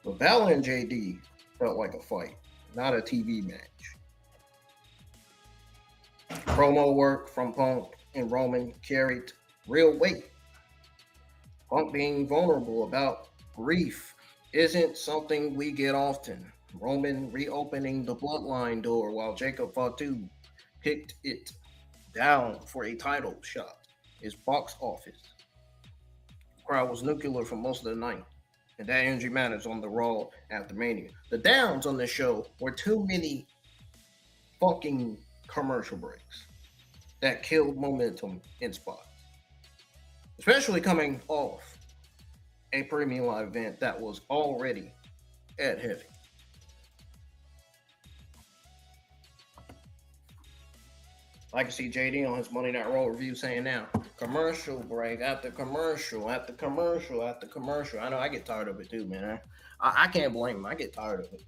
But Balor and JD felt like a fight, not a TV match. Promo work from Punk and Roman carried real weight. Punk being vulnerable about grief isn't something we get often. Roman reopening the bloodline door while Jacob Fatu picked it down for a title shot is box office. The crowd was nuclear for most of the night, and that energy matters on the Raw after Mania. The downs on this show were too many fucking commercial breaks that killed momentum in spots, especially coming off a premium live event that was already at heavy. I can see JD on his Monday Night Raw review saying now, commercial break after commercial after commercial after commercial. I know I get tired of it too, man. I can't blame them. I get tired of it.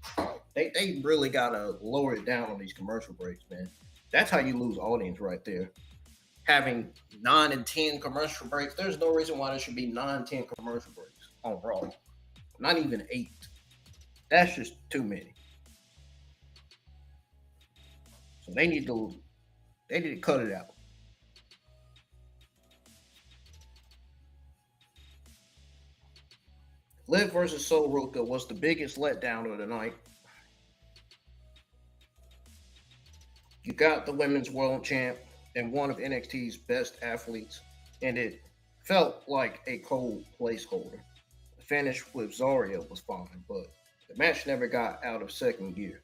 They really gotta lower it down on these commercial breaks, man. That's how you lose audience right there. Having 9 and 10 commercial breaks, there's no reason why there should be 9 and 10 commercial breaks on Raw. Not even 8. That's just too many. So they need to cut it out. Liv versus Soul Rooker was the biggest letdown of the night. You got the women's world champ and one of NXT's best athletes, and it felt like a cold placeholder. The finish with Zarya was fine, but the match never got out of second gear.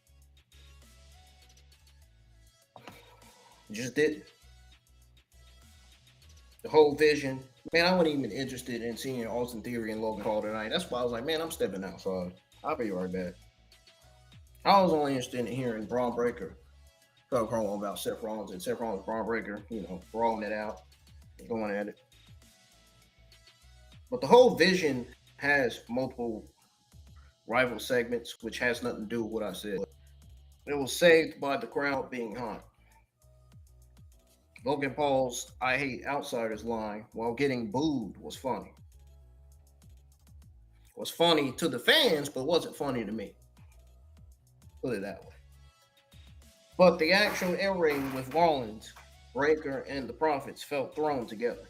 It just didn't. The whole vision, man, I wasn't even interested in seeing Austin Theory and Logan Paul tonight. That's why I was like, man, I'm stepping outside. I'll be right back. I was only interested in hearing Braun Breaker talk promo about Seth Rollins and Seth Rollins, Braun Breaker, brawling it out, going at it. But the whole vision has multiple rival segments, which has nothing to do with what I said. It was saved by the crowd being hot. Logan Paul's "I hate outsiders" line, while getting booed, was funny. It was funny to the fans, but wasn't funny to me. Put it that way. But the actual in-ring with Rollins, Breaker, and the Profits felt thrown together.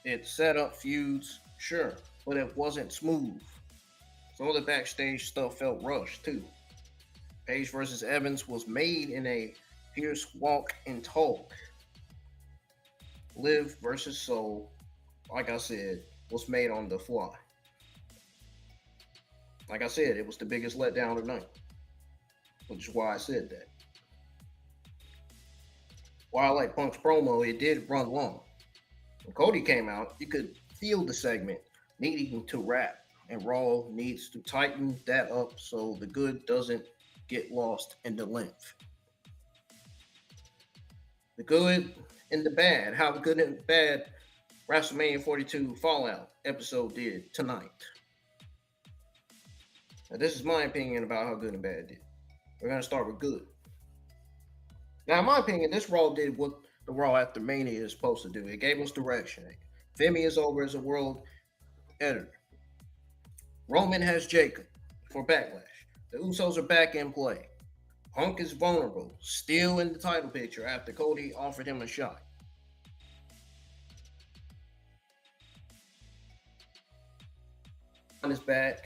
It set up feuds, sure, but it wasn't smooth. Some of the backstage stuff felt rushed too. Page versus Evans was made in a Pierce walk and talk. Liv versus Soul, like I said, was made on the fly. Like I said, it was the biggest letdown of the night, which is why I said that. While I like Punk's promo, it did run long. When Cody came out, you could feel the segment needing to wrap, and Raw needs to tighten that up so the good doesn't get lost in the length. The good and the bad, how good and bad WrestleMania 42 Fallout episode did tonight. Now, this is my opinion about how good and bad it did. We're going to start with good. Now, in my opinion, this Raw did what the Raw after Mania is supposed to do. It gave us direction. Femi is over as a world editor. Roman has Jacob for Backlash. The Usos are back in play. Punk is vulnerable, still in the title picture after Cody offered him a shot. Is back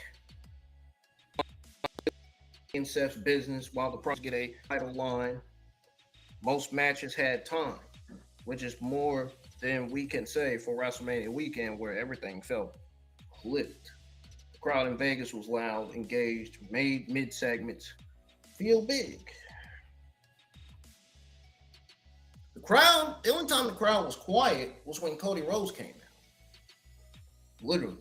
in Seth's business while the pros get a title line. Most matches had time, which is more than we can say for WrestleMania weekend, where everything felt clipped. The crowd in Vegas was loud, engaged, made mid-segments feel big. The only time the crowd was quiet was when Cody Rhodes came out. Literally.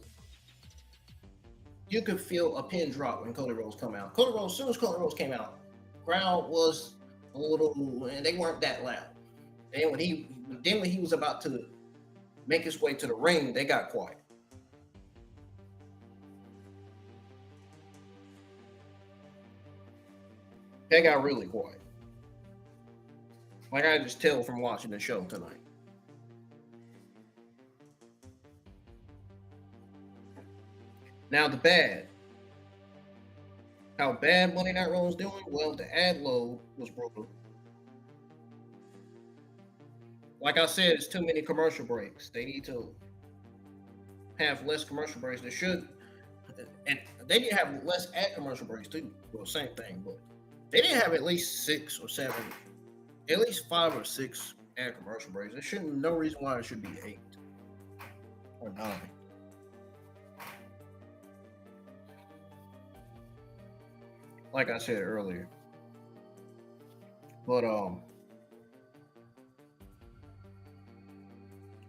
You could feel a pin drop when Cody Rhodes come out. As soon as Cody Rhodes came out, crowd was a little, and they weren't that loud. Then when he was about to make his way to the ring, they got quiet. They got really quiet. Like I just tell from watching the show tonight. Now the bad. How bad Monday Night Raw was doing? Well, the ad load was brutal. Like I said, it's too many commercial breaks. They need to have less commercial breaks. They should, and they need to have less ad commercial breaks too. Well, same thing, but they didn't have at least 6 or 7, at least 5 or 6 ad commercial breaks. There shouldn't, no reason why it should be 8 or 9. Like I said earlier. But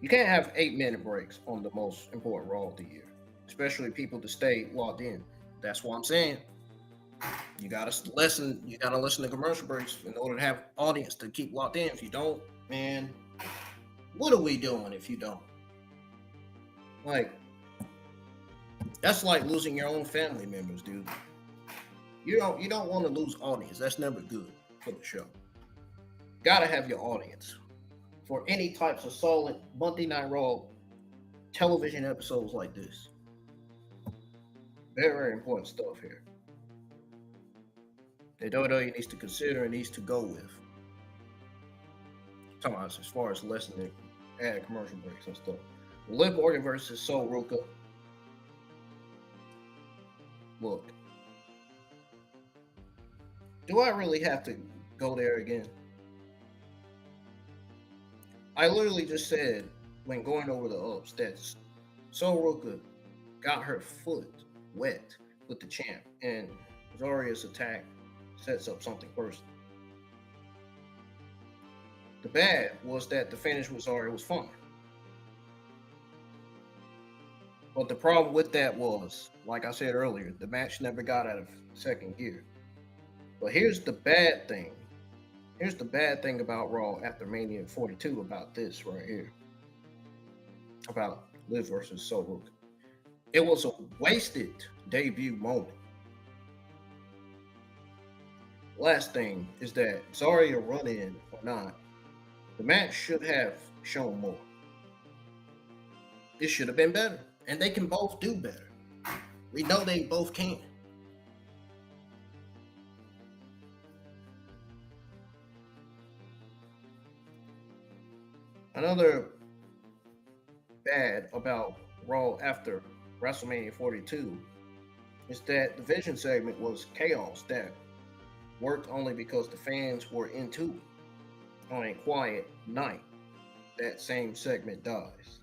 you can't have 8-minute breaks on the most important Raw of the year, especially people to stay locked in. That's what I'm saying. You gotta listen to commercial breaks in order to have audience to keep locked in. If you don't, man, what are we doing if you don't? Like, that's like losing your own family members, dude. You don't want to lose audience. That's never good for the show. Gotta have your audience for any types of solid Monday Night Raw television episodes like this. Very, very important stuff here. That WWE needs to consider and needs to go with. I'm talking about as far as lessening ad commercial breaks and stuff. Liv Morgan versus Sol Ruka. Look, do I really have to go there again? I literally just said when going over the ups that Soroka got her foot wet with the champ, and Zarya's attack sets up something personal. The bad was that the finish with Zarya was fun. But the problem with that was, like I said earlier, the match never got out of second gear. But here's the bad thing. Here's the bad thing about Raw after Mania 42 about this right here. About Liv versus Soroka. It was a wasted debut moment. Last thing is that Zarya run in or not, the match should have shown more. It should have been better. And they can both do better. We know they both can. Another bad about Raw after WrestleMania 42 is that the Vision segment was chaos that worked only because the fans were into it. On a quiet night, that same segment dies.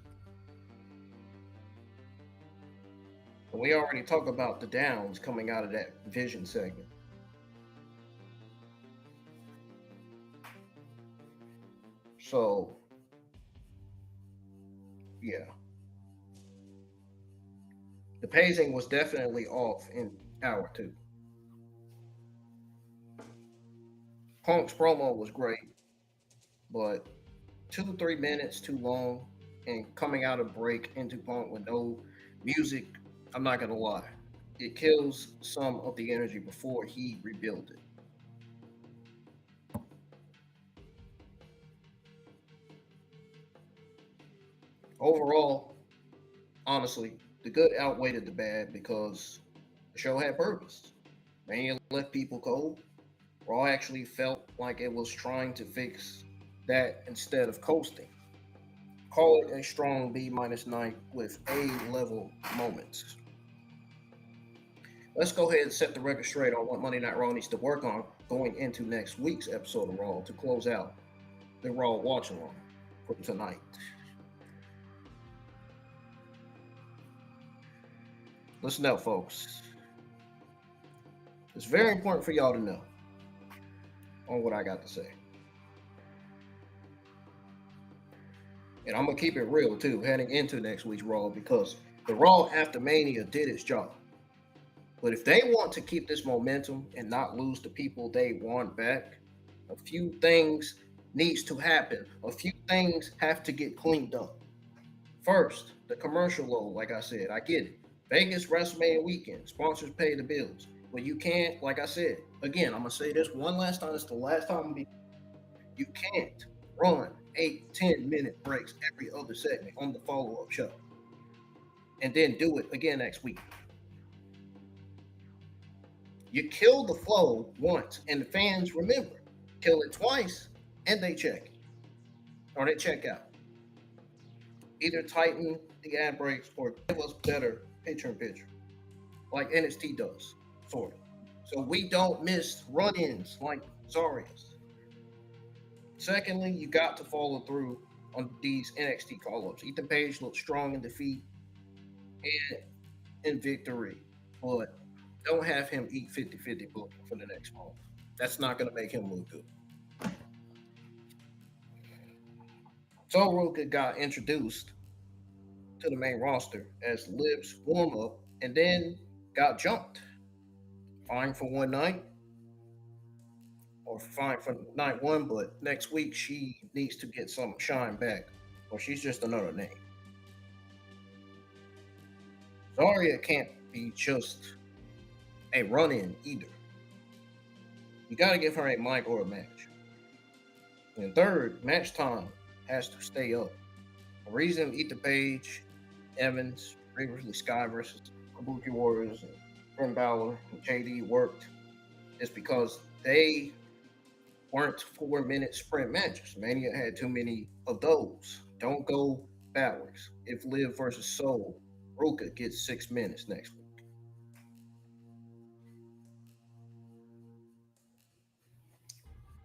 And we already talked about the downs coming out of that Vision segment. So, yeah. The pacing was definitely off in hour two. Punk's promo was great, but 2 to 3 minutes too long, and coming out of break into Punk with no music, I'm not gonna lie, it kills some of the energy before he rebuilt it. Overall, honestly, the good outweighed the bad because the show had purpose. Mania left people cold. Raw actually felt like it was trying to fix that instead of coasting. Call it a strong B minus night with A level moments. Let's go ahead and set the record straight on what Monday Night Raw needs to work on going into next week's episode of Raw to close out the Raw watch along for tonight. Listen up, folks. It's very important for y'all to know on what I got to say. And I'm going to keep it real, too, heading into next week's Raw because the Raw after Mania did its job. But if they want to keep this momentum and not lose the people they want back, a few things needs to happen. A few things have to get cleaned up. First, the commercial load, like I said, I get it. Vegas WrestleMania weekend, sponsors pay the bills. But you can't, like I said, again, I'm going to say this one last time. It's the last time you can't run 8-10 minute breaks every other segment on the follow-up show. And then do it again next week. You kill the flow once and the fans remember. Kill it twice and they check. Or they check out. Either tighten the ad breaks or give us better picture-in-picture. Like NXT does, sort of. So we don't miss run-ins like Zarya's. Secondly, you got to follow through on these NXT call-ups. Ethan Page looked strong in defeat and in victory, but don't have him eat 50-50 booking for the next month. That's not going to make him look good. Soroka got introduced to the main roster as Liv's warm-up and then got jumped. Fine for one night, or fine for night one, but next week she needs to get some shine back, or she's just another name. Zarya can't be just a run-in either. You got to give her a mic or a match. And third, match time has to stay up. The reason Ethan Page, Evans, previously Sky versus Kabuki Warriors, and Finn Balor and JD worked is because they weren't 4 minute sprint matches. Mania had too many of those. Don't go backwards. If Liv versus Soul, Ruka gets 6 minutes next week.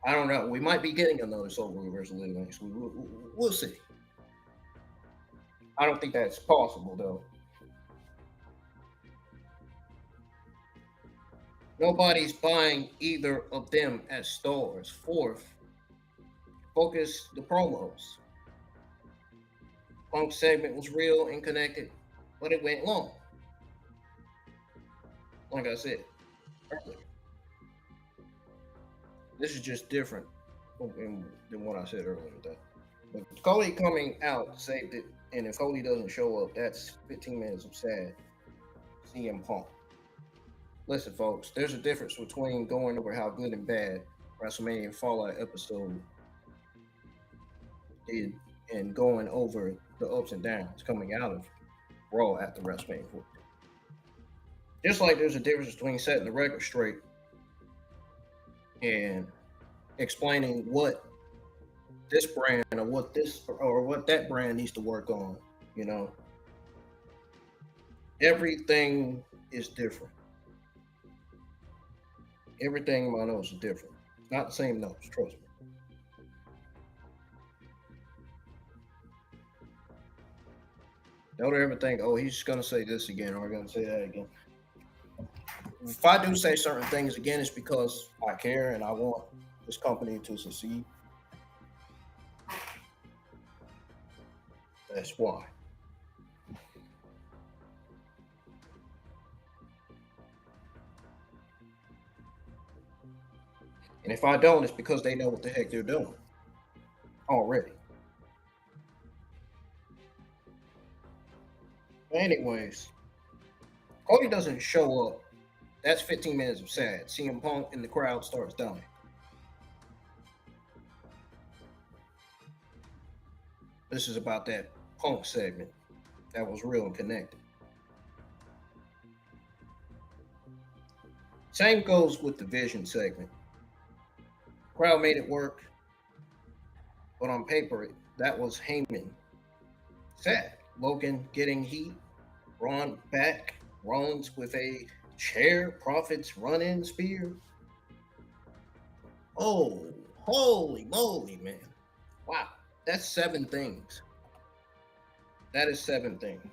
I don't know. We might be getting another Soul Ruka versus Liv next week. We'll see. I don't think that's possible, though. Nobody's buying either of them at stores. Fourth, focus the promos. Punk segment was real and connected, but it went long. Like I said earlier, this is just different than what I said earlier. Though. But Cody coming out saved it, and if Cody doesn't show up, that's 15 minutes of sad CM Punk. Listen, folks, there's a difference between going over how good and bad WrestleMania Fallout episode did and going over the ups and downs coming out of Raw after WrestleMania 14. Just like there's a difference between setting the record straight and explaining what this brand or what that brand needs to work on, everything is different. Everything in my notes is different. Not the same notes, trust me. Don't ever think, oh, he's just going to say this again or going to say that again. If I do say certain things again, it's because I care and I want this company to succeed. That's why. And if I don't, it's because they know what the heck they're doing already. Anyways, Cody doesn't show up. That's 15 minutes of sad. CM Punk in the crowd starts dying. This is about that Punk segment that was real and connected. Same goes with the Vision segment. Crowd made it work, but on paper, that was Heyman. Sad. Logan getting heat. Braun back. Rollins with a chair. Profits run-in spear. Oh, holy moly, man. Wow. That's 7 things. That is 7 things.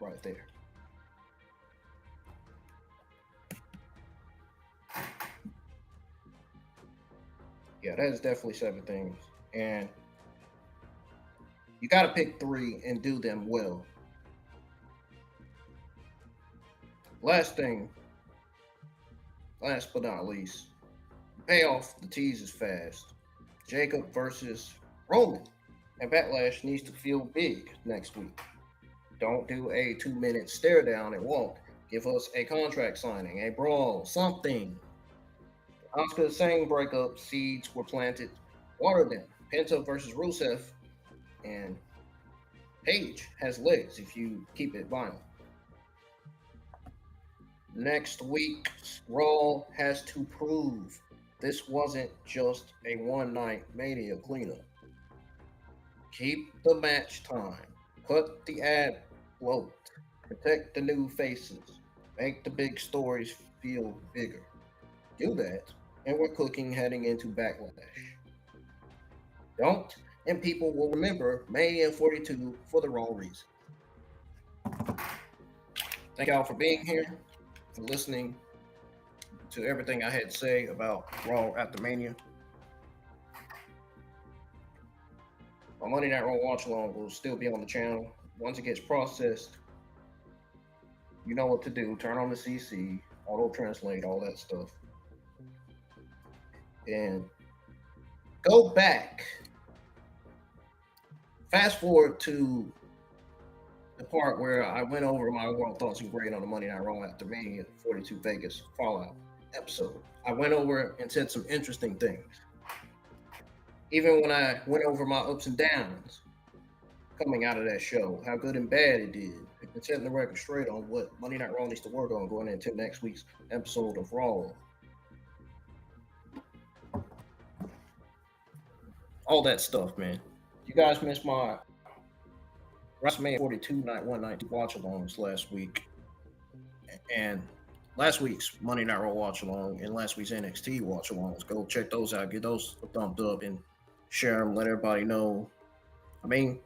Right there. Yeah, that is definitely 7 things. And you got to pick 3 and do them well. Last but not least, payoff the tease is fast. Jacob versus Roman. And Backlash needs to feel big next week. Don't do a 2-minute stare down and walk. Give us a contract signing, a brawl, something. Asuka saying breakup, seeds were planted. Water them. Penta versus Rusev. And Paige has legs if you keep it violent. Next week, Raw has to prove this wasn't just a one-night Mania cleanup. Keep the match time. Cut the ad float. Protect the new faces. Make the big stories feel bigger. Do that, and we're cooking heading into Backlash. Don't, and people will remember Mania 42 for the wrong reason. Thank y'all for being here, for listening to everything I had to say about Raw after Mania. My Monday Night Raw watch along will still be on the channel. Once it gets processed, you know what to do. Turn on the CC, auto translate, all that stuff. And go back. Fast forward to the part where I went over my overall thoughts and grade on the Monday Night Raw after Mania 42 Vegas Fallout episode. I went over and said some interesting things. Even when I went over my ups and downs coming out of that show, how good and bad it did, and setting the record straight on what Monday Night Raw needs to work on going into next week's episode of Raw. All that stuff, man. You guys missed my WrestleMania 42 Night 1 Night watch alongs last week. And last week's Monday Night Raw watch along and last week's NXT watch alongs. Go check those out. Get those thumbed up and share them. Let everybody know. I mean,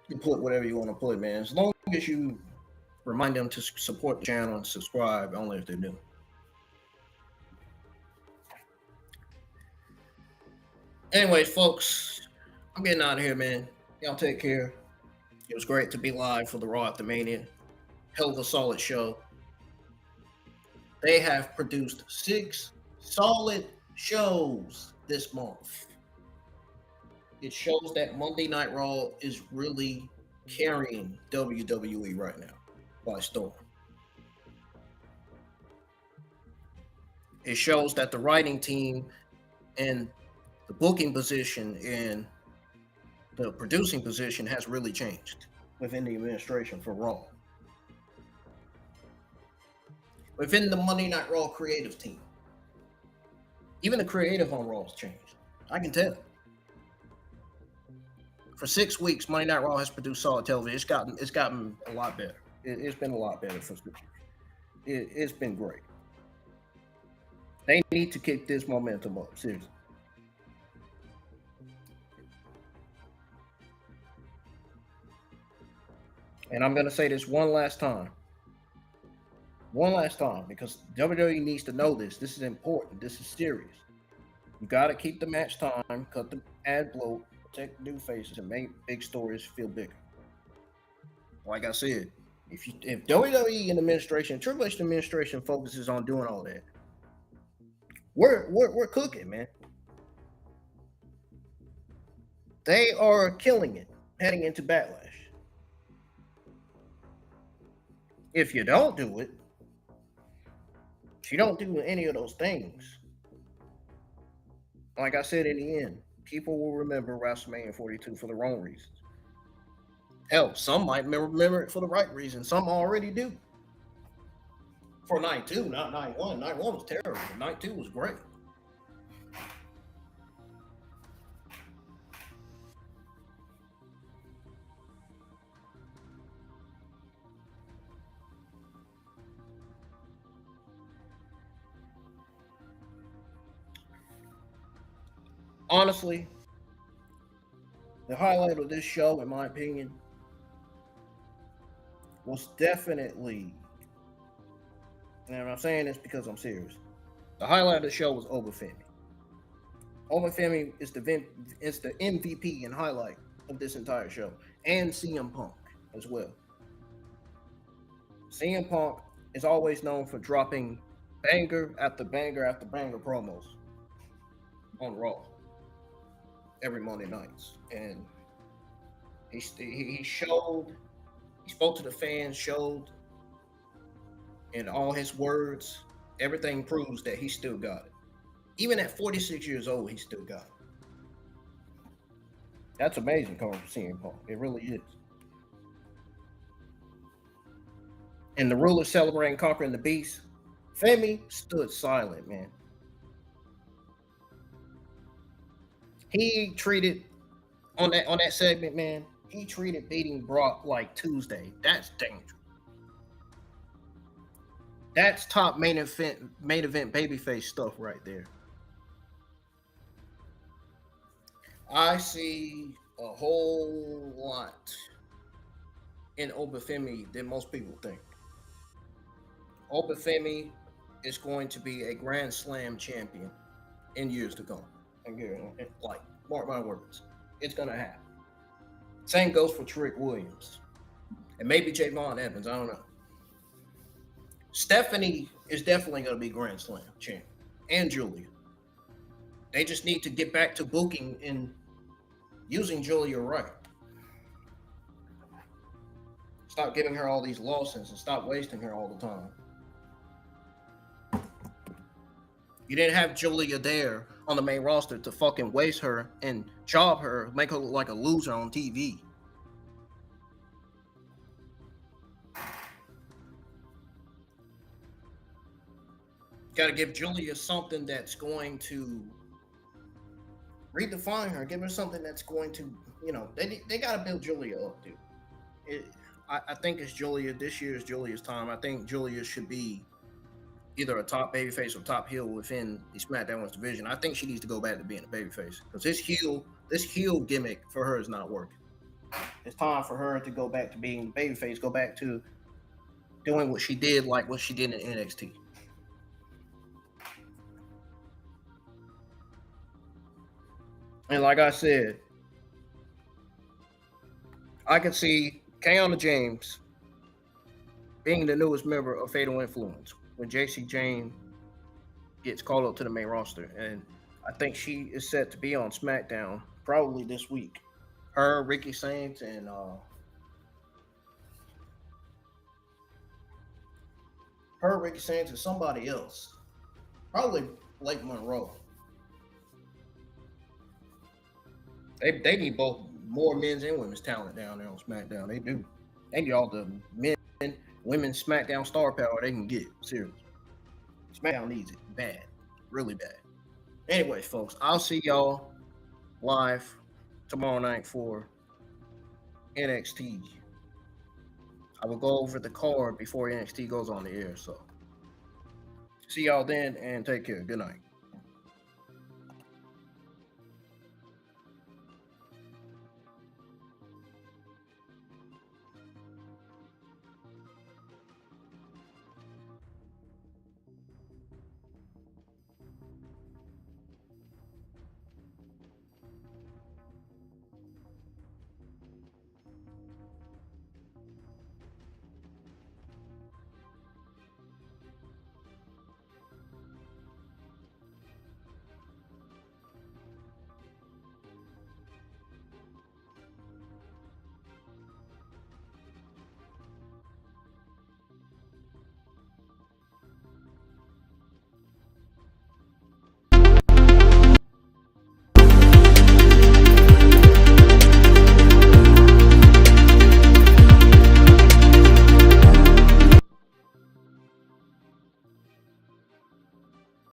You can put whatever you want to put, man. As long as you remind them to support the channel and subscribe, only if they're new. Anyways, folks, I'm getting out of here, man. Y'all take care. It was great to be live for the Raw After Mania. Hell of a solid show. They have produced 6 solid shows this month. It shows that Monday Night Raw is really carrying WWE right now by storm. It shows that the writing team and the booking position and the producing position has really changed within the administration for Raw. Within the Monday Night Raw creative team. Even the creative on Raw has changed. I can tell. For 6 weeks, Monday Night Raw has produced solid television. It's gotten a lot better. It's been a lot better for 6 weeks. It's been great. They need to kick this momentum up, seriously. And I'm going to say this one last time. Because WWE needs to know this. This is important. This is serious. You got to keep the match time, cut the ad bloat, protect new faces, and make big stories feel bigger. Like I said, if WWE and administration, Triple H administration focuses on doing all that, we're cooking, man. They are killing it heading into Backlash. If you don't do it, if you don't do any of those things, like I said in the end, people will remember WrestleMania 42 for the wrong reasons. Hell, some might remember it for the right reasons. Some already do. For night 2, not night 1. Night 1 was terrible. Night 2 was great. Honestly, the highlight of this show, in my opinion, was definitely, and I'm saying this because I'm serious, the highlight of the show was Femi. Femi is the MVP and highlight of this entire show, and CM Punk as well. CM Punk is always known for dropping banger after banger after banger promos on Raw every Monday nights, and he showed, he spoke to the fans, showed in all his words, everything proves that he still got it. Even at 46 years old, he still got it. That's amazing coming from CM Punk. It really is. And the ruler celebrating conquering the beast, Femi stood silent, man. He treated on that segment, man. He treated beating Brock like Tuesday. That's dangerous. That's top main event babyface stuff right there. I see a whole lot in Femi than most people think. Femi is going to be a Grand Slam champion in years to come. Like, mark my words, it's gonna happen. Same goes for Trick Williams and maybe Javon Evans. I don't know. Stephanie is definitely gonna be Grand Slam champion, and Julia. They just need to get back to booking and using Julia right. Stop giving her all these losses and stop wasting her all the time. You didn't have Julia there on the main roster to fucking waste her and job her, make her look like a loser on TV. Got to give Julia something that's going to redefine her. Give her something that's going to, they got to build Julia up, dude. I think it's Julia. This year is Julia's time. I think Julia should be either a top babyface or top heel within the SmackDown Women's division. I think she needs to go back to being a babyface because this heel gimmick for her is not working. It's time for her to go back to being babyface, go back to doing what she did, like what she did in NXT. And like I said, I can see Kiana James being the newest member of Fatal Influence when JC Jane gets called up to the main roster. And I think she is set to be on SmackDown probably this week. Her, Ricky Saints, and somebody else. Probably Blake Monroe. They need both more men's and women's talent down there on SmackDown. They do. They need all the men, women SmackDown star power they can get. Seriously. SmackDown needs it bad. Really bad. Anyways, folks, I'll see y'all live tomorrow night for NXT. I will go over the card before NXT goes on the air. So see y'all then and take care. Good night.